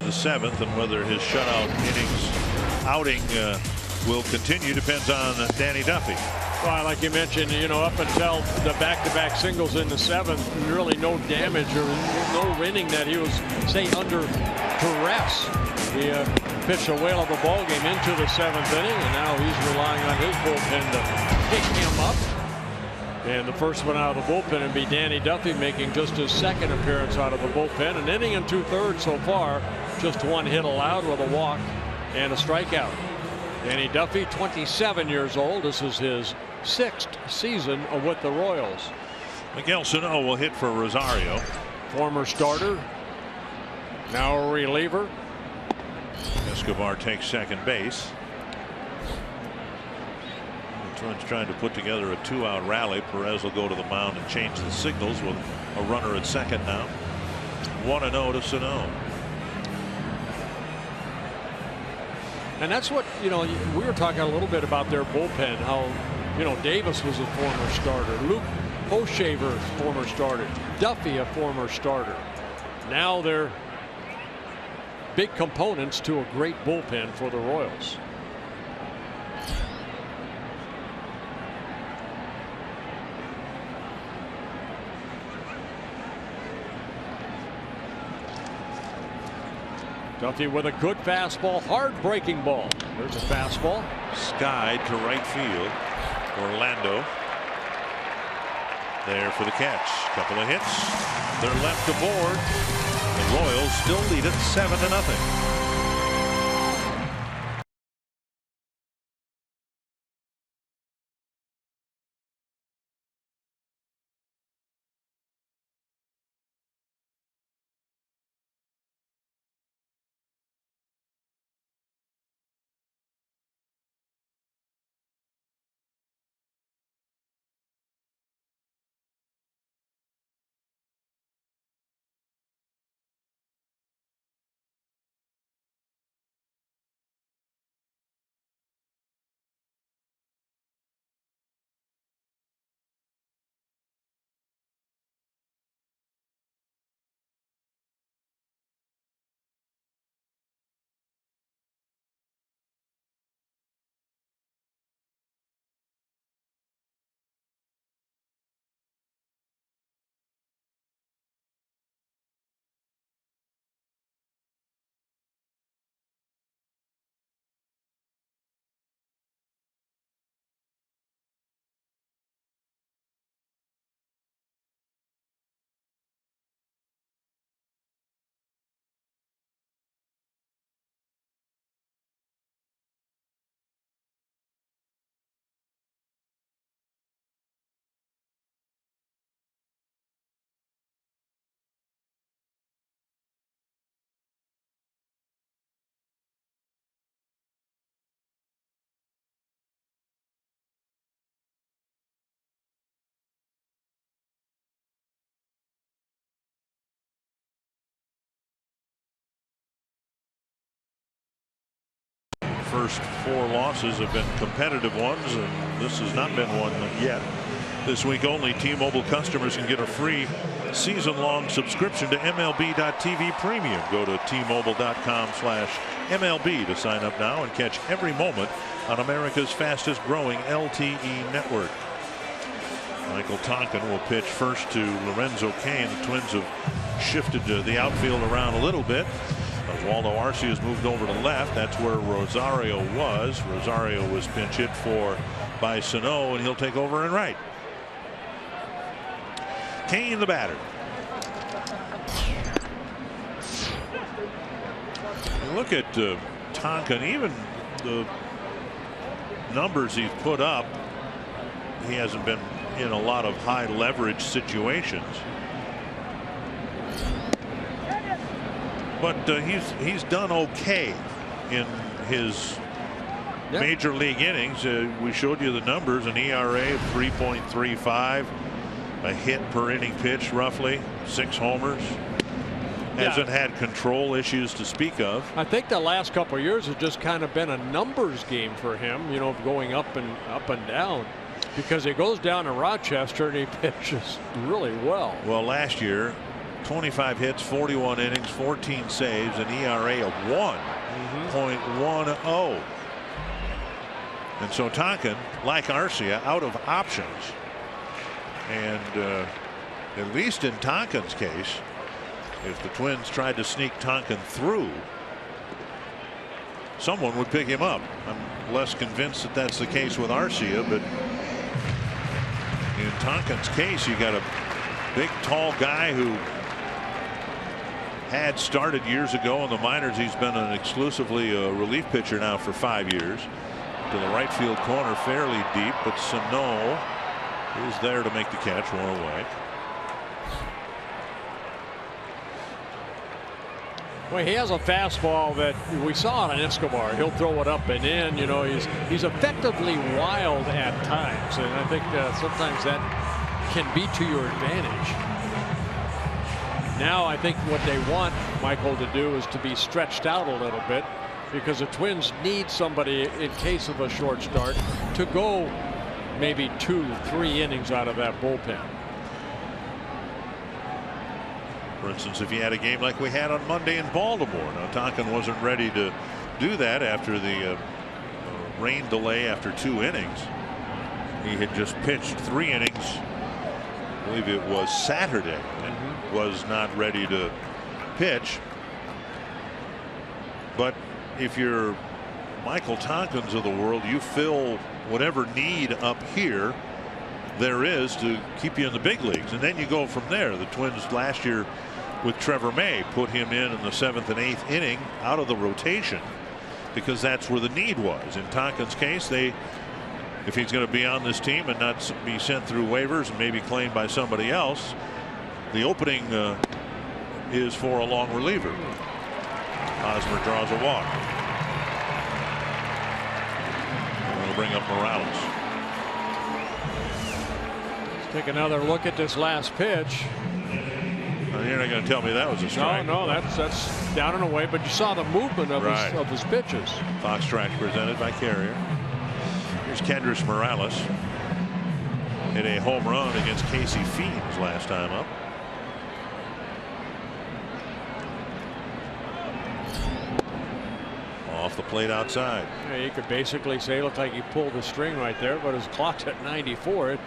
The 7th, and whether his shutout innings outing will continue depends on Danny Duffy. Well, like you mentioned, up until the back-to-back singles in the 7th, really no damage or no inning that he was, say, under duress. He pitched a whale of a ball game into the 7th inning, and now he's relying on his bullpen to pick him up. And the first one out of the bullpen would be Danny Duffy, making just his 2nd appearance out of the bullpen. An inning and 2/3 so far, just 1 hit allowed with a walk and a strikeout. Danny Duffy, 27 years old. This is his 6th season with the Royals. Miguel Sano will hit for Rosario. Former starter, now a reliever. Escobar takes second base. The Twins trying to put together a 2-out rally. Perez will go to the mound and change the signals with a runner at second now. 1-0 to Sano. And that's what, we were talking a little bit about their bullpen, how, Davis was a former starter. Luke Hochshaver, former starter. Duffy, a former starter. Now they're big components to a great bullpen for the Royals. Duffy with a good fastball, hard breaking ball. There's a fastball. Skied to right field. Orlando there for the catch. Couple of hits. They're left aboard. The Royals still lead it 7-0. First 4 losses have been competitive ones, and this has not been one yet. This week only, T-Mobile customers can get a free season-long subscription to MLB.tv Premium. Go to T-Mobile.com/MLB to sign up now and catch every moment on America's fastest-growing LTE network. Michael Tonkin will pitch first to Lorenzo Cain. The Twins have shifted the outfield around a little bit. Waldo Arce has moved over to left. That's where Rosario was. Rosario was pinch hit for by Sano, and he'll take over in right. Cain, the batter. Look at Tonkin. Even the numbers he's put up, he hasn't been in a lot of high leverage situations. But he's done okay in his major league innings. We showed you the numbers: an ERA of 3.35, a hit per inning pitched, roughly 6 homers. Hasn't had control issues to speak of. I think the last couple of years have just kind of been a numbers game for him, going up and down, because he goes down to Rochester and he pitches really well. Well, last year 25 hits, 41 innings, 14 saves, an ERA of 1.10. And so Tonkin, like Arcia, out of options. And at least in Tonkin's case, if the Twins tried to sneak Tonkin through, someone would pick him up. I'm less convinced that that's the case with Arcia, but in Tonkin's case, you got a big, tall guy who had started years ago in the minors. He's been an exclusively relief pitcher now for 5 years. To the right field corner, fairly deep, but Sano is there to make the catch, one away. Well, he has a fastball that we saw on Escobar. He'll throw it up and in. You know, he's effectively wild at times, and I think sometimes that can be to your advantage. Now I think what they want Michael to do is to be stretched out a little bit, because the Twins need somebody in case of a short start to go maybe 2-3 innings out of that bullpen. For instance, if you had a game like we had on Monday in Baltimore. Now Tonkin wasn't ready to do that after the rain delay after 2 innings. He had just pitched 3 innings. I believe it was Saturday. And was not ready to pitch. But if you're Michael Tonkins of the world, you fill whatever need up here there is to keep you in the big leagues, and then you go from there. The Twins last year with Trevor May put him in the 7th and 8th inning out of the rotation because that's where the need was. In Tonkin's case, if he's going to be on this team and not be sent through waivers and maybe claimed by somebody else, the opening is for a long reliever. Hosmer draws a walk. We'll bring up Morales. Let's take another look at this last pitch. You're not going to tell me that was a strike. No, that's down and away, but you saw the movement of, of his pitches. Fox Tracks presented by Carrier. Here's Kendrys Morales. Hit a home run against Casey Fiends last time up. Off the plate outside. Yeah, you could basically say it looked like he pulled the string right there, but his clock's at 94.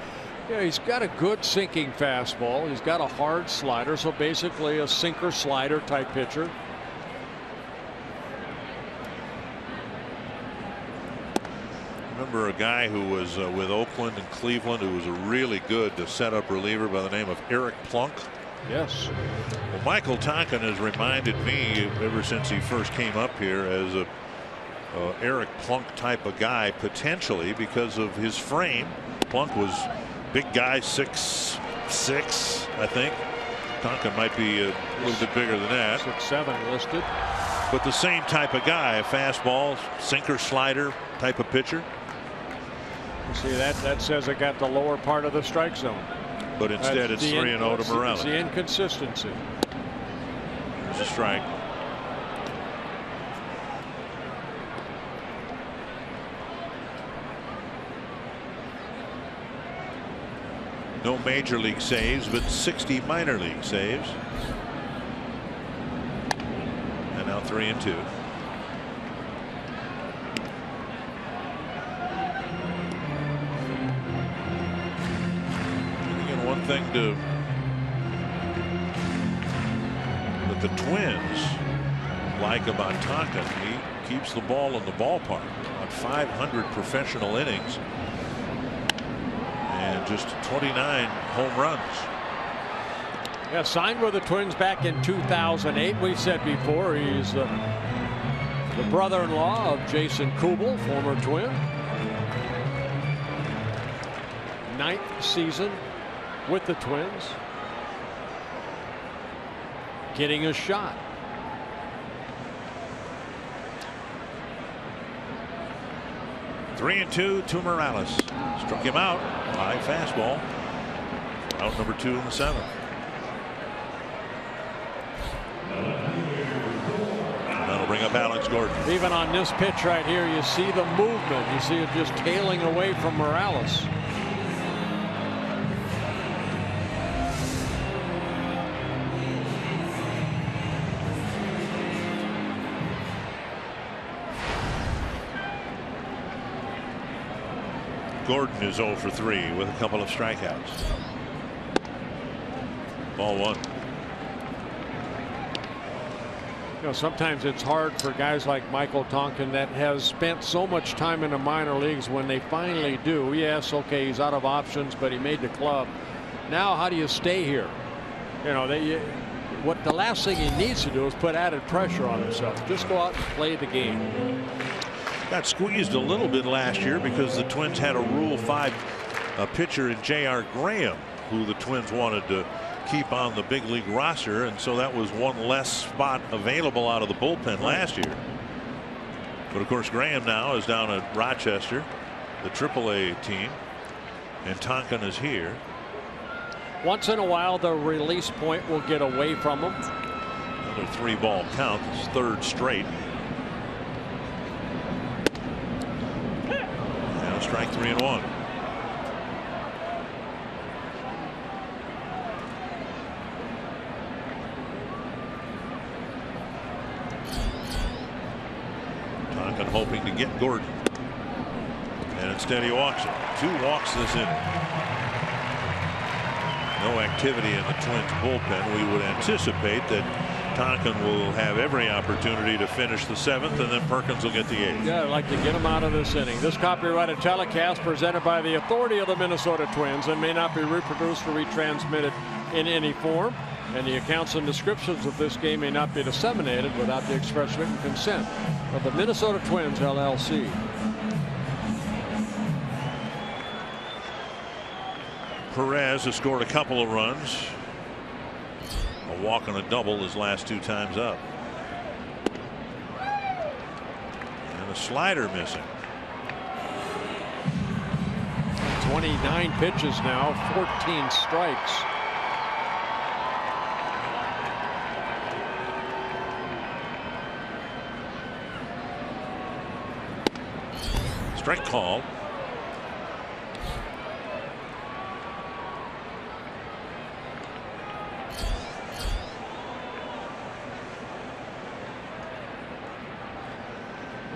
Yeah, he's got a good sinking fastball. He's got a hard slider, so basically a sinker slider type pitcher. Remember a guy who was with Oakland and Cleveland who was a really good setup reliever by the name of Eric Plunk? Yes. Well, Michael Tonkin has reminded me ever since he first came up here as a Eric Plunk type of guy, potentially because of his frame. Plunk was big guy, 6'6", I think. Tonkin might be a little bit bigger than that. 6'7" listed. But the same type of guy, a fastball, sinker, slider type of pitcher. You see that says it got the lower part of the strike zone. But instead it's 3-0 to Morales. It's the inconsistency. There's a strike. No major league saves, but 60 minor league saves. And now 3-2. One thing that the Twins like about Tonkin, he keeps the ball in the ballpark. On 500 professional innings and just 29 home runs. Yeah, signed with the Twins back in 2008. We said before he's the brother-in-law of Jason Kubel, former Twin. 9th season with the Twins, getting a shot. Three and 2 to Morales. Struck him out. High fastball. Out number 2 in the 7th. That'll bring up Alex Gordon. Even on this pitch right here, you see the movement. You see it just tailing away from Morales. Gordon is 0 for 3 with a couple of strikeouts. Ball 1. You know, sometimes it's hard for guys like Michael Tonkin that has spent so much time in the minor leagues. When they finally do, yes, okay, he's out of options, but he made the club. Now, how do you stay here? You know, what the last thing he needs to do is put added pressure on himself. Just go out and play the game. Got squeezed a little bit last year because the Twins had a Rule 5 pitcher in J.R. Graham, who the Twins wanted to keep on the big league roster, and so that was one less spot available out of the bullpen last year. But of course, Graham now is down at Rochester, the AAA team, and Tonkin is here. Once in a while, the release point will get away from him. Another 3-ball count, his 3rd straight. Now strike 3 and 1. Tonkin hoping to get Gordon, and instead he walks it. 2 walks this inning. No activity in the Twins bullpen. We would anticipate that Tonkin will have every opportunity to finish the 7th, and then Perkins will get the 8th. Yeah, I'd like to get him out of this inning. This copyrighted telecast presented by the authority of the Minnesota Twins and may not be reproduced or retransmitted in any form. And the accounts and descriptions of this game may not be disseminated without the express written consent of the Minnesota Twins, LLC. Perez has scored a couple of runs. A walk and a double his last 2 times up. And a slider missing. 29 pitches now, 14 strikes. Strike call.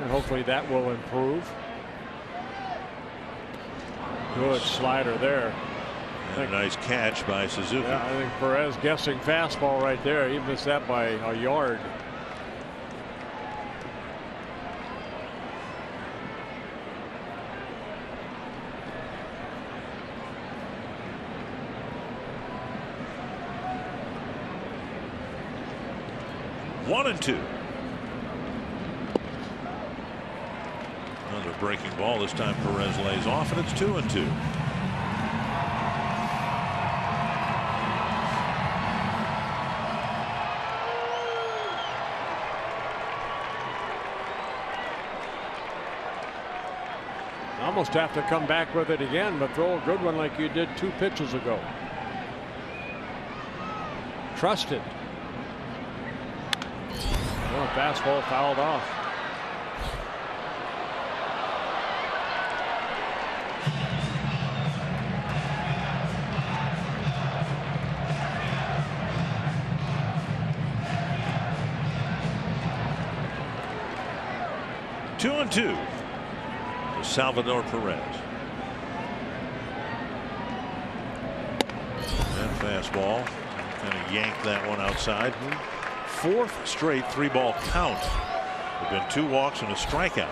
And hopefully that will improve. Good slider there. And a nice catch by Suzuki. Yeah, I think Perez guessing fastball right there. He missed that by a yard. One and 2. Another breaking ball. This time Perez lays off, and it's 2 and 2. Almost have to come back with it again, but throw a good one like you did 2 pitches ago. Trusted. Oh, fastball fouled off. Two and 2 to Salvador Perez. And fastball. Kind of yanked that one outside. 4th straight 3-ball count. There have been 2 walks and a strikeout.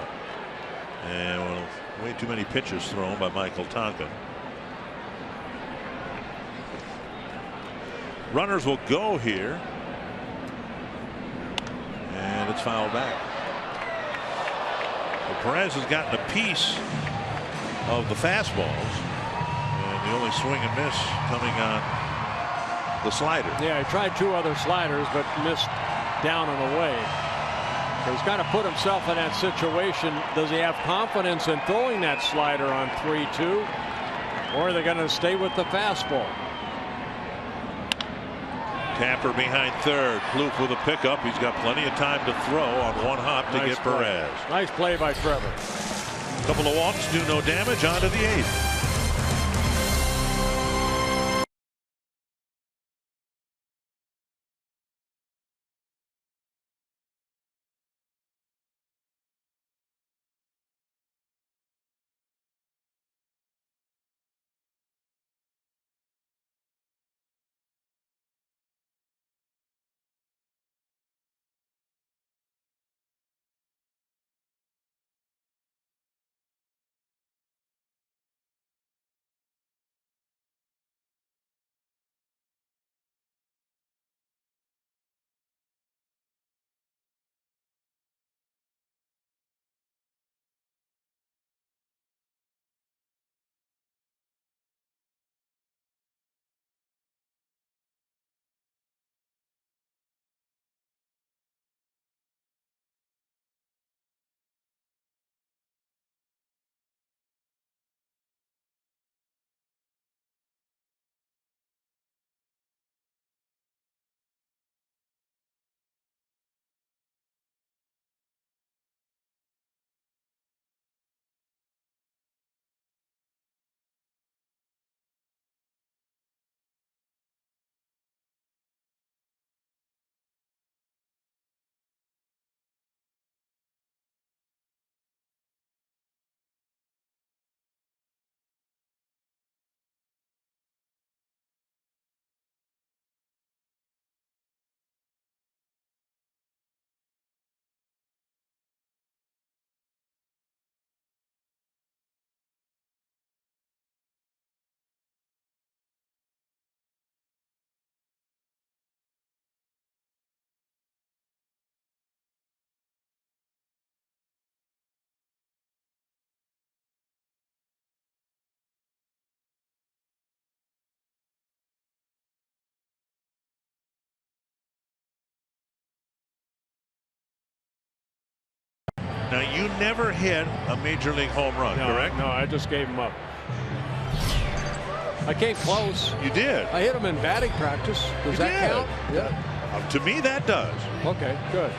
And well, way too many pitches thrown by Michael Tonkin. Runners will go here. And it's fouled back. Well, Perez has gotten a piece of the fastballs. And the only swing and miss coming on the slider. Yeah, he tried 2 other sliders, but missed down and away. So he's got to put himself in that situation. Does he have confidence in throwing that slider on 3-2, or are they going to stay with the fastball? Tapper behind third. Plouffe with a pickup. He's got plenty of time to throw on one hop to get Perez. Nice play by Trevor. Couple of walks do no damage. On to the 8th. Now, you never hit a major league home run, correct? No, I just gave him up. I came close. You did. I hit him in batting practice. Does that count? Yeah. To me, that does. Okay, good.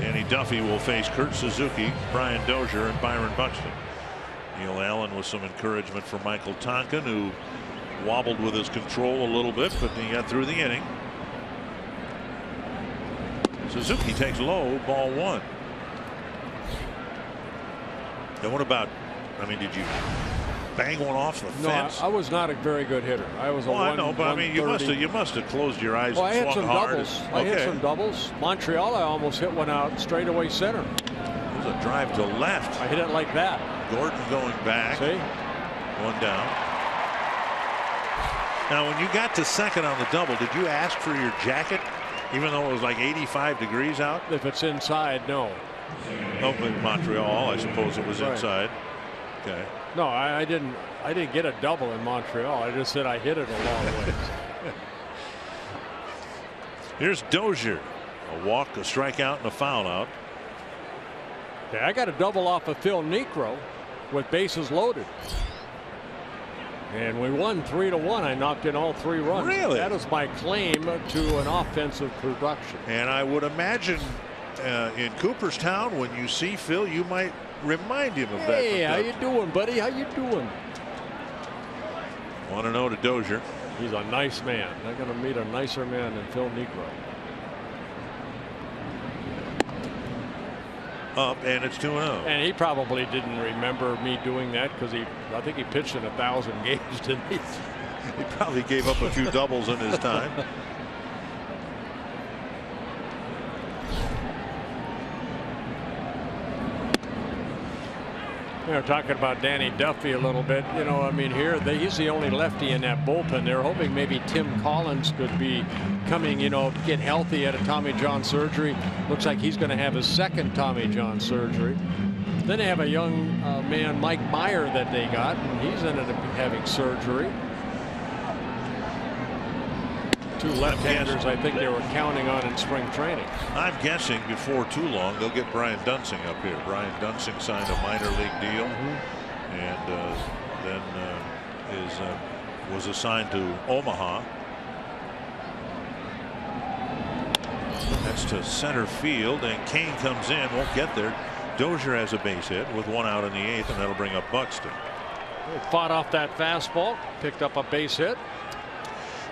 Danny Duffy will face Kurt Suzuki, Brian Dozier, and Byron Buxton. Neil Allen with some encouragement for Michael Tonkin, who wobbled with his control a little bit, but he got through the inning. Suzuki takes low, ball 1. Now, what about, I mean, did you bang one off the fence? No, I was not a very good hitter. I was a I know, but I mean, you must have closed your eyes and I swung had some hard. doubles. I hit some doubles. Montreal, I almost hit one out straightaway center. It was a drive to left. I hit it like that. Gordon going back. See? 1 down. Now, when you got to second on the double, did you ask for your jacket, even though it was like 85 degrees out? If it's inside, no. In Montreal, I suppose it was inside. Okay. No, I didn't get a double in Montreal. I just said I hit it a long ways. Here's Dozier. A walk, a strikeout, and a foul out. Yeah, I got a double off of Phil Niekro with bases loaded. And we won 3-1. I knocked in all 3 runs. Really? That is my claim to an offensive production. And I would imagine in Cooperstown, when you see Phil, you might remind him of that. Hey, how you doing, buddy? How you doing? 1-0 to Dozier. He's a nice man. They're going to meet a nicer man than Phil Niekro. Up, and it's 2-0. And he probably didn't remember me doing that because I think he pitched in 1,000 games, didn't he? He probably gave up a few doubles in his time. They're talking about Danny Duffy a little bit. You know, I mean, he's the only lefty in that bullpen. They're hoping maybe Tim Collins could be coming, get healthy at a Tommy John surgery. Looks like he's going to have his second Tommy John surgery. Then they have a young man, Mike Meyer, that they got, and he's ended up having surgery. 2 left-handers I think they were counting on in spring training. I'm guessing before too long they'll get Brian Dunsing up here. Brian Dunsing signed a minor league deal, and then was assigned to Omaha. That's to center field, and Kane comes in, won't get there. Dozier has a base hit with 1 out in the 8th, and that'll bring up Buxton. They fought off that fastball, picked up a base hit.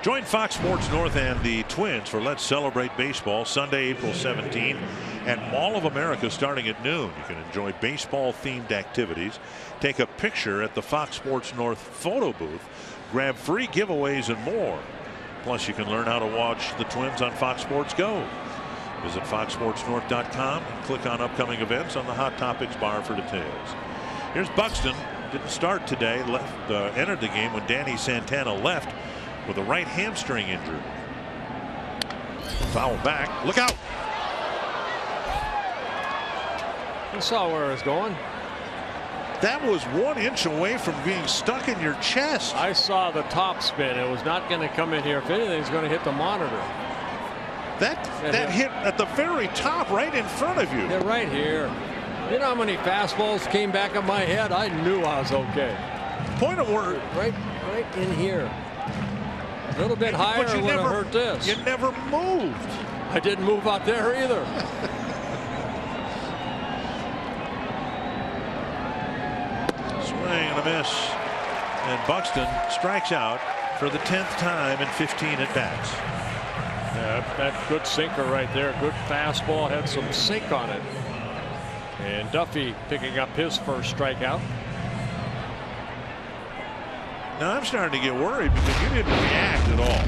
Join Fox Sports North and the Twins for Let's Celebrate Baseball Sunday, April 17 at Mall of America starting at noon. You can enjoy baseball-themed activities, take a picture at the Fox Sports North photo booth, grab free giveaways and more. Plus, you can learn how to watch the Twins on Fox Sports Go. Visit foxsportsnorth.com and click on upcoming events on the Hot Topics bar for details. Here's Buxton. Didn't start today. Entered the game when Danny Santana left with a right hamstring injury. Foul back. Look out. You saw where it was going. That was 1 inch away from being stuck in your chest. I saw the top spin. It was not going to come in here. If anything, it's going to hit the monitor. That hit at the very top, right in front of you. Yeah, right here. You know how many fastballs came back on my head? I knew I was okay. Point of word. Right in here. A little bit higher would have hurt this. You never moved. I didn't move out there either. Swing and a miss. And Buxton strikes out for the 10th time in 15 at bats. Yeah, that good sinker right there. Good fastball. Had some sink on it. And Duffy picking up his first strikeout. Now I'm starting to get worried because you didn't react at all.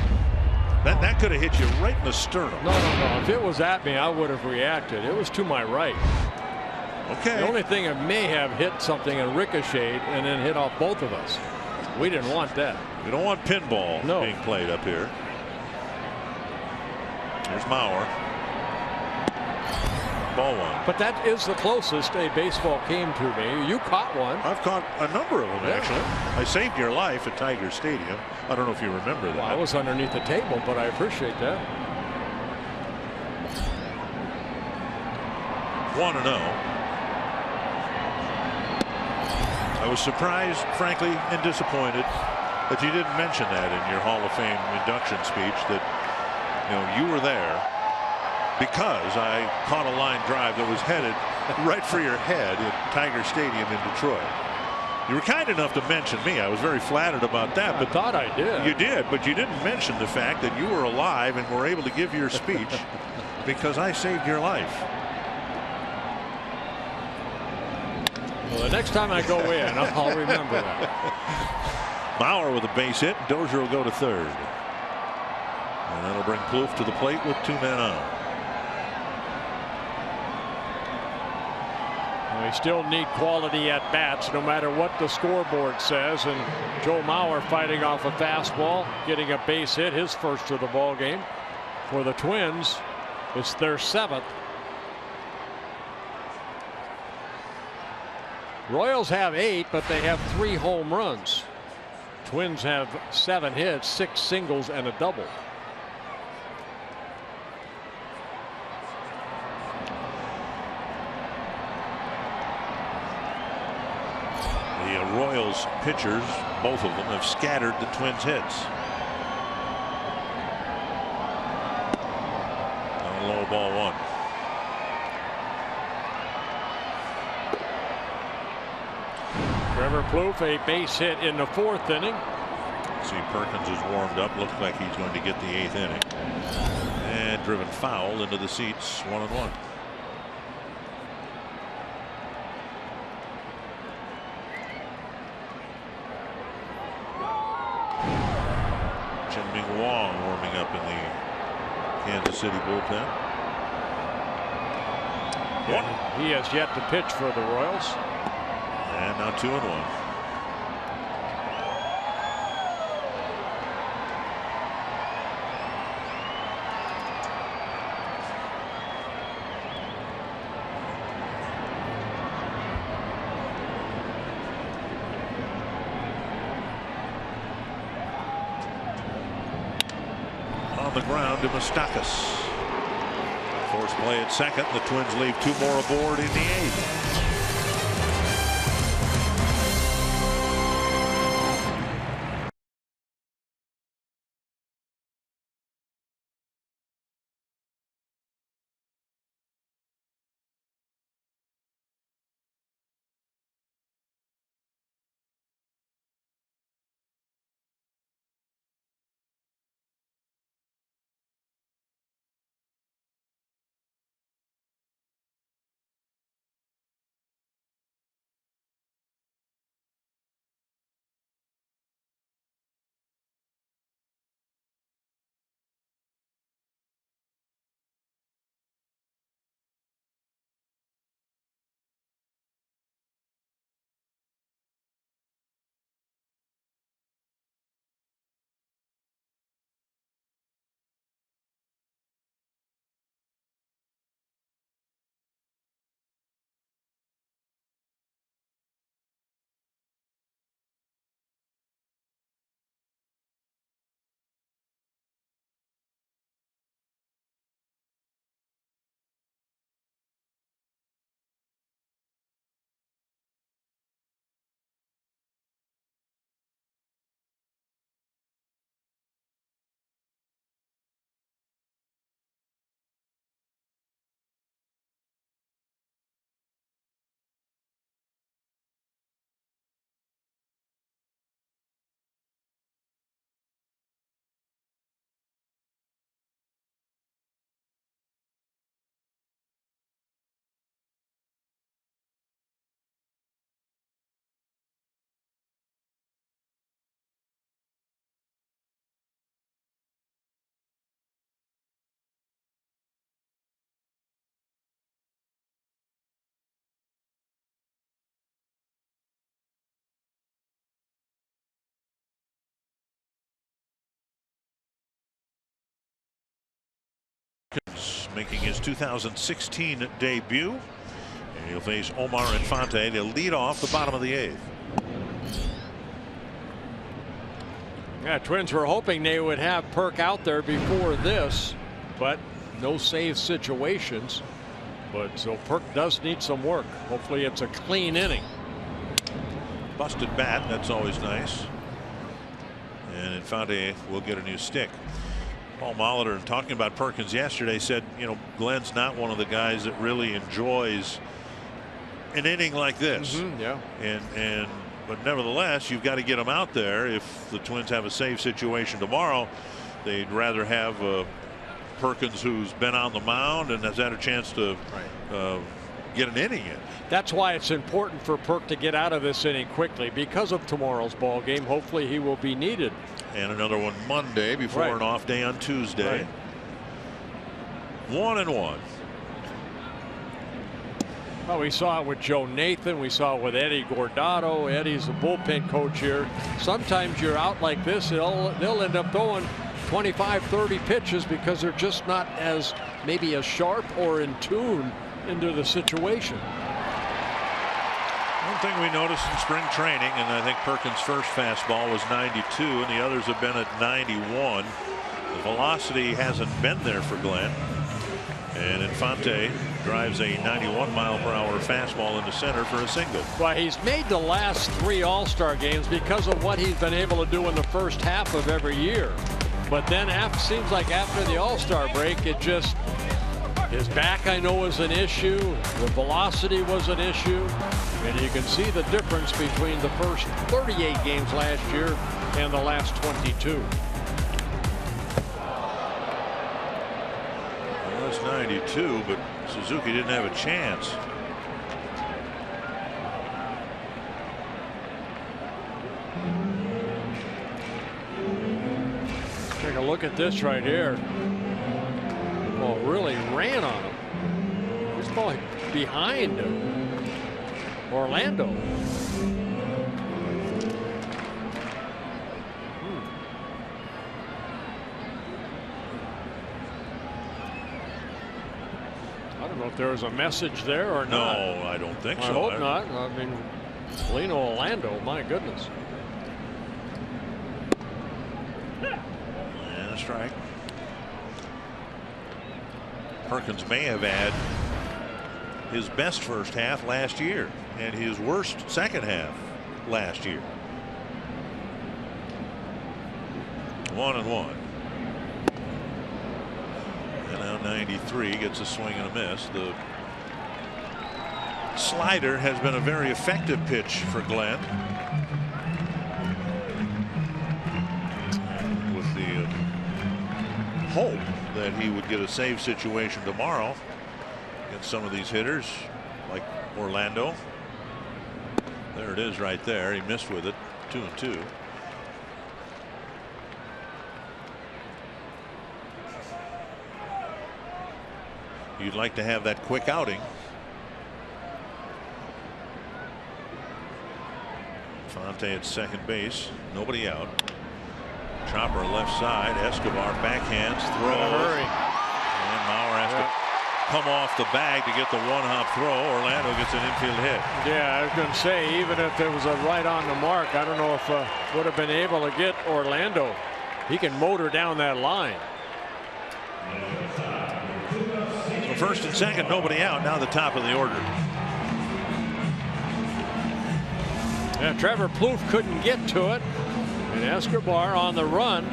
That could have hit you right in the sternum. No. If it was at me, I would have reacted. It was to my right. Okay. The only thing, it may have hit something and ricocheted and then hit off both of us. We didn't want that. We don't want pinball being played up here. There's Mauer. Ball 1. But that is the closest a baseball came to me. You caught one. I've caught a number of them, actually. I saved your life at Tiger Stadium. I don't know if you remember that. Well, I was underneath the table, but I appreciate that. 1-0. I was surprised, frankly, and disappointed that you didn't mention that in your Hall of Fame induction speech, that you were there because I caught a line drive that was headed right for your head at Tiger Stadium in Detroit. You were kind enough to mention me. I was very flattered about that. But I thought I did. You did, but you didn't mention the fact that you were alive and were able to give your speech because I saved your life. Well, the next time I go in, I'll remember that. Bauer with a base hit. Dozier will go to third. And that'll bring Plouffe to the plate with 2 men on. We still need quality at bats no matter what the scoreboard says, and Joe Mauer fighting off a fastball, getting a base hit, his first of the ball game. For the Twins, it's their 7th. Royals have 8, but they have 3 home runs. Twins have 7 hits, 6 singles, and a double. The Royals pitchers, both of them, have scattered the Twins' hits. On low, ball 1. Trevor Plouffe, a base hit in the 4th inning. See, Perkins is warmed up. Looks like he's going to get the 8th inning. And driven foul into the seats, 1-1. Wong warming up in the Kansas City bullpen. Yeah, he has yet to pitch for the Royals. And now 2-1. The ground to Moustakas. Force play at second. The Twins leave 2 more aboard in the 8th. Making his 2016 debut, and he'll face Omar Infante to lead off the bottom of the 8th. Yeah, Twins were hoping they would have Perk out there before this, but no save situations. But so Perk does need some work. Hopefully it's a clean inning. busted bat. That's always nice. And Infante will get a new stick. Paul Molitor, talking about Perkins yesterday, said, you know, Glenn's not one of the guys that really enjoys an inning like this. Yeah. But nevertheless, you've got to get him out there. If the Twins have a save situation tomorrow, they'd rather have Perkins, who's been on the mound and has had a chance to get an inning in. That's why it's important for Perk to get out of this inning quickly, because of tomorrow's ball game. Hopefully he will be needed. And another one Monday before an off day on Tuesday. 1-1. Well, we saw it with Joe Nathan. We saw it with Eddie Gordado. Eddie's the bullpen coach here. Sometimes you're out like this, they'll end up throwing 25, 30 pitches because they're just not as maybe as sharp or in tune into the situation. One thing we noticed in spring training, and I think Perkins' first fastball was 92, and the others have been at 91. The velocity hasn't been there for Glenn. And Infante drives a 91-mile-per-hour fastball into center for a single. Well, he's made the last 3 All-Star games because of what he's been able to do in the first half of every year. But then seems like after the All-Star break, it just, his back, I know, was an issue. The velocity was an issue. And you can see the difference between the first 38 games last year and the last 22. Well, that's 92, but Suzuki didn't have a chance. Take a look at this right here. Well, really ran on him. This ball behind Orlando. I don't know if there was a message there or not. No, I don't think so. I hope not. I mean, Lino Orlando, my goodness. And a strike. Perkins may have had his best first half last year and his worst second half last year. 1-1. And now 93 gets a swing and a miss. The slider has been a very effective pitch for Glenn. With the hope that he would get a save situation tomorrow against some of these hitters like Orlando. There it is right there. He missed with it. 2-2. You'd like to have that quick outing. Fonte at second base. Nobody out. Chopper left side. Escobar backhands. Throws. And Mauer has to come off the bag to get the one-hop throw. Orlando gets an infield hit. Yeah, I was going to say, even if there was a right on the mark, I don't know if would have been able to get Orlando. He can motor down that line. So first and second, nobody out. Now the top of the order. Yeah, Trevor Plouffe couldn't get to it. And Escobar on the run.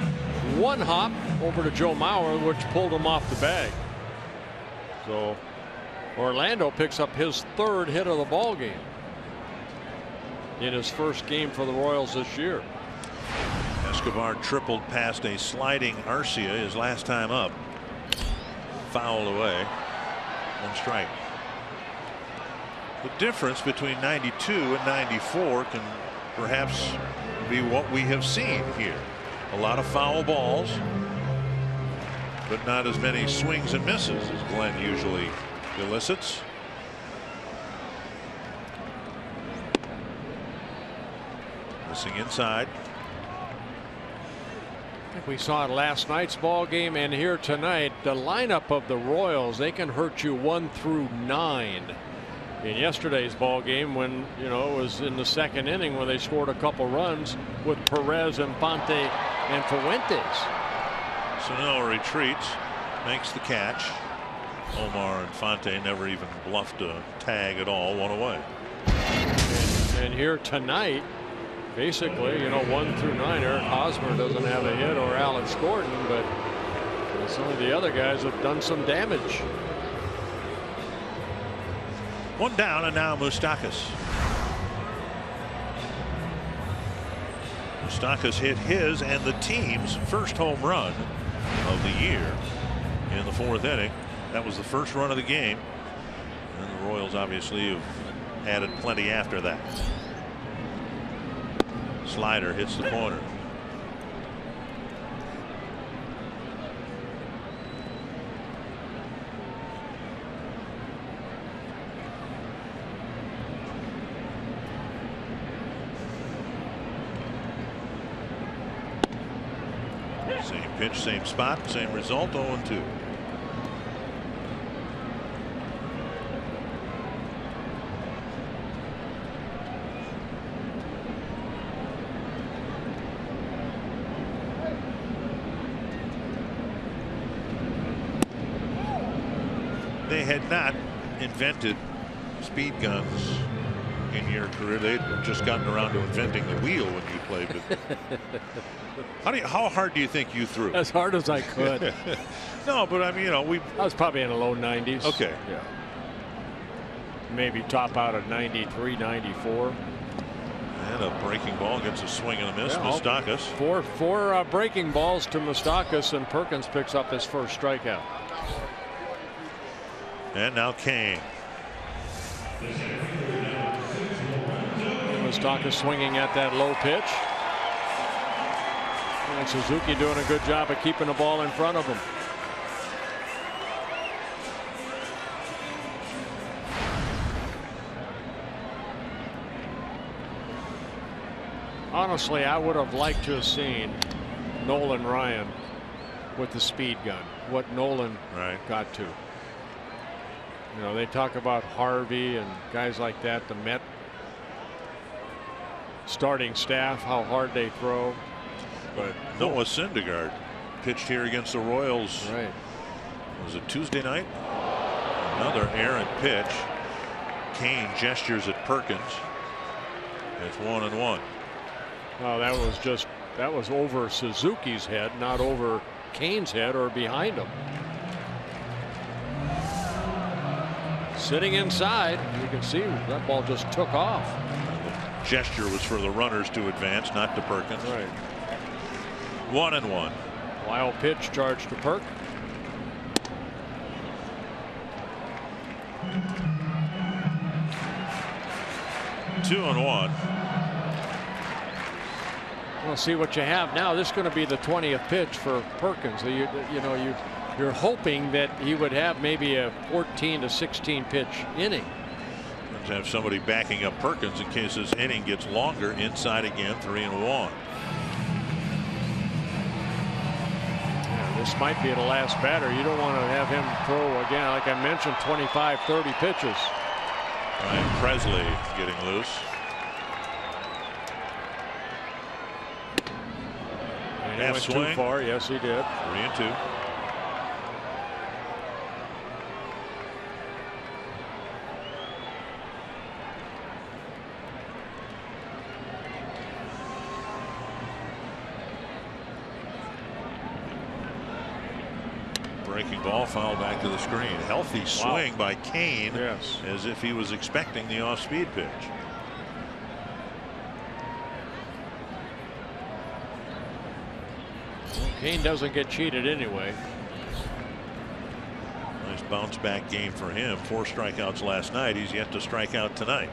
One hop over to Joe Mauer, which pulled him off the bag. So Orlando picks up his third hit of the ball game in his first game for the Royals this year. Escobar tripled past a sliding Arcia his last time up. Fouled away. 1 strike. The difference between 92 and 94 can perhaps be what we have seen here. A lot of foul balls, but not as many swings and misses as Glenn usually elicits. Missing inside. I think we saw it last night's ball game and here tonight. The lineup of the Royals, they can hurt you 1 through 9. In yesterday's ball game, when it was in the second inning when they scored a couple runs with Perez, Infante, and Fuentes. Snell retreats, makes the catch. Omar Infante never even bluffed a tag at all. 1 away. And here tonight, basically, you know, 1 through 9, Eric Hosmer doesn't have a hit, or Alex Gordon, but some of the other guys have done some damage. 1 down, and now Moustakas. Moustakas hit his and the team's first home run of the year in the 4th inning. That was the first run of the game, and the Royals obviously have added plenty after that. Slider hits the corner. Same pitch, same spot, same result, 0-2. They had not invented speed guns in your career. They'd just gotten around to inventing the wheel when you played. But how hard do you think you threw? As hard as I could. No, but I mean, you know, I was probably in the low 90s. Okay. Yeah. Maybe top out at 93, 94. And a breaking ball gets a swing and a miss. Yeah, Moustakas. Four breaking balls to Moustakas, and Perkins picks up his first strikeout. And now Kane. Moustakas swinging at that low pitch. And Suzuki doing a good job of keeping the ball in front of him. Honestly, I would have liked to have seen Nolan Ryan with the speed gun. What Nolan got to. You know, they talk about Harvey and guys like that, the Met starting staff, how hard they throw. But Noah Syndergaard pitched here against the Royals. Right. Was it Tuesday night? Another errant pitch. Kane gestures at Perkins. It's 1-1. Well, that was over Suzuki's head, not over Kane's head or behind him. Sitting inside, you can see that ball just took off. The gesture was for the runners to advance, not to Perkins. Right. 1-1. Wild pitch charged to Perk. Two and 1. We'll see what you have now. This is going to be the 20th pitch for Perkins. You're hoping that he would have maybe a 14 to 16 pitch inning. Let's have somebody backing up Perkins in case this inning gets longer. Inside again, 3-1. Yeah, this might be the last batter. You don't want to have him throw again, like I mentioned, 25, 30 pitches. Ryan Presley getting loose. And he went swing. Too far. Yes, he did. 3-2. Breaking ball, foul back to the screen. Healthy swing by Kane. Yes. As if he was expecting the off-speed pitch. Well, Kane doesn't get cheated anyway. Nice bounce back game for him. 4 strikeouts last night. He's yet to strike out tonight.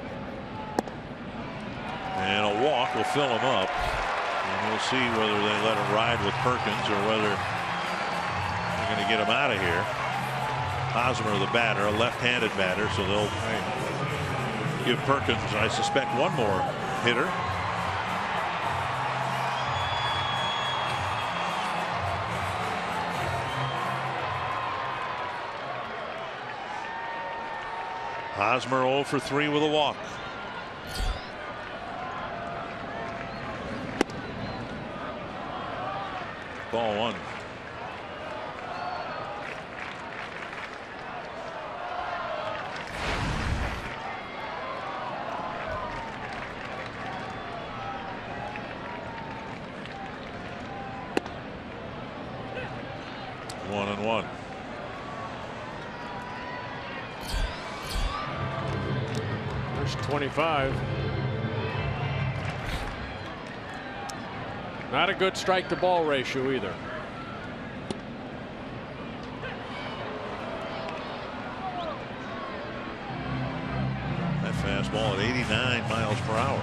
And a walk will fill him up. And we'll see whether they let him ride with Perkins or whether they're going to get him out of here. Hosmer, the batter, a left-handed batter, so they'll give Perkins, I suspect, one more hitter. Hosmer 0 for 3 with a walk. Ball 1. 1-1. There's 25. Not a good strike to ball ratio either. That fastball at 89 miles per hour.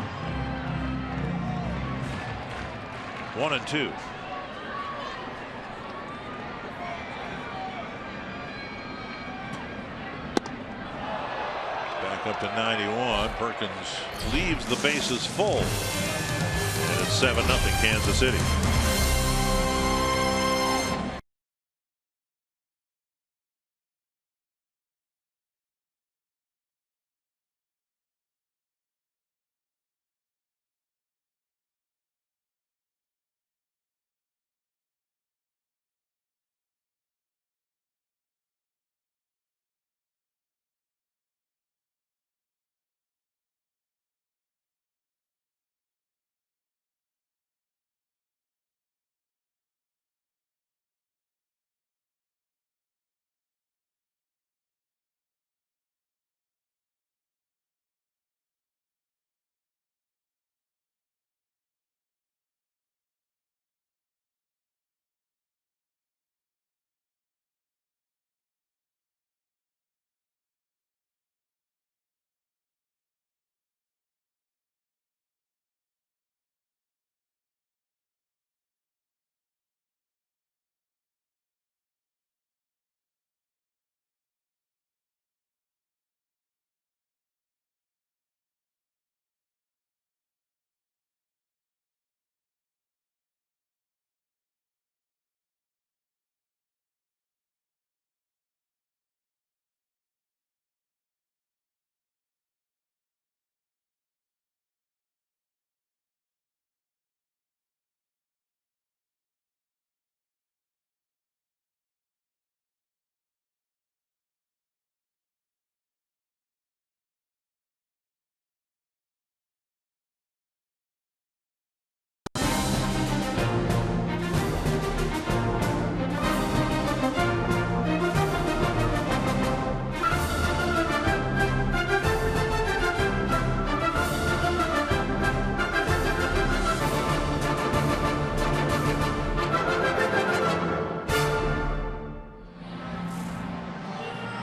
1-2. Back up to 91. Perkins leaves the bases full. And it's 7-0 Kansas City.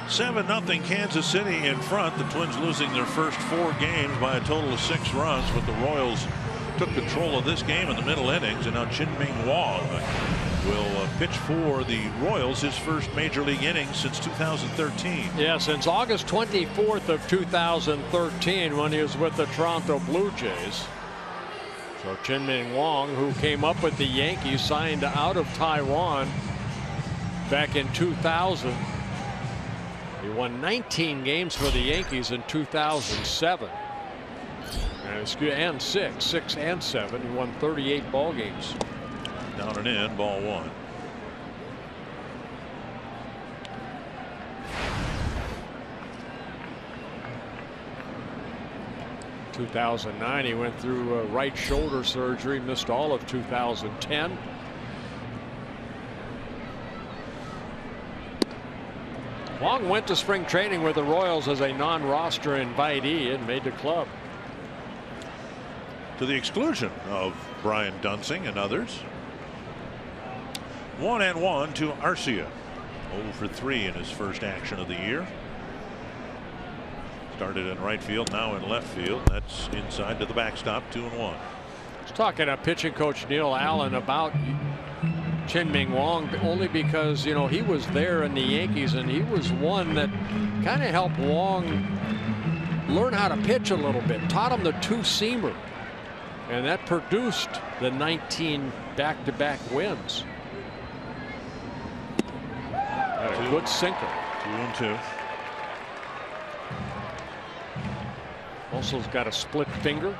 Seven nothing Kansas City in front. The Twins losing their first 4 games by a total of 6 runs, but the Royals took control of this game in the middle innings, and now Chien-Ming Wang will pitch for the Royals, his first major league inning since 2013. Yeah, since August 24th of 2013, when he was with the Toronto Blue Jays. So Chien-Ming Wang, who came up with the Yankees, signed out of Taiwan back in 2000. He won 19 games for the Yankees in 2007. And 6 and 7. He won 38 ball games. Down and in, ball 1. In 2009, he went through right shoulder surgery, missed all of 2010. Wang went to spring training with the Royals as a non-roster invitee and made the club. To the exclusion of Brian Dunsing and others. 1-1 to Arcia. 0 for 3 in his first action of the year. Started in right field, now in left field. That's inside to the backstop, 2-1. I was talking to pitching coach Neil Allen about Chien-Ming Wang only because, you know, he was there in the Yankees and he was one that kind of helped Wang learn how to pitch a little bit, taught him the two-seamer, and that produced the 19 back-to-back wins. Had a good sinker. 2-2. Also has got a split finger.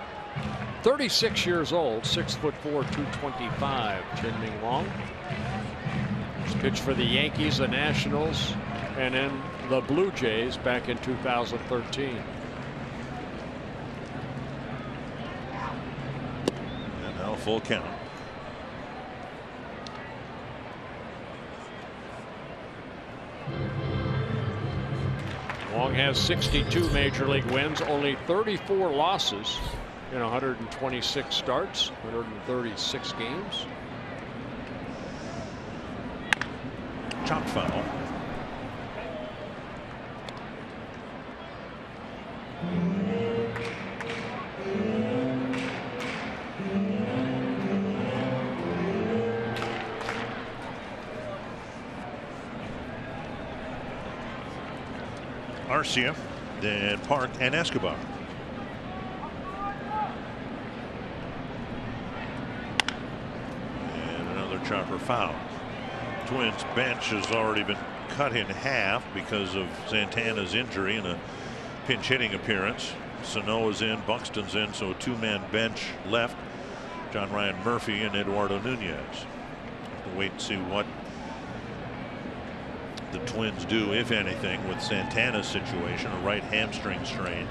36 years old, 6'4", 225. Chien-Ming Wang. He's pitched for the Yankees, the Nationals, and then the Blue Jays back in 2013. And now full count. Wong has 62 major league wins, only 34 losses in 126 starts, 136 games. Chop foul. Arcia, then Park and Escobar. And another chopper foul. Twins bench has already been cut in half because of Santana's injury and a pinch hitting appearance. Sano is in, Buxton's in, so a two-man bench left. John Ryan Murphy and Eduardo Nunez. Have to wait and see what the Twins do, if anything, with Santana's situation, a right hamstring strain.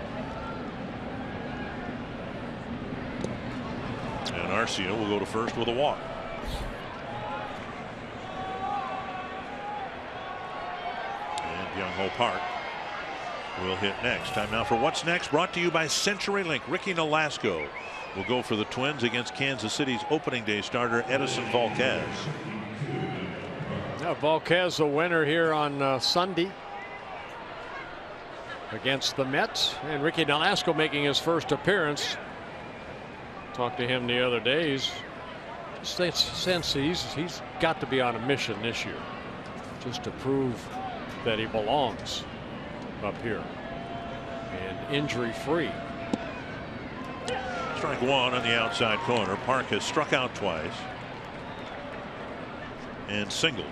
And Arcia will go to first with a walk. And Young-Ho Park will hit next. Time now for What's Next, brought to you by CenturyLink. Ricky Nolasco will go for the Twins against Kansas City's opening day starter Edison Volquez. Now Volquez a winner here on Sunday against the Mets, and Ricky Nolasco making his first appearance. Talked to him the other day. He's sense he's got to be on a mission this year, just to prove that he belongs up here and injury free. Strike one on the outside corner. Park has struck out twice and singled.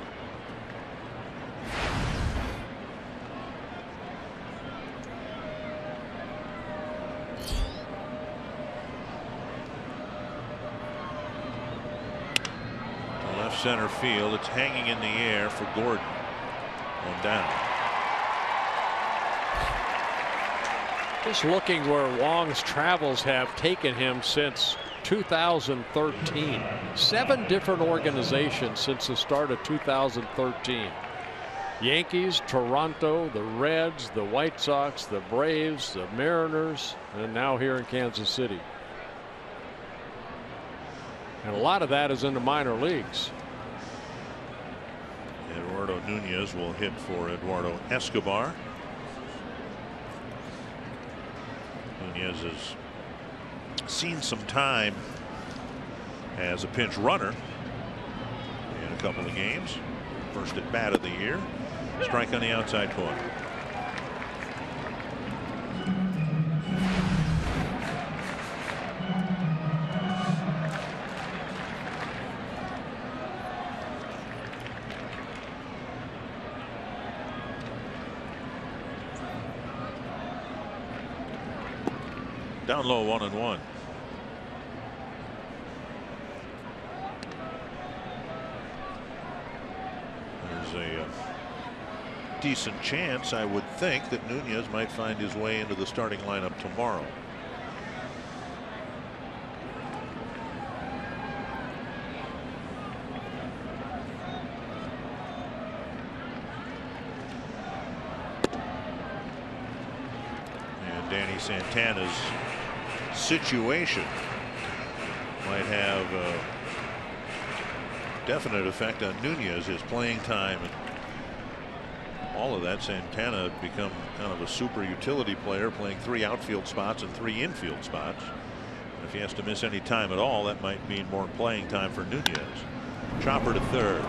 Center field. It's hanging in the air for Gordon. On down. Just looking where Wong's travels have taken him since 2013. 7 different organizations since the start of 2013. Yankees, Toronto, the Reds, the White Sox, the Braves, the Mariners, and now here in Kansas City. And a lot of that is in the minor leagues. Eduardo Nunez will hit for Eduardo Escobar. Nunez has seen some time as a pinch runner in a couple of games. First at bat of the year. Strike on the outside corner. Down low, 1-1. There's a decent chance, I would think, that Nunez might find his way into the starting lineup tomorrow. And Danny Santana's situation might have a definite effect on Nunez, his playing time and all of that. Santana had become kind of a super utility player, playing 3 outfield spots and 3 infield spots. And if he has to miss any time at all, that might mean more playing time for Nunez. Chopper to third.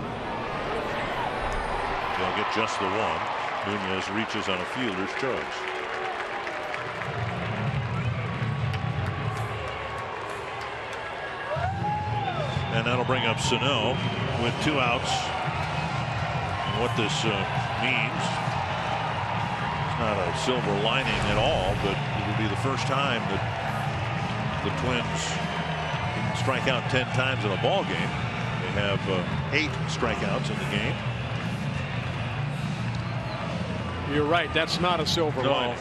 They'll get just the one. Nunez reaches on a fielder's choice. And that'll bring up Sano with 2 outs. And what this means, it's not a silver lining at all, but it'll be the first time that the Twins can strike out 10 times in a ball game. They have 8 strikeouts in the game. You're right, that's not a silver lining.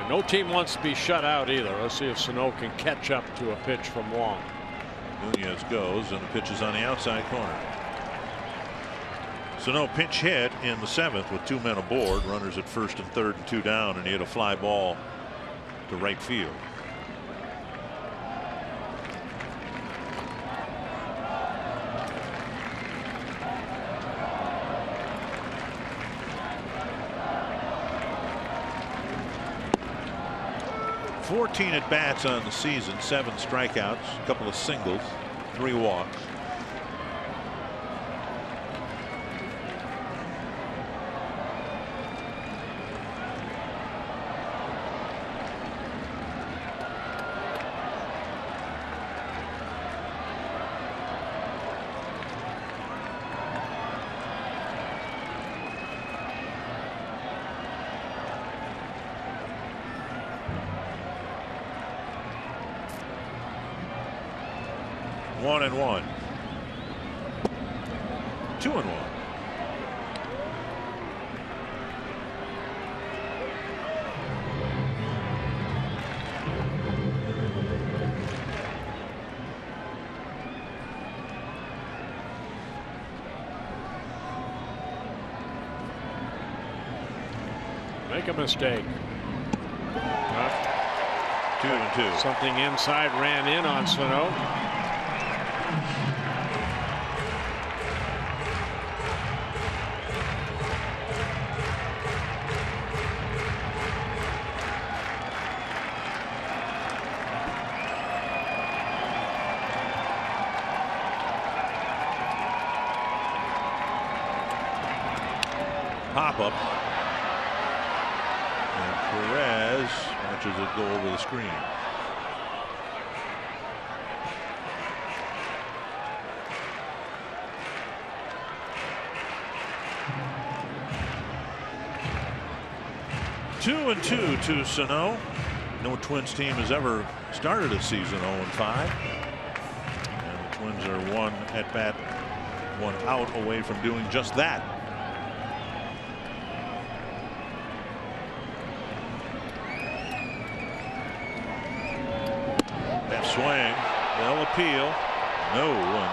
No team wants to be shut out either. Let's see if Sano can catch up to a pitch from Wong. Nunez goes, and the pitch is on the outside corner. Sano pinch hit in the 7th with 2 men aboard, runners at first and third and 2 down, and he hit a fly ball to right field. "14 at bats on the season, 7 strikeouts, a couple of singles, 3 walks. One and one. 2 and 1. Make a mistake. 2 and 2. Something inside ran in on Sano. Pop up. And Perez watches it go over the screen. Two and 2 to Sano. No Twins team has ever started a season 0-5. And the Twins are 1 at bat, 1 out away from doing just that. Swing, they'll appeal. No, and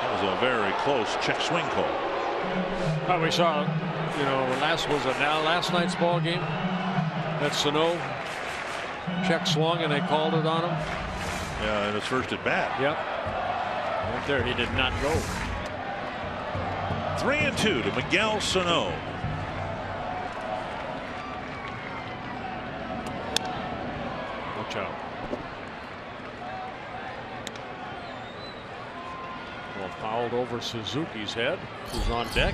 that was a very close check swing call. Well, we saw, last night's ball game that Sano check swung and they called it on him. Yeah, in his first at bat. Yep. Right there, he did not go. 3 and 2 to Miguel Sano. Watch out. Well, fouled over Suzuki's head, who's on deck.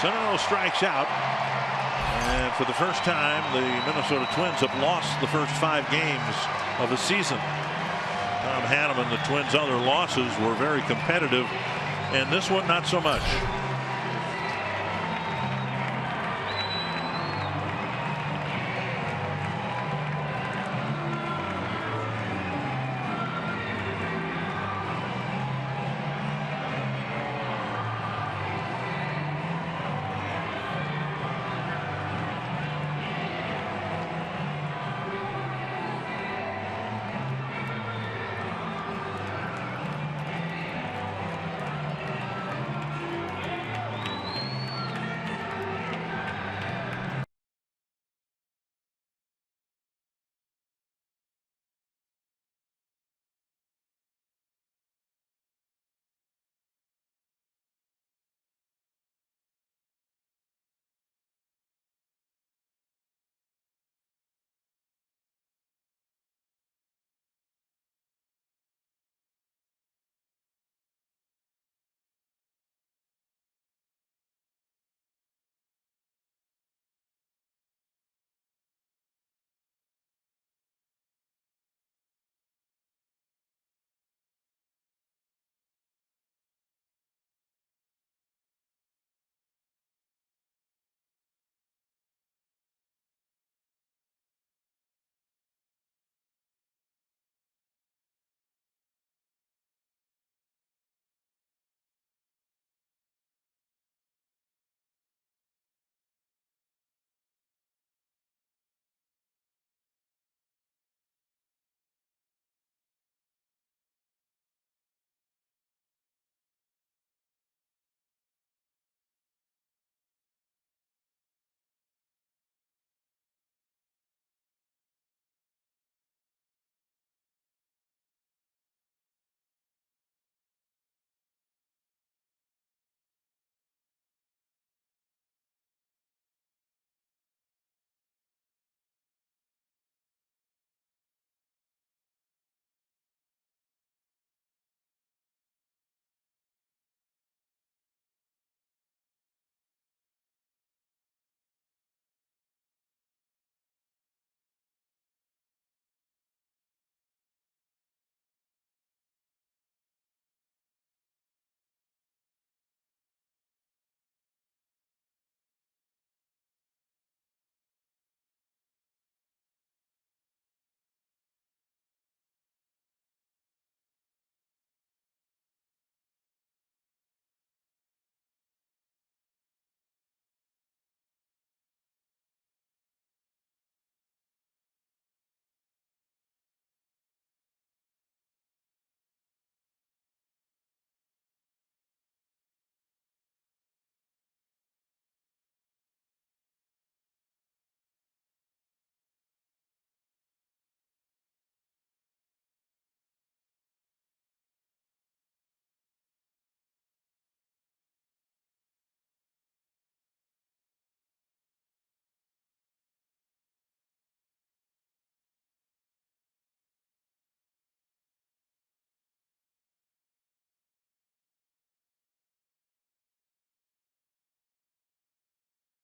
Sano strikes out. And for the first time, the Minnesota Twins have lost the first 5 games of the season. Tom Hanneman, the Twins' other losses were very competitive, and this one not so much.